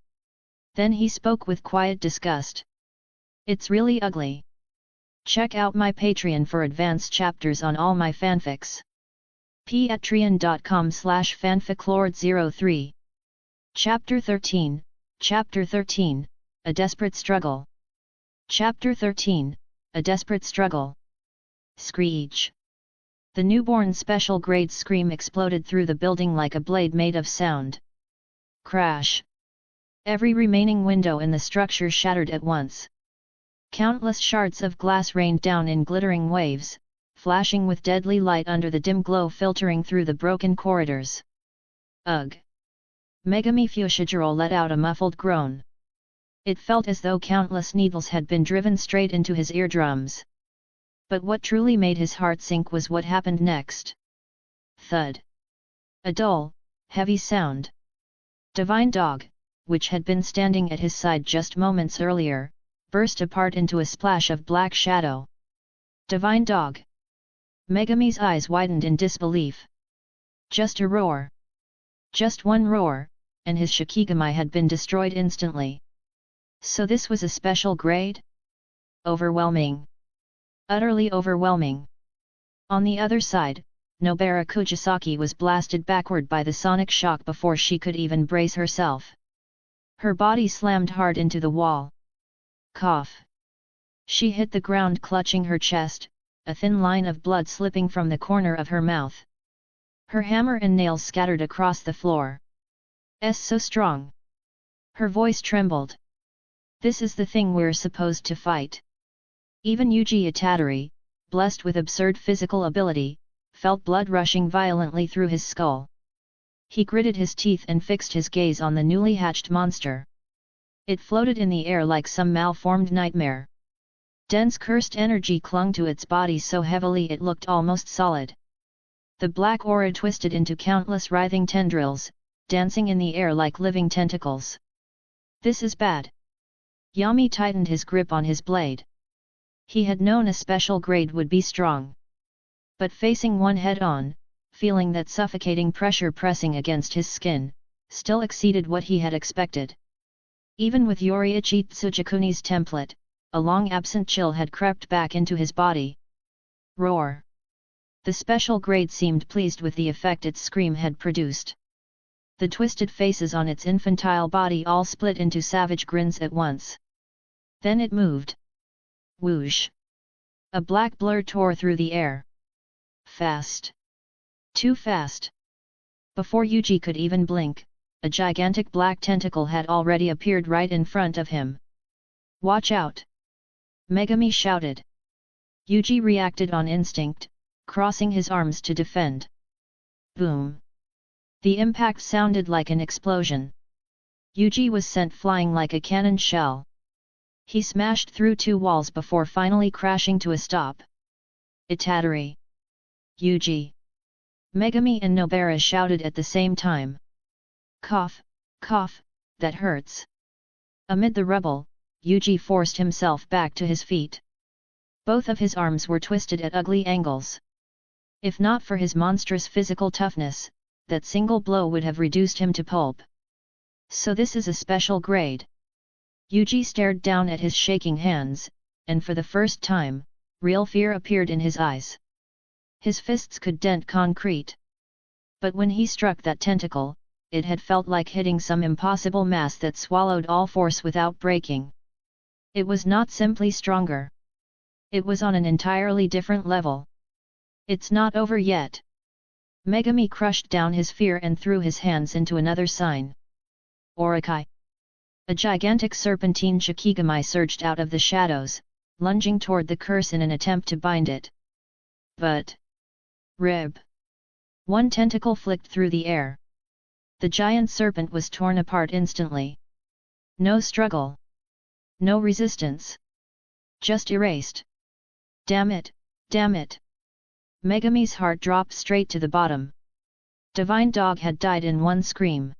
Then he spoke with quiet disgust. "It's really ugly. Check out my Patreon for advanced chapters on all my fanfics. patreon.com/fanficlord03. Chapter 13, Chapter 13, A Desperate Struggle. Chapter 13, A Desperate Struggle. Screech. The newborn special grade scream exploded through the building like a blade made of sound. Crash. Every remaining window in the structure shattered at once. Countless shards of glass rained down in glittering waves, flashing with deadly light under the dim glow filtering through the broken corridors. Ugh! Megami Fushiguro let out a muffled groan. It felt as though countless needles had been driven straight into his eardrums. But what truly made his heart sink was what happened next. Thud! A dull, heavy sound. Divine Dog, which had been standing at his side just moments earlier, burst apart into a splash of black shadow. Divine Dog! Megami's eyes widened in disbelief. Just a roar. Just one roar, and his Shikigami had been destroyed instantly. So this was a special grade? Overwhelming. Utterly overwhelming. On the other side, Nobara Kujisaki was blasted backward by the sonic shock before she could even brace herself. Her body slammed hard into the wall. Cough. She hit the ground clutching her chest, a thin line of blood slipping from the corner of her mouth. Her hammer and nails scattered across the floor. So strong. Her voice trembled. This is the thing we're supposed to fight. Even Yuji Itadori, blessed with absurd physical ability, felt blood rushing violently through his skull. He gritted his teeth and fixed his gaze on the newly hatched monster. It floated in the air like some malformed nightmare. Dense cursed energy clung to its body so heavily it looked almost solid. The black aura twisted into countless writhing tendrils, dancing in the air like living tentacles. This is bad. Yami tightened his grip on his blade. He had known a special grade would be strong. But facing one head-on, feeling that suffocating pressure pressing against his skin, still exceeded what he had expected. Even with Yoriichi Tsugikuni's template, a long-absent chill had crept back into his body. Roar! The special grade seemed pleased with the effect its scream had produced. The twisted faces on its infantile body all split into savage grins at once. Then it moved. Whoosh! A black blur tore through the air. Fast. Too fast. Before Yuji could even blink, a gigantic black tentacle had already appeared right in front of him. Watch out! Megami shouted. Yuji reacted on instinct, crossing his arms to defend. Boom! The impact sounded like an explosion. Yuji was sent flying like a cannon shell. He smashed through two walls before finally crashing to a stop. Itadori! Yuji! Megami and Nobara shouted at the same time. Cough, cough, that hurts. Amid the rubble, Yuji forced himself back to his feet. Both of his arms were twisted at ugly angles. If not for his monstrous physical toughness, that single blow would have reduced him to pulp. So this is a special grade. Yuji stared down at his shaking hands, and for the first time, real fear appeared in his eyes. His fists could dent concrete. But when he struck that tentacle, it had felt like hitting some impossible mass that swallowed all force without breaking. It was not simply stronger. It was on an entirely different level. It's not over yet. Megami crushed down his fear and threw his hands into another sign. Orokai. A gigantic serpentine Shikigami surged out of the shadows, lunging toward the curse in an attempt to bind it. But... Rib! One tentacle flicked through the air. The giant serpent was torn apart instantly. No struggle. No resistance. Just erased. Damn it, damn it. Megami's heart dropped straight to the bottom. Divine Dog had died in one scream.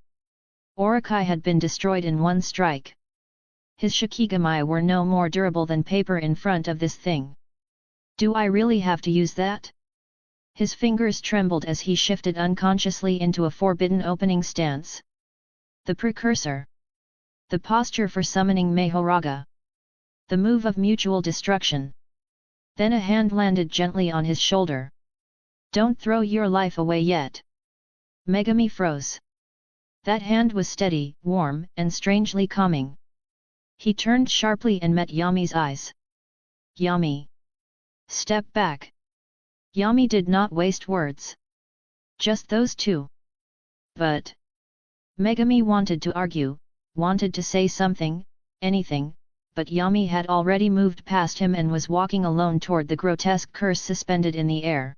Orokai had been destroyed in one strike. His Shikigami were no more durable than paper in front of this thing. Do I really have to use that? His fingers trembled as he shifted unconsciously into a forbidden opening stance. The precursor. The posture for summoning Mahoraga. The move of mutual destruction. Then a hand landed gently on his shoulder. Don't throw your life away yet. Megami froze. That hand was steady, warm, and strangely calming. He turned sharply and met Yami's eyes. Yami! Step back! Yami did not waste words. Just those two. But... Megami wanted to argue, wanted to say something, anything, but Yami had already moved past him and was walking alone toward the grotesque curse suspended in the air.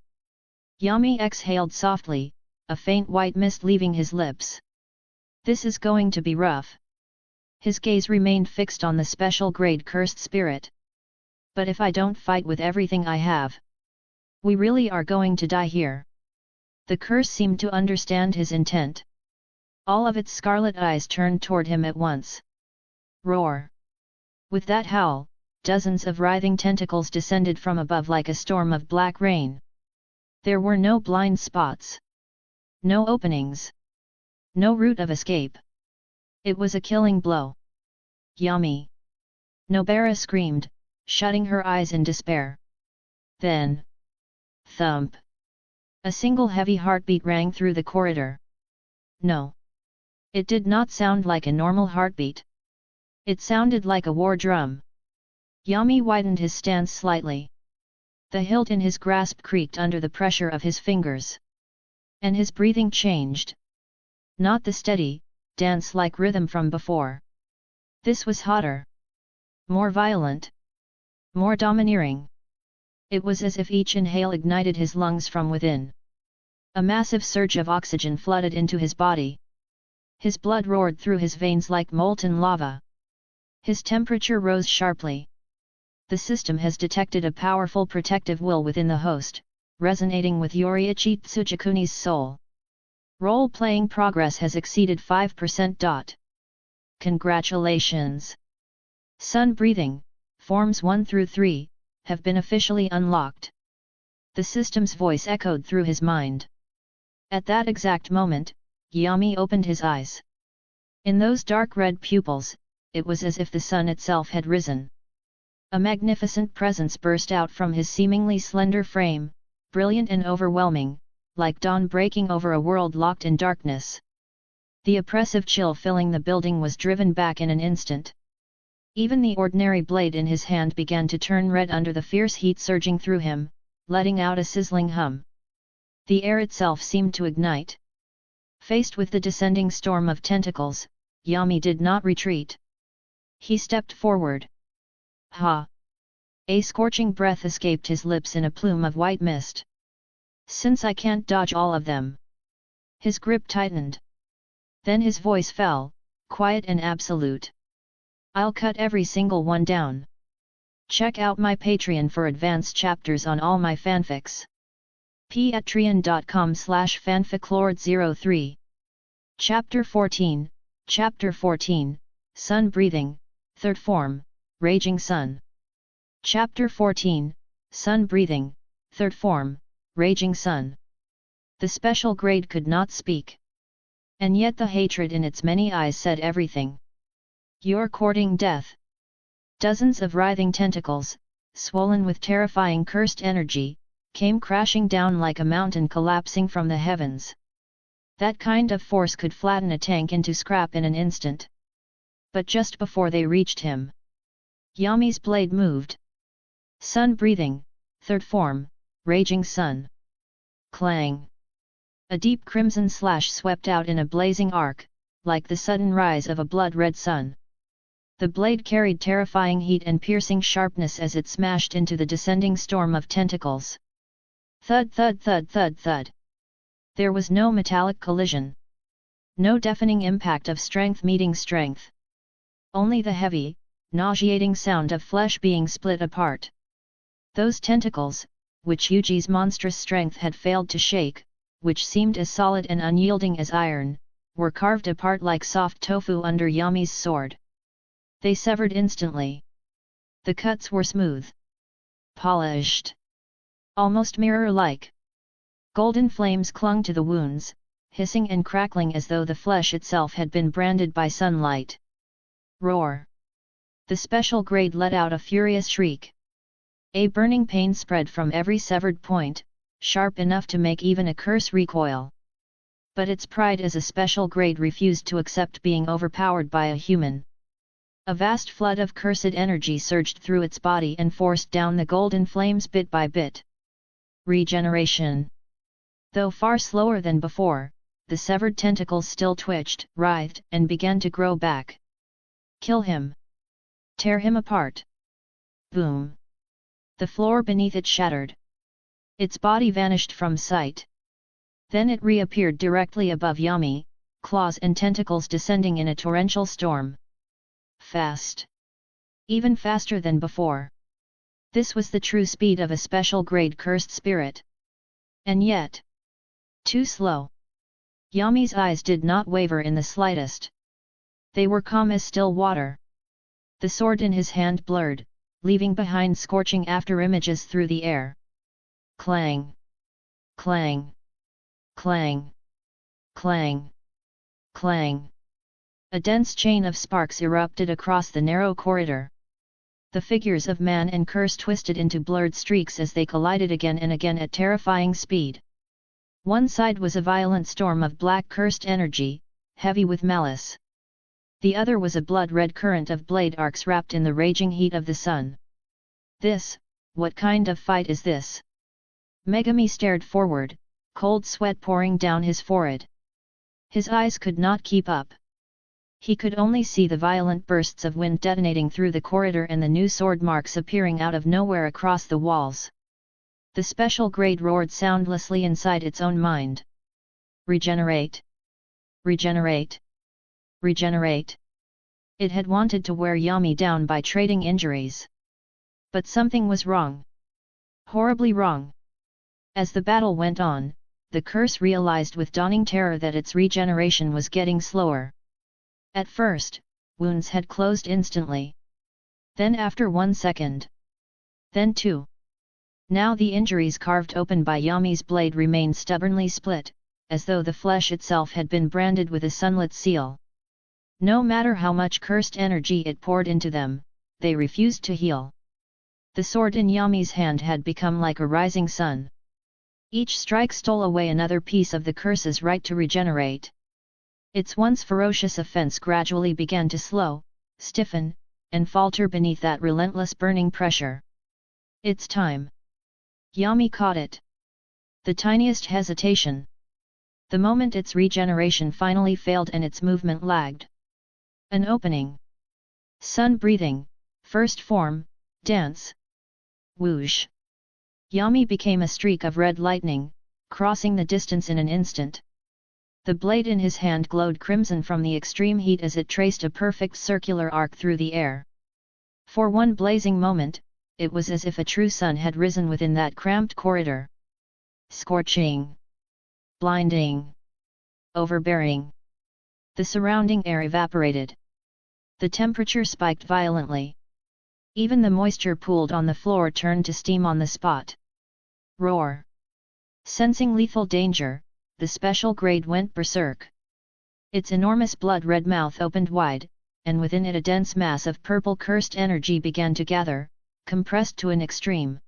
Yami exhaled softly, a faint white mist leaving his lips. This is going to be rough. His gaze remained fixed on the special grade cursed spirit. But if I don't fight with everything I have, we really are going to die here. The curse seemed to understand his intent. All of its scarlet eyes turned toward him at once. Roar! With that howl, dozens of writhing tentacles descended from above like a storm of black rain. There were no blind spots. No openings. No route of escape. It was a killing blow. Yami! Nobara screamed, shutting her eyes in despair. Then... thump! A single heavy heartbeat rang through the corridor. No. It did not sound like a normal heartbeat. It sounded like a war drum. Yami widened his stance slightly. The hilt in his grasp creaked under the pressure of his fingers. And his breathing changed. Not the steady, dance-like rhythm from before. This was hotter. More violent. More domineering. It was as if each inhale ignited his lungs from within. A massive surge of oxygen flooded into his body. His blood roared through his veins like molten lava. His temperature rose sharply. The system has detected a powerful protective will within the host, resonating with Yoriichi Tsugikuni's soul. Role-playing progress has exceeded 5%. Congratulations! Sun breathing, forms 1 through 3, have been officially unlocked. The system's voice echoed through his mind. At that exact moment, Yami opened his eyes. In those dark red pupils, it was as if the sun itself had risen. A magnificent presence burst out from his seemingly slender frame, brilliant and overwhelming, like dawn breaking over a world locked in darkness. The oppressive chill filling the building was driven back in an instant. Even the ordinary blade in his hand began to turn red under the fierce heat surging through him, letting out a sizzling hum. The air itself seemed to ignite. Faced with the descending storm of tentacles, Yami did not retreat. He stepped forward. Ha! A scorching breath escaped his lips in a plume of white mist. Since I can't dodge all of them. His grip tightened. Then his voice fell, quiet and absolute. I'll cut every single one down. Check out my Patreon for advanced chapters on all my fanfics. patreon.com/fanficlord03. Chapter 14, Chapter 14, Sun Breathing, Third Form, Raging Sun. Chapter 14, Sun Breathing, Third Form, Raging Sun. The special grade could not speak. And yet the hatred in its many eyes said everything. You're courting death. Dozens of writhing tentacles, swollen with terrifying cursed energy, came crashing down like a mountain collapsing from the heavens. That kind of force could flatten a tank into scrap in an instant. But just before they reached him, Yami's blade moved. Sun breathing, third form, raging sun. Clang! A deep crimson slash swept out in a blazing arc, like the sudden rise of a blood-red sun. The blade carried terrifying heat and piercing sharpness as it smashed into the descending storm of tentacles. Thud thud thud thud thud. There was no metallic collision. No deafening impact of strength meeting strength. Only the heavy, nauseating sound of flesh being split apart. Those tentacles, which Yuji's monstrous strength had failed to shake, which seemed as solid and unyielding as iron, were carved apart like soft tofu under Yami's sword. They severed instantly. The cuts were smooth. Polished. Almost mirror-like. Golden flames clung to the wounds, hissing and crackling as though the flesh itself had been branded by sunlight. Roar! The special grade let out a furious shriek. A burning pain spread from every severed point, sharp enough to make even a curse recoil. But its pride as a special grade refused to accept being overpowered by a human. A vast flood of cursed energy surged through its body and forced down the golden flames bit by bit. Regeneration. Though far slower than before, the severed tentacles still twitched, writhed, and began to grow back. Kill him! Tear him apart! Boom! The floor beneath it shattered. Its body vanished from sight. Then it reappeared directly above Yami, claws and tentacles descending in a torrential storm. Fast! Even faster than before. This was the true speed of a special grade cursed spirit. And yet, too slow. Yami's eyes did not waver in the slightest. They were calm as still water. The sword in his hand blurred, leaving behind scorching afterimages through the air. Clang! Clang! Clang! Clang! Clang! A dense chain of sparks erupted across the narrow corridor. The figures of man and curse twisted into blurred streaks as they collided again and again at terrifying speed. One side was a violent storm of black cursed energy, heavy with malice. The other was a blood-red current of blade arcs wrapped in the raging heat of the sun. What kind of fight is this? Megami stared forward, cold sweat pouring down his forehead. His eyes could not keep up. He could only see the violent bursts of wind detonating through the corridor and the new sword marks appearing out of nowhere across the walls. The special grade roared soundlessly inside its own mind. Regenerate! Regenerate! Regenerate! It had wanted to wear Yami down by trading injuries. But something was wrong. Horribly wrong. As the battle went on, the curse realized with dawning terror that its regeneration was getting slower. At first, wounds had closed instantly. Then after 1 second. Then 2. Now the injuries carved open by Yami's blade remained stubbornly split, as though the flesh itself had been branded with a sunlit seal. No matter how much cursed energy it poured into them, they refused to heal. The sword in Yami's hand had become like a rising sun. Each strike stole away another piece of the curse's right to regenerate. Its once ferocious offense gradually began to slow, stiffen, and falter beneath that relentless burning pressure. It's time. Yami caught it. The tiniest hesitation. The moment its regeneration finally failed and its movement lagged. An opening. Sun breathing, first form, dance. Whoosh. Yami became a streak of red lightning, crossing the distance in an instant. The blade in his hand glowed crimson from the extreme heat as it traced a perfect circular arc through the air. For one blazing moment, it was as if a true sun had risen within that cramped corridor. Scorching. Blinding. Overbearing. The surrounding air evaporated. The temperature spiked violently. Even the moisture pooled on the floor turned to steam on the spot. Roar. Sensing lethal danger, the special grade went berserk. Its enormous blood-red mouth opened wide, and within it a dense mass of purple cursed energy began to gather, compressed to an extreme.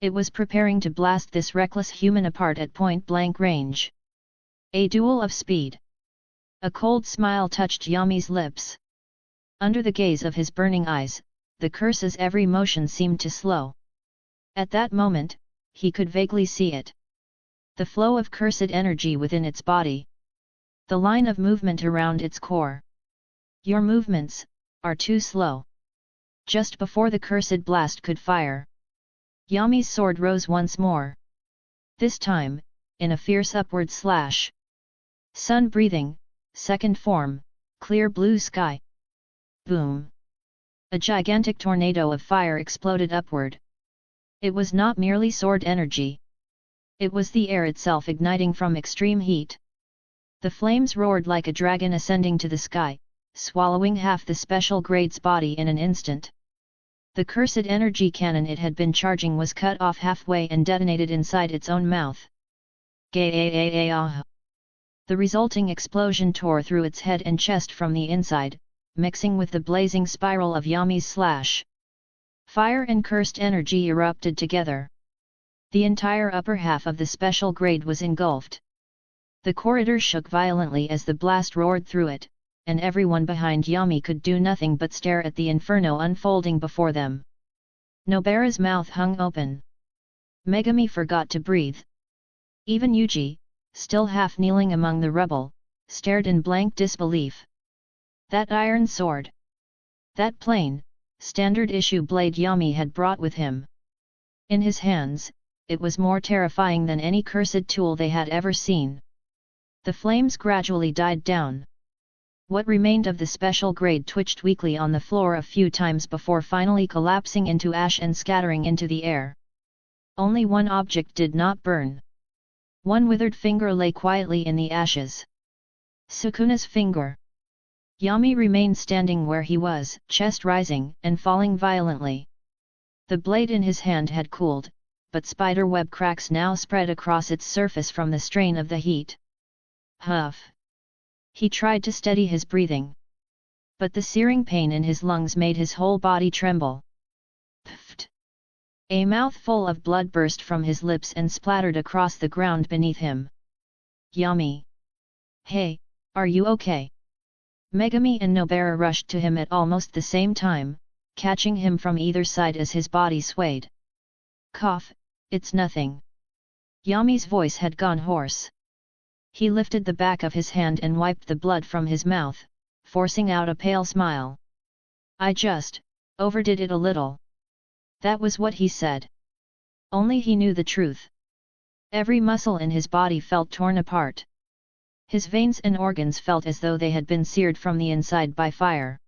It was preparing to blast this reckless human apart at point-blank range. A duel of speed. A cold smile touched Yami's lips. Under the gaze of his burning eyes, the curse's every motion seemed to slow. At that moment, he could vaguely see it. The flow of cursed energy within its body. The line of movement around its core. Your movements are too slow. Just before the cursed blast could fire, Yami's sword rose once more. This time, in a fierce upward slash. Sun breathing, second form, clear blue sky. Boom! A gigantic tornado of fire exploded upward. It was not merely sword energy. It was the air itself igniting from extreme heat. The flames roared like a dragon ascending to the sky, swallowing half the special grade's body in an instant. The cursed energy cannon it had been charging was cut off halfway and detonated inside its own mouth. Gah! The resulting explosion tore through its head and chest from the inside, mixing with the blazing spiral of Yami's slash. Fire and cursed energy erupted together. The entire upper half of the special grade was engulfed. The corridor shook violently as the blast roared through it, and everyone behind Yami could do nothing but stare at the inferno unfolding before them. Nobara's mouth hung open. Megami forgot to breathe. Even Yuji, still half kneeling among the rubble, stared in blank disbelief. That iron sword! That plain, standard issue blade Yami had brought with him. In his hands, it was more terrifying than any cursed tool they had ever seen. The flames gradually died down. What remained of the special grade twitched weakly on the floor a few times before finally collapsing into ash and scattering into the air. Only one object did not burn. One withered finger lay quietly in the ashes. Sukuna's finger. Yami remained standing where he was, chest rising and falling violently. The blade in his hand had cooled, but spiderweb cracks now spread across its surface from the strain of the heat. Huff! He tried to steady his breathing. But the searing pain in his lungs made his whole body tremble. Pfft! A mouthful of blood burst from his lips and splattered across the ground beneath him. Yami! Hey, are you okay? Megumi and Nobara rushed to him at almost the same time, catching him from either side as his body swayed. Cough, it's nothing. Yami's voice had gone hoarse. He lifted the back of his hand and wiped the blood from his mouth, forcing out a pale smile. I just overdid it a little. That was what he said. Only he knew the truth. Every muscle in his body felt torn apart. His veins and organs felt as though they had been seared from the inside by fire.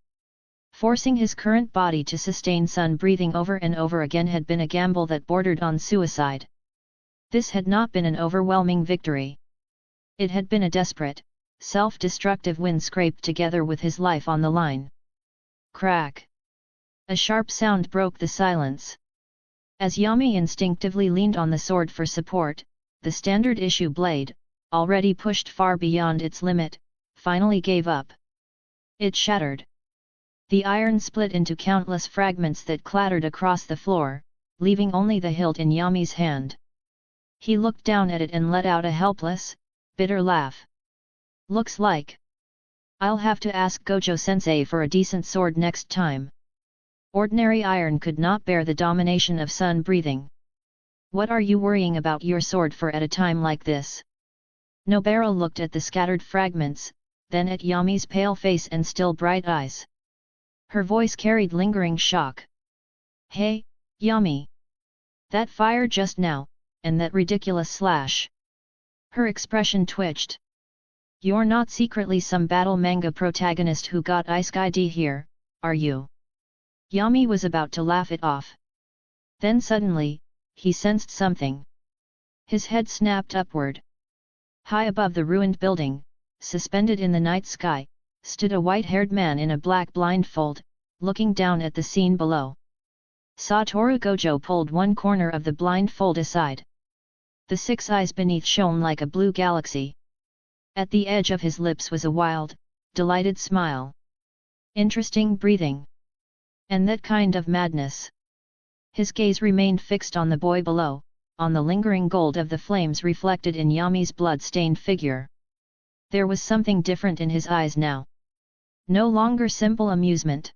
Forcing his current body to sustain sun breathing over and over again had been a gamble that bordered on suicide. This had not been an overwhelming victory. It had been a desperate, self-destructive win scraped together with his life on the line. Crack! A sharp sound broke the silence. As Yami instinctively leaned on the sword for support, the standard issue blade, already pushed far beyond its limit, finally gave up. It shattered. The iron split into countless fragments that clattered across the floor, leaving only the hilt in Yami's hand. He looked down at it and let out a helpless, bitter laugh. Looks like I'll have to ask Gojo-sensei for a decent sword next time. Ordinary iron could not bear the domination of sun breathing. What are you worrying about your sword for at a time like this? Nobara looked at the scattered fragments, then at Yami's pale face and still bright eyes. Her voice carried lingering shock. Hey, Yami! That fire just now, and that ridiculous slash. Her expression twitched. You're not secretly some battle manga protagonist who got Isekai'd here, are you? Yami was about to laugh it off. Then suddenly, he sensed something. His head snapped upward. High above the ruined building, suspended in the night sky, stood a white-haired man in a black blindfold, looking down at the scene below. Satoru Gojo pulled one corner of the blindfold aside. The 6 eyes beneath shone like a blue galaxy. At the edge of his lips was a wild, delighted smile. Interesting breathing. And that kind of madness. His gaze remained fixed on the boy below, on the lingering gold of the flames reflected in Yami's blood-stained figure. There was something different in his eyes now. No longer simple amusement.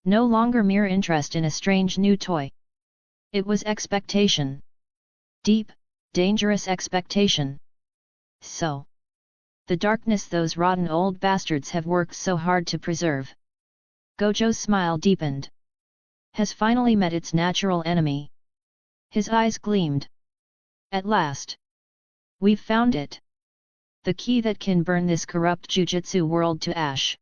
No longer mere interest in a strange new toy. It was expectation. Deep, dangerous expectation. So. The darkness those rotten old bastards have worked so hard to preserve. Gojo's smile deepened. Has finally met its natural enemy. His eyes gleamed. At last. We've found it. The key that can burn this corrupt Jujutsu world to ash.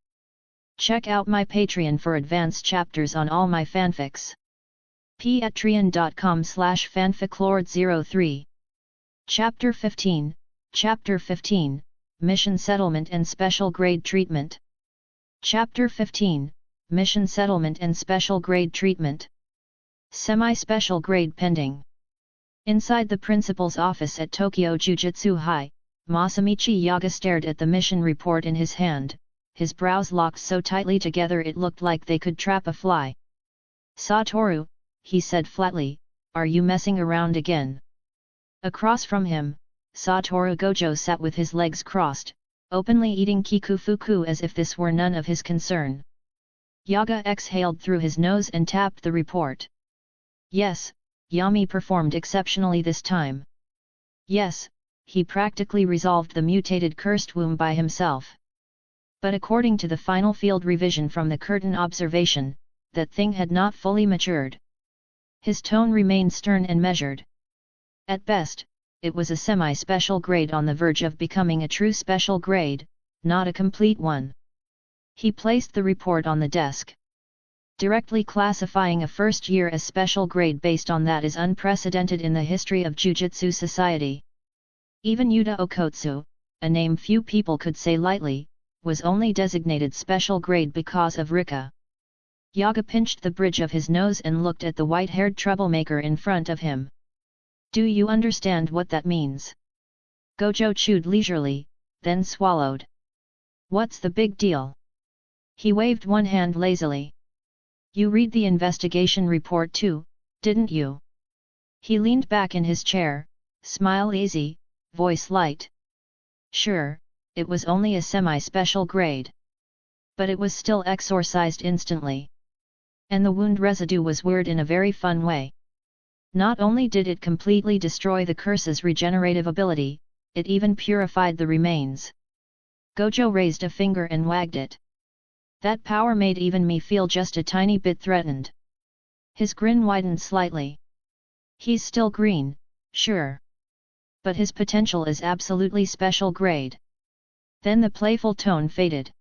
Check out my Patreon for advanced chapters on all my fanfics. patreon.com/fanficlord03. Chapter 15, Chapter 15, Mission Settlement and Special Grade Treatment. Chapter 15, Mission Settlement and Special Grade Treatment. Semi-Special Grade Pending. Inside the principal's office at Tokyo Jujutsu High, Masamichi Yaga stared at the mission report in his hand, his brows locked so tightly together it looked like they could trap a fly. Satoru, he said flatly, are you messing around again? Across from him, Satoru Gojo sat with his legs crossed, openly eating kikufuku as if this were none of his concern. Yaga exhaled through his nose and tapped the report. Yes, Yami performed exceptionally this time. Yes, he practically resolved the mutated cursed womb by himself. But according to the final field revision from the curtain observation, that thing had not fully matured. His tone remained stern and measured. At best, it was a semi-special grade on the verge of becoming a true special grade, not a complete one. He placed the report on the desk. Directly classifying a first year as special grade based on that is unprecedented in the history of Jujutsu society. Even Yuta Okotsu, a name few people could say lightly, was only designated special grade because of Rika. Yaga pinched the bridge of his nose and looked at the white-haired troublemaker in front of him. Do you understand what that means? Gojo chewed leisurely, then swallowed. What's the big deal? He waved one hand lazily. You read the investigation report too, didn't you? He leaned back in his chair, smile easy, voice light. Sure, it was only a semi-special grade. But it was still exorcised instantly. And the wound residue was weird in a very fun way. Not only did it completely destroy the curse's regenerative ability, it even purified the remains. Gojo raised a finger and wagged it. That power made even me feel just a tiny bit threatened. His grin widened slightly. He's still green, sure. But his potential is absolutely special grade. Then the playful tone faded.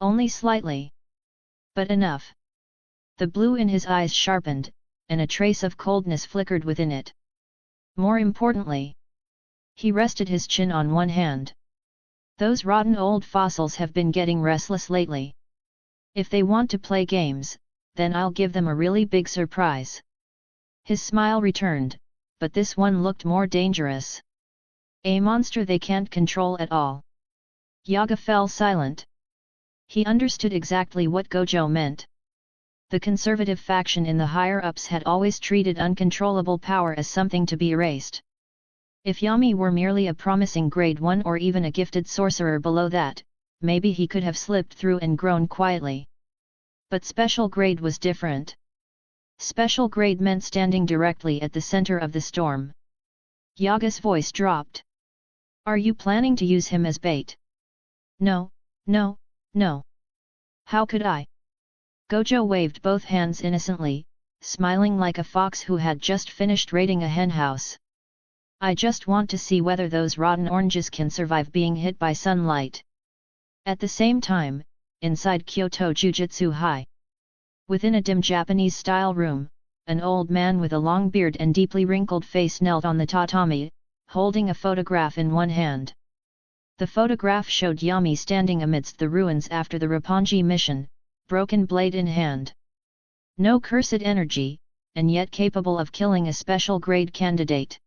Only slightly. But enough. The blue in his eyes sharpened, and a trace of coldness flickered within it. More importantly, he rested his chin on one hand. Those rotten old fossils have been getting restless lately. If they want to play games, then I'll give them a really big surprise. His smile returned, but this one looked more dangerous. A monster they can't control at all. Yaga fell silent. He understood exactly what Gojo meant. The conservative faction in the higher-ups had always treated uncontrollable power as something to be erased. If Yami were merely a promising grade 1 or even a gifted sorcerer below that, maybe he could have slipped through and grown quietly. But special grade was different. Special grade meant standing directly at the center of the storm. Yaga's voice dropped. Are you planning to use him as bait? No, no, no. How could I? Gojo waved both hands innocently, smiling like a fox who had just finished raiding a henhouse. I just want to see whether those rotten oranges can survive being hit by sunlight. At the same time, inside Kyoto Jujutsu High, within a dim Japanese-style room, an old man with a long beard and deeply wrinkled face knelt on the tatami, holding a photograph in one hand. The photograph showed Yami standing amidst the ruins after the Roppongi mission, broken blade in hand. No cursed energy, and yet capable of killing a special grade candidate.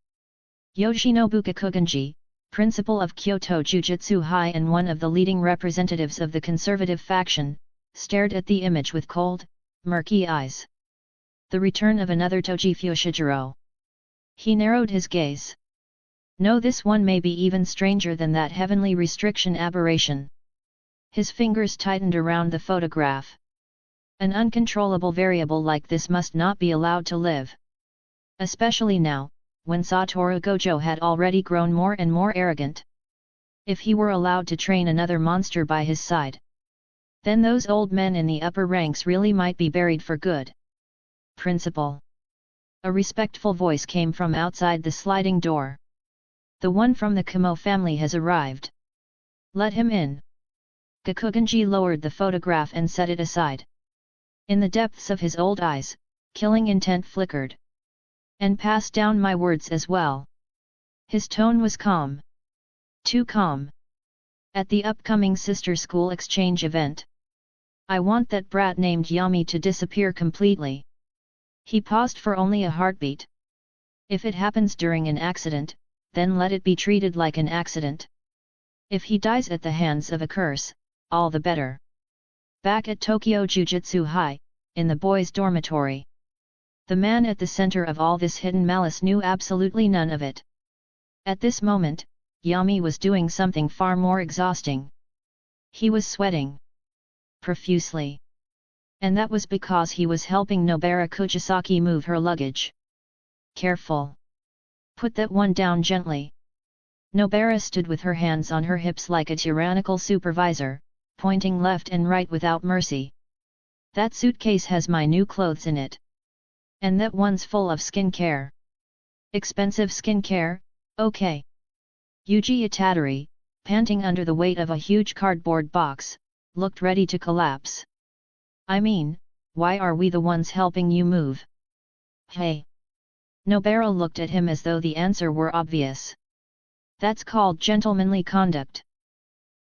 Yoshinobu Kakugenji, principal of Kyoto Jujutsu High and one of the leading representatives of the conservative faction, stared at the image with cold, murky eyes. The return of another Toji Fushiguro. He narrowed his gaze. No, this one may be even stranger than that heavenly restriction aberration. His fingers tightened around the photograph. An uncontrollable variable like this must not be allowed to live. Especially now, when Satoru Gojo had already grown more and more arrogant. If he were allowed to train another monster by his side, then those old men in the upper ranks really might be buried for good. Principal. A respectful voice came from outside the sliding door. The one from the Kamo family has arrived. Let him in. Kakugenji lowered the photograph and set it aside. In the depths of his old eyes, killing intent flickered. And pass down my words as well. His tone was calm. Too calm. At the upcoming sister school exchange event, I want that brat named Yami to disappear completely. He paused for only a heartbeat. If it happens during an accident, then let it be treated like an accident. If he dies at the hands of a curse, all the better. Back at Tokyo Jujutsu High, in the boys' dormitory. The man at the center of all this hidden malice knew absolutely none of it. At this moment, Yami was doing something far more exhausting. He was sweating profusely. And that was because he was helping Nobara Kujisaki move her luggage. Careful. Put that one down gently. Nobara stood with her hands on her hips like a tyrannical supervisor, pointing left and right without mercy. That suitcase has my new clothes in it. And that one's full of skincare. Expensive skincare, okay. Yuji Itadori, panting under the weight of a huge cardboard box, looked ready to collapse. I mean, why are we the ones helping you move? Hey! Nobara looked at him as though the answer were obvious. That's called gentlemanly conduct.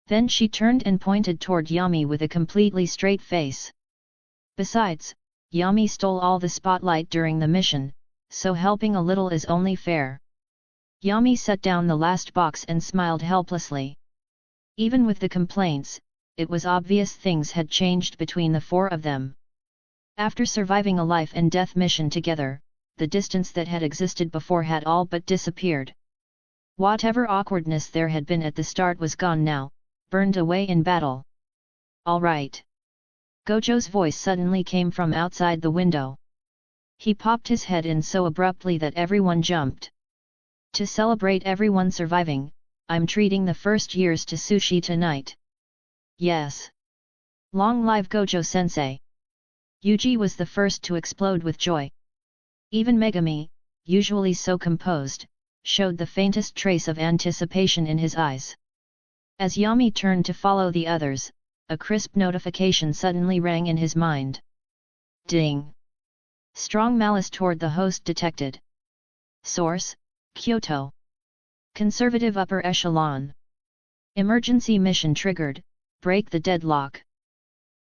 Then she turned and pointed toward Yami with a completely straight face. Besides, Yami stole all the spotlight during the mission, so helping a little is only fair. Yami set down the last box and smiled helplessly. Even with the complaints, it was obvious things had changed between the four of them. After surviving a life and death mission together, the distance that had existed before had all but disappeared. Whatever awkwardness there had been at the start was gone now, burned away in battle. All right. Gojo's voice suddenly came from outside the window. He popped his head in so abruptly that everyone jumped. To celebrate everyone surviving, I'm treating the first years to sushi tonight. Yes. Long live Gojo-sensei. Yuji was the first to explode with joy. Even Megami, usually so composed, showed the faintest trace of anticipation in his eyes. As Yami turned to follow the others, a crisp notification suddenly rang in his mind. Ding! Strong malice toward the host detected. Source: Kyoto. Conservative Upper Echelon. Emergency mission triggered, break the deadlock.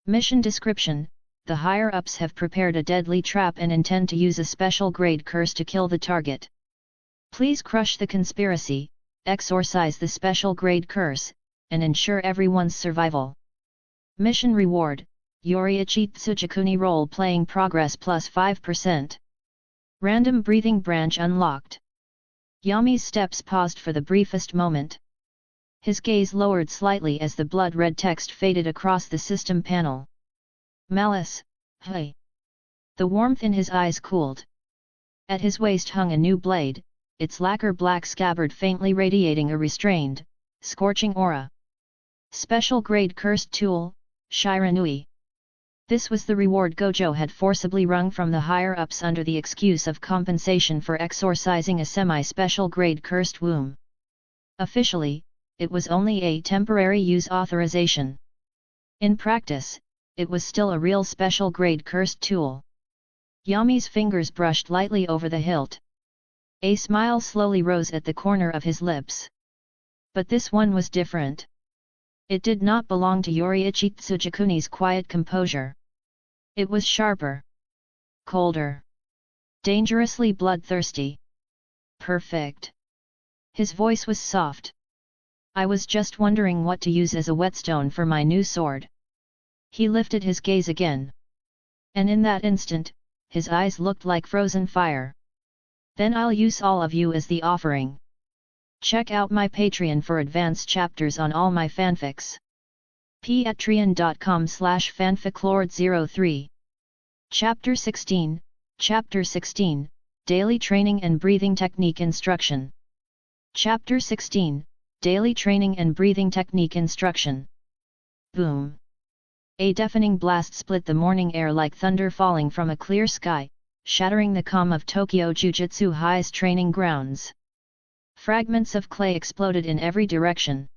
Mission description: the higher-ups have prepared a deadly trap and intend to use a special grade curse to kill the target. Please crush the conspiracy, exorcise the special grade curse, and ensure everyone's survival. Mission reward: Yoriichi Tsugikuni role-playing progress plus 5%. Random breathing branch unlocked. Yami's steps paused for the briefest moment. His gaze lowered slightly as the blood-red text faded across the system panel. Malice, hey! The warmth in his eyes cooled. At his waist hung a new blade, its lacquer black scabbard faintly radiating a restrained, scorching aura. Special grade cursed tool, Shiranui. This was the reward Gojo had forcibly wrung from the higher-ups under the excuse of compensation for exorcising a semi-special grade cursed womb. Officially, it was only a temporary use authorization. In practice, it was still a real special grade cursed tool. Yami's fingers brushed lightly over the hilt. A smile slowly rose at the corner of his lips. But this one was different. It did not belong to Yoriichi Tsugikuni's quiet composure. It was sharper. Colder. Dangerously bloodthirsty. Perfect. His voice was soft. I was just wondering what to use as a whetstone for my new sword. He lifted his gaze again. And in that instant, his eyes looked like frozen fire. Then I'll use all of you as the offering. Check out my Patreon for advanced chapters on all my fanfics. patreon.com/fanficlord03. Chapter 16, Chapter 16, Daily Training and Breathing Technique Instruction. Chapter 16, Daily Training and Breathing Technique Instruction. Boom! A deafening blast split the morning air like thunder falling from a clear sky, shattering the calm of Tokyo Jujutsu High's training grounds. Fragments of clay exploded in every direction.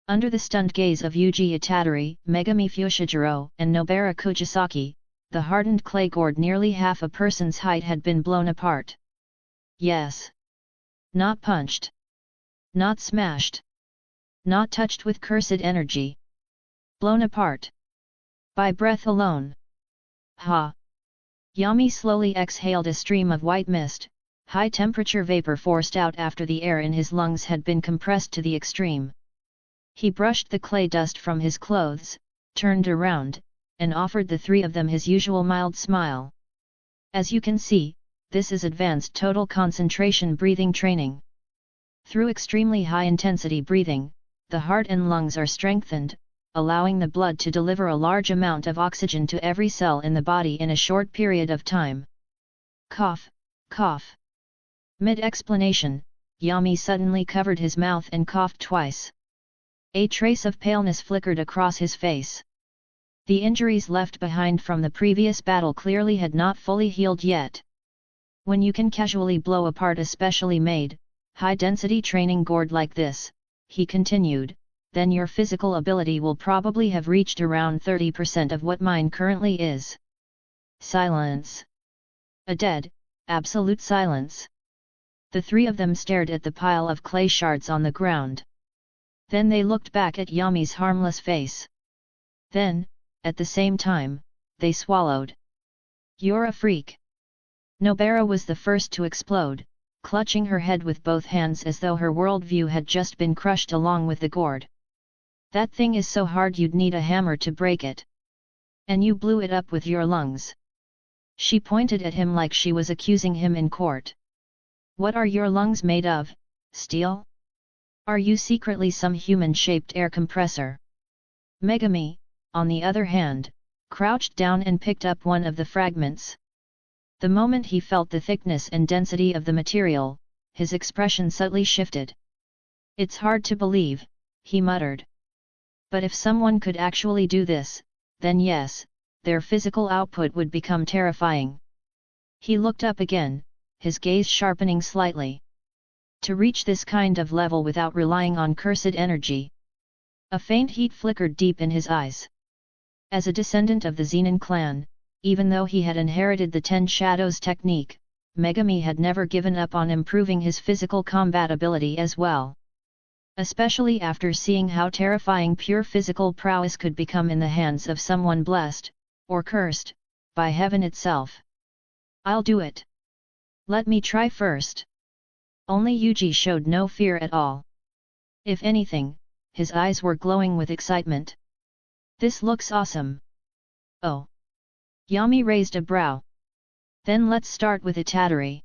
Under the stunned gaze of Yuji Itadori, Megami Fushiguro, and Nobara Kujisaki, the hardened clay gourd nearly half a person's height had been blown apart. Yes. Not punched. Not smashed. Not touched with cursed energy. Blown apart. By breath alone. Ha! Yami slowly exhaled a stream of white mist, high-temperature vapor forced out after the air in his lungs had been compressed to the extreme. He brushed the clay dust from his clothes, turned around, and offered the three of them his usual mild smile. As you can see, this is advanced total concentration breathing training. Through extremely high-intensity breathing, the heart and lungs are strengthened, allowing the blood to deliver a large amount of oxygen to every cell in the body in a short period of time. Cough, cough. Mid-explanation, Yami suddenly covered his mouth and coughed twice. A trace of paleness flickered across his face. The injuries left behind from the previous battle clearly had not fully healed yet. When you can casually blow apart a specially made, high-density training gourd like this, he continued, then your physical ability will probably have reached around 30% of what mine currently is. Silence. A dead, absolute silence. The three of them stared at the pile of clay shards on the ground. Then they looked back at Yami's harmless face. Then, at the same time, they swallowed. You're a freak. Nobara was the first to explode, clutching her head with both hands as though her worldview had just been crushed along with the gourd. That thing is so hard you'd need a hammer to break it. And you blew it up with your lungs. She pointed at him like she was accusing him in court. What are your lungs made of, steel? Are you secretly some human-shaped air compressor? Megami, on the other hand, crouched down and picked up one of the fragments. The moment he felt the thickness and density of the material, his expression subtly shifted. It's hard to believe, he muttered. But if someone could actually do this, then yes, their physical output would become terrifying. He looked up again, his gaze sharpening slightly. To reach this kind of level without relying on cursed energy. A faint heat flickered deep in his eyes. As a descendant of the Zenin clan, even though he had inherited the Ten Shadows technique, Megami had never given up on improving his physical combat ability as well. Especially after seeing how terrifying pure physical prowess could become in the hands of someone blessed, or cursed, by heaven itself. I'll do it. Let me try first. Only Yuji showed no fear at all. If anything, his eyes were glowing with excitement. This looks awesome. Oh. Yami raised a brow. Then let's start with Itatori.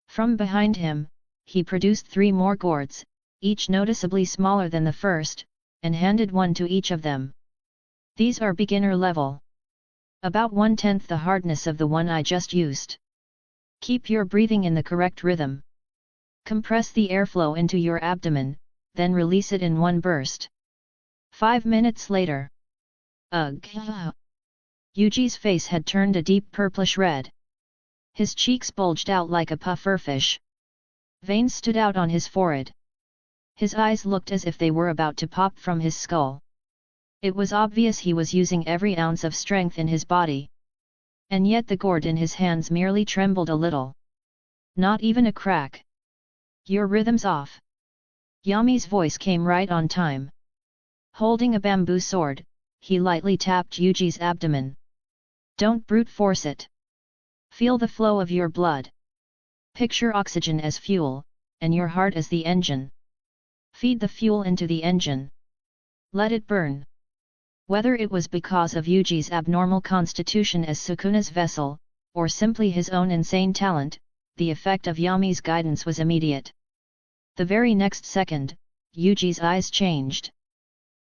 From behind him, he produced 3 more gourds, each noticeably smaller than the first, and handed one to each of them. These are beginner level. About 1/10 the hardness of the one I just used. Keep your breathing in the correct rhythm. Compress the airflow into your abdomen, then release it in one burst. 5 minutes later. Ugh! Yuji's face had turned a deep purplish red. His cheeks bulged out like a pufferfish. Veins stood out on his forehead. His eyes looked as if they were about to pop from his skull. It was obvious he was using every ounce of strength in his body. And yet the gourd in his hands merely trembled a little. Not even a crack. Your rhythm's off. Yami's voice came right on time. Holding a bamboo sword, he lightly tapped Yuji's abdomen. Don't brute force it. Feel the flow of your blood. Picture oxygen as fuel, and your heart as the engine. Feed the fuel into the engine. Let it burn. Whether it was because of Yuji's abnormal constitution as Sukuna's vessel, or simply his own insane talent, the effect of Yami's guidance was immediate. The very next second, Yuji's eyes changed.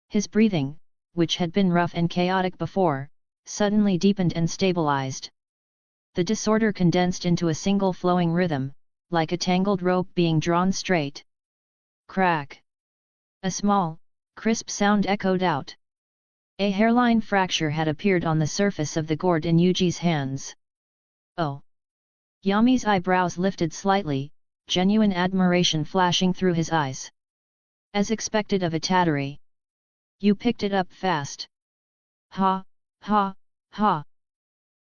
His breathing, which had been rough and chaotic before, suddenly deepened and stabilized. The disorder condensed into a single flowing rhythm, like a tangled rope being drawn straight. Crack! A small, crisp sound echoed out. A hairline fracture had appeared on the surface of the gourd in Yuji's hands. Oh! Yami's eyebrows lifted slightly, genuine admiration flashing through his eyes. As expected of Itatori. You picked it up fast. Ha, ha, ha.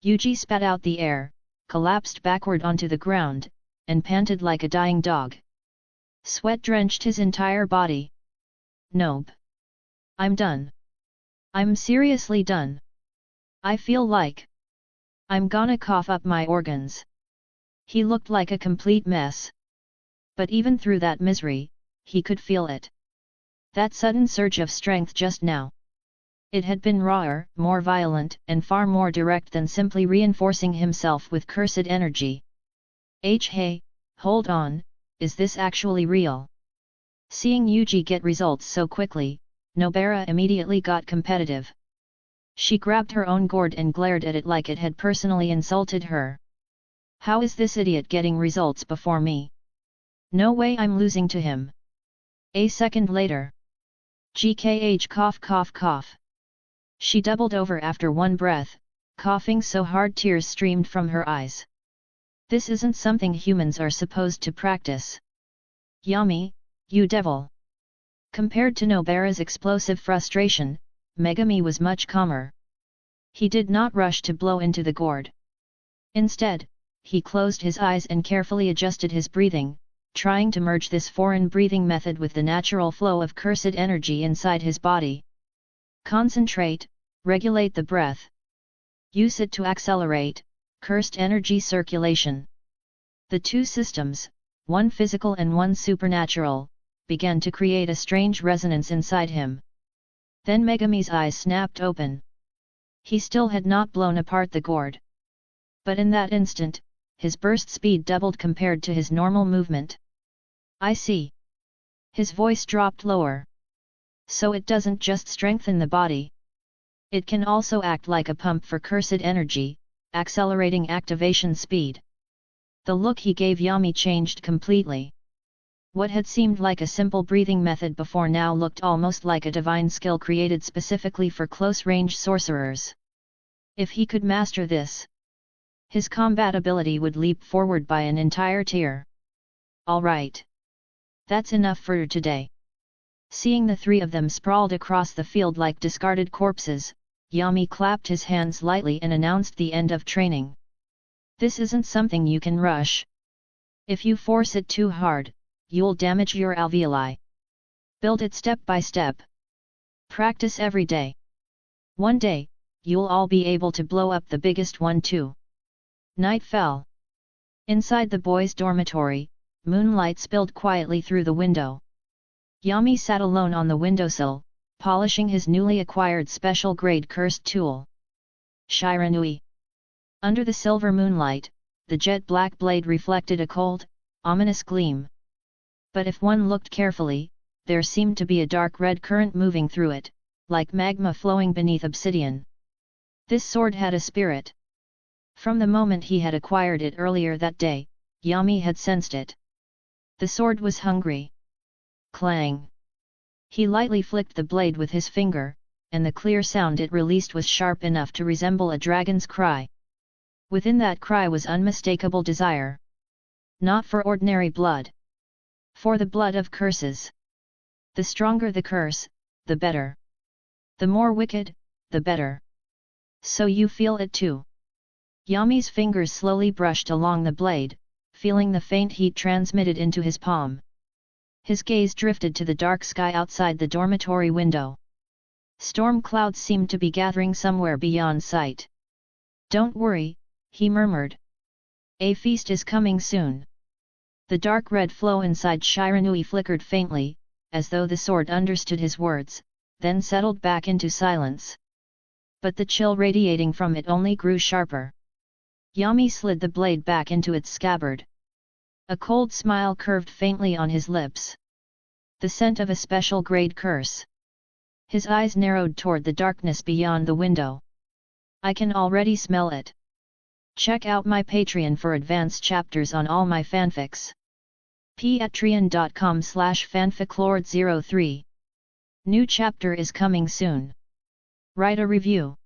Yuji spat out the air, collapsed backward onto the ground, and panted like a dying dog. Sweat drenched his entire body. Nope. I'm done. I'm seriously done. I feel like I'm gonna cough up my organs. He looked like a complete mess. But even through that misery, he could feel it. That sudden surge of strength just now. It had been rawer, more violent, and far more direct than simply reinforcing himself with cursed energy. Hey, hold on, is this actually real? Seeing Yuji get results so quickly, Nobara immediately got competitive. She grabbed her own gourd and glared at it like it had personally insulted her. How is this idiot getting results before me? No way I'm losing to him. A second later. Gkh cough cough cough. She doubled over after one breath, coughing so hard tears streamed from her eyes. This isn't something humans are supposed to practice. Yami, you devil! Compared to Nobara's explosive frustration, Megami was much calmer. He did not rush to blow into the gourd. Instead, he closed his eyes and carefully adjusted his breathing, trying to merge this foreign breathing method with the natural flow of cursed energy inside his body. Concentrate, regulate the breath. Use it to accelerate cursed energy circulation. The two systems, one physical and one supernatural, began to create a strange resonance inside him. Then Megami's eyes snapped open. He still had not blown apart the gourd. But in that instant, his burst speed doubled compared to his normal movement. I see. His voice dropped lower. So it doesn't just strengthen the body. It can also act like a pump for cursed energy, accelerating activation speed. The look he gave Yami changed completely. What had seemed like a simple breathing method before now looked almost like a divine skill created specifically for close-range sorcerers. If he could master this, his combat ability would leap forward by an entire tier. All right. That's enough for today. Seeing the three of them sprawled across the field like discarded corpses, Yami clapped his hands lightly and announced the end of training. This isn't something you can rush. If you force it too hard, you'll damage your alveoli. Build it step by step. Practice every day. One day, you'll all be able to blow up the biggest one too. Night fell. Inside the boys' dormitory, moonlight spilled quietly through the window. Yami sat alone on the windowsill, polishing his newly acquired special-grade cursed tool. Shiranui. Under the silver moonlight, the jet-black blade reflected a cold, ominous gleam. But if one looked carefully, there seemed to be a dark red current moving through it, like magma flowing beneath obsidian. This sword had a spirit. From the moment he had acquired it earlier that day, Yami had sensed it. The sword was hungry. Clang! He lightly flicked the blade with his finger, and the clear sound it released was sharp enough to resemble a dragon's cry. Within that cry was unmistakable desire. Not for ordinary blood. For the blood of curses. The stronger the curse, the better. The more wicked, the better. So you feel it too. Yami's fingers slowly brushed along the blade, feeling the faint heat transmitted into his palm. His gaze drifted to the dark sky outside the dormitory window. Storm clouds seemed to be gathering somewhere beyond sight. Don't worry, he murmured. A feast is coming soon. The dark red flow inside Shiranui flickered faintly, as though the sword understood his words, then settled back into silence. But the chill radiating from it only grew sharper. Yami slid the blade back into its scabbard. A cold smile curved faintly on his lips. The scent of a special-grade curse. His eyes narrowed toward the darkness beyond the window. I can already smell it. Check out my Patreon for advanced chapters on all my fanfics. patreon.com/fanficlord03. New chapter is coming soon. Write a review.